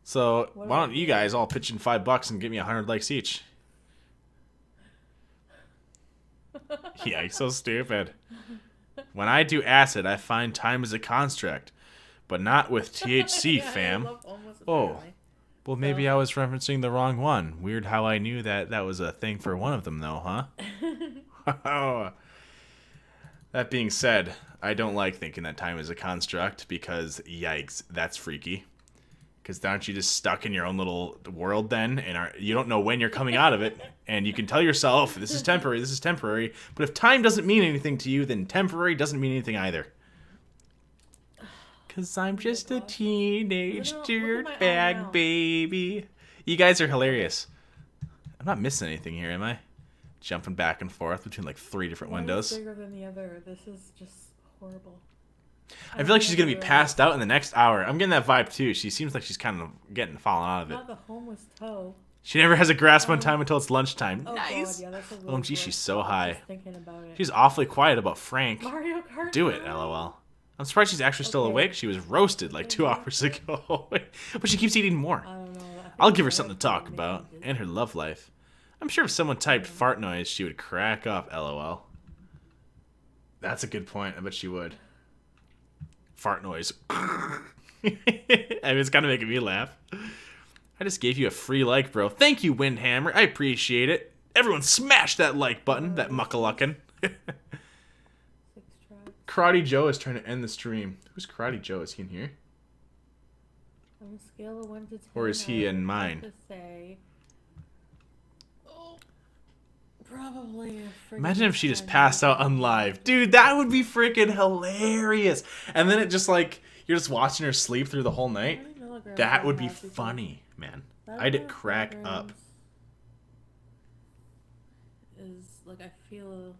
So
What
why
about
don't you guys all pitch in $5 and give me 100 likes each? Yeah, so stupid. When I do acid, I find time is a construct, but not with THC,
Yeah, I
fam.
love homeless,
Oh.
apparently.
Well, maybe I was referencing the wrong one. Weird how I knew that was a thing for one of them, though, huh? That being said, I don't like thinking that time is a construct because, yikes, that's freaky. Because aren't you just stuck in your own little world then? And you don't know when you're coming out of it. And you can tell yourself, this is temporary, this is temporary. But if time doesn't mean anything to you, then temporary doesn't mean anything either. Because I'm just a teenage dirtbag baby. You guys are hilarious. I'm not missing anything here, am I? Jumping back and forth between like 3 different windows.
One is bigger than the other. This is just horrible.
I feel like she's going to be passed out in the next hour. I'm getting that vibe too. She seems like she's kind of falling out of it.
Not the homeless toe.
She never has a grasp on time until it's lunchtime.
Oh
Nice.
God, yeah, that's a really
OMG, she's so high.
Thinking about it.
She's awfully quiet about Frank.
Mario Kart.
Do it, LOL. I'm surprised she's actually still awake. She was roasted like 2 hours ago. But she keeps eating more.
I don't know.
I'll give her something to talk about. And her love life. I'm sure if someone typed fart noise, she would crack up, LOL. That's a good point. I bet she would. Fart noise. I mean, it's kind of making me laugh. I just gave you a free like, bro. Thank you, Windhammer. I appreciate it. Everyone smash that like button, that muckaluckin'. Karate Joe is trying to end the stream. Who's Karate Joe? Is he in here?
On a scale of 1 to 10,
Or is he in mine?
To say, probably a
Imagine if she just passed out on live. Dude, that would be freaking hilarious. And then it just like, you're just watching her sleep through the whole night. That would be funny, man. I'd crack up.
Is like, I feel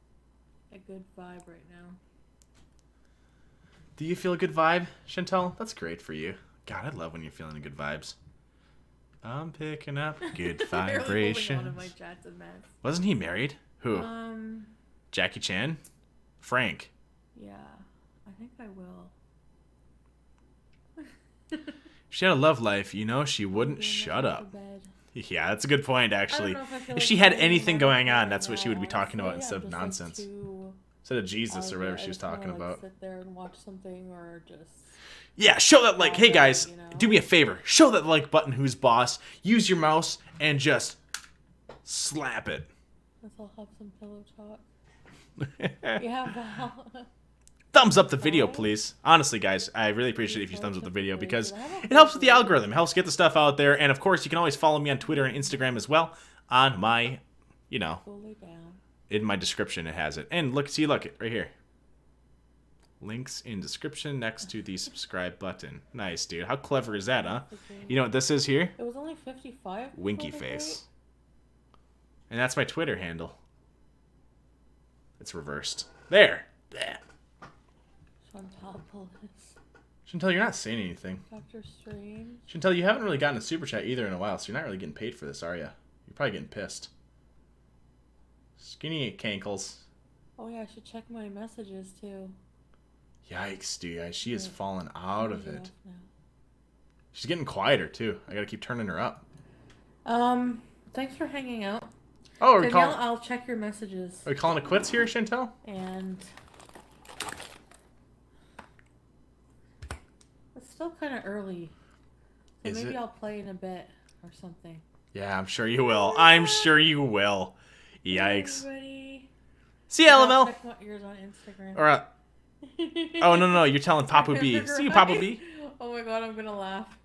a good vibe right now.
Do you feel a good vibe, Chantel? That's great for you. God, I love when you're feeling good vibes. I'm picking up good vibrations.
One of my chats and Max.
Wasn't he married? Who? Jackie Chan? Frank.
Yeah, I think I will.
If she had a love life, you know, she wouldn't shut up. Yeah, that's a good point, actually. If she had anything going on, that's what she would be talking about instead of nonsense. Instead of Jesus or whatever she was talking about.
Sit there and watch something or just...
Yeah, show that like, hey guys, do me a favor. Show that like button who's boss. Use your mouse and just slap it.
Let's all have some pillow talk. Yeah, Val.
Thumbs up the video, please. Honestly, guys, I really appreciate it if you thumbs up the video because it helps with the algorithm. It helps get the stuff out there. And of course, you can always follow me on Twitter and Instagram as well on my, you know, in my description it has it. And look, see, look, right here. Links in description next to the subscribe button. Nice, dude. How clever is that, huh? You know what this is here?
It was only 55.
Winky face. And that's my Twitter handle. It's reversed. There. Yeah. Chantel, you're not saying anything.
Doctor Strange.
Chantel, you haven't really gotten a super chat either in a while, so you're not really getting paid for this, are you? You're probably getting pissed. Skinny cankles.
Oh yeah, I should check my messages too.
Yikes, dude. She is falling out of it. She's getting quieter, too. I gotta keep turning her up.
Thanks for hanging out.
Oh,
I'll check your messages.
Are we calling it quits here, Chantel?
And... it's still kind of early. So maybe I'll play in a bit or something.
Yeah, I'm sure you will. I'm sure you will. Yikes.
Everybody.
See you, LML.
Check my ears on Instagram.
Or, oh, no. You're telling Papa B. See you, Papa B.
Oh my god, I'm gonna laugh.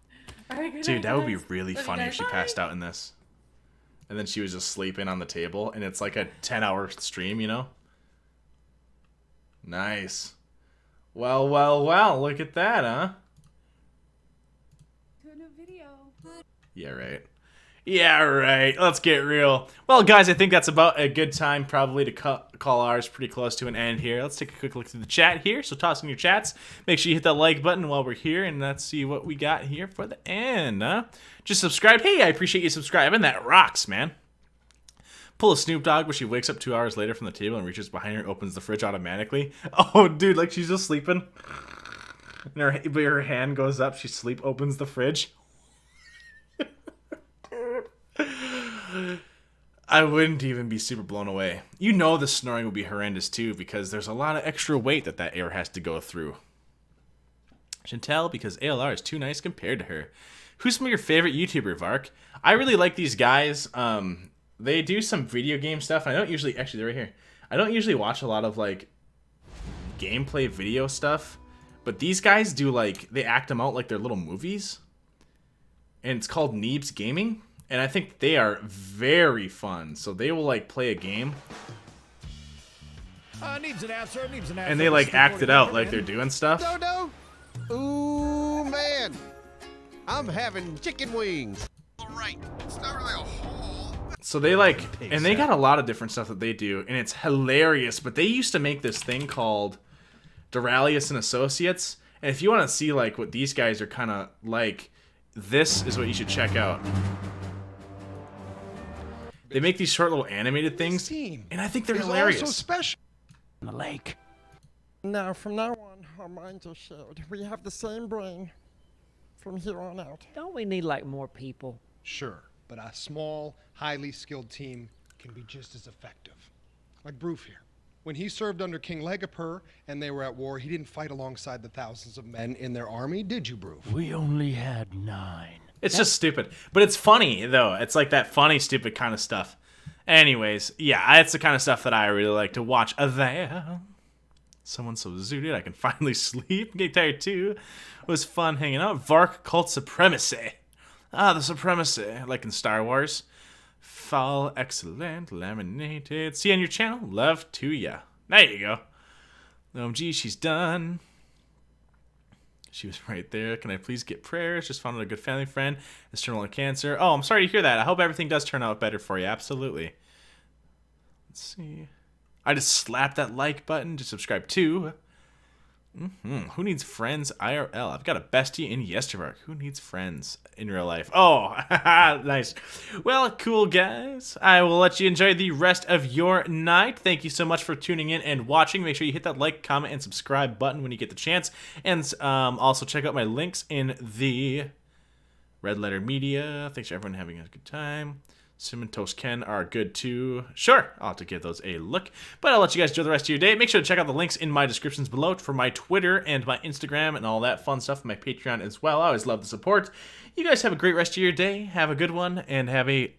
Right,
dude, that would be really funny if she passed out in this. And then she was just sleeping on the table, and it's like a 10-hour stream, you know? Nice. Well, look at that, huh?
Doing a video.
Yeah, right. Yeah, right. Let's get real. Well, guys, I think that's about a good time probably to call ours pretty close to an end here. Let's take a quick look through the chat here. So toss in your chats. Make sure you hit that like button while we're here, and let's see what we got here for the end, huh? Just subscribe. Hey, I appreciate you subscribing. That rocks, man. Pull a Snoop Dogg where she wakes up 2 hours later from the table and reaches behind her and opens the fridge automatically. Oh, dude, like she's just sleeping. And her hand goes up. She opens the fridge. I wouldn't even be super blown away. You know the snoring would be horrendous too because there's a lot of extra weight that air has to go through. Chantel, because ALR is too nice compared to her. Who's some of your favorite YouTuber, Vark? I really like these guys. They do some video game stuff. I don't usually... actually, they're right here. I don't usually watch a lot of like gameplay video stuff, but these guys do like they act them out like they're little movies, and it's called Neebs Gaming, and I think they are very fun. So they will like play a game,
Neebs an answer. Neebs an answer.
and they like act it out like they're doing stuff.
No. Ooh, man. I'm having chicken wings. All right. It's not really a hole.
So they like, and they got a lot of different stuff that they do, and it's hilarious. But they used to make this thing called Duralius and Associates, and if you want to see like what these guys are kind of like, this is what you should check out. They make these short little animated things, and I think they're hilarious.
So special.
On the lake.
Now, from now on, our minds are shared. We have the same brain from here on out.
Don't we need like more people?
Sure, but a small, highly skilled team can be just as effective. Like Broof here. When he served under King Legapur and they were at war, he didn't fight alongside the thousands of men in their army, did you, Broof?
We only had 9.
It's just stupid, but it's funny though. It's like that funny, stupid kind of stuff. Anyways, yeah, it's the kind of stuff that I really like to watch. There, someone so zooted I can finally sleep. Getting tired too. It was fun hanging out. Varke Cult Supremacy. Ah, the Supremacy, like in Star Wars. Fall, excellent, laminated. See you on your channel. Love to ya. There you go. OMG, she's done. She was right there. Can I please get prayers? Just found a good family friend. Is terminal cancer. Oh, I'm sorry to hear that. I hope everything does turn out better for you. Absolutely. Let's see. I just slapped that like button to subscribe too. Who needs friends IRL? I've got a bestie in Yestermark. Who needs friends in real life? Oh, nice. Well, cool, guys. I will let you enjoy the rest of your night. Thank you so much for tuning in and watching. Make sure you hit that like, comment, and subscribe button when you get the chance. And also check out my links in the Red Letter Media. Thanks for everyone having a good time. Cinnamon Toast Ken are good too. Sure, I'll have to give those a look. But I'll let you guys enjoy the rest of your day. Make sure to check out the links in my descriptions below for my Twitter and my Instagram and all that fun stuff, my Patreon as well. I always love the support. You guys have a great rest of your day. Have a good one, and have a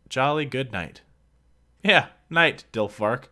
jolly good night. Yeah, night, Dilfark.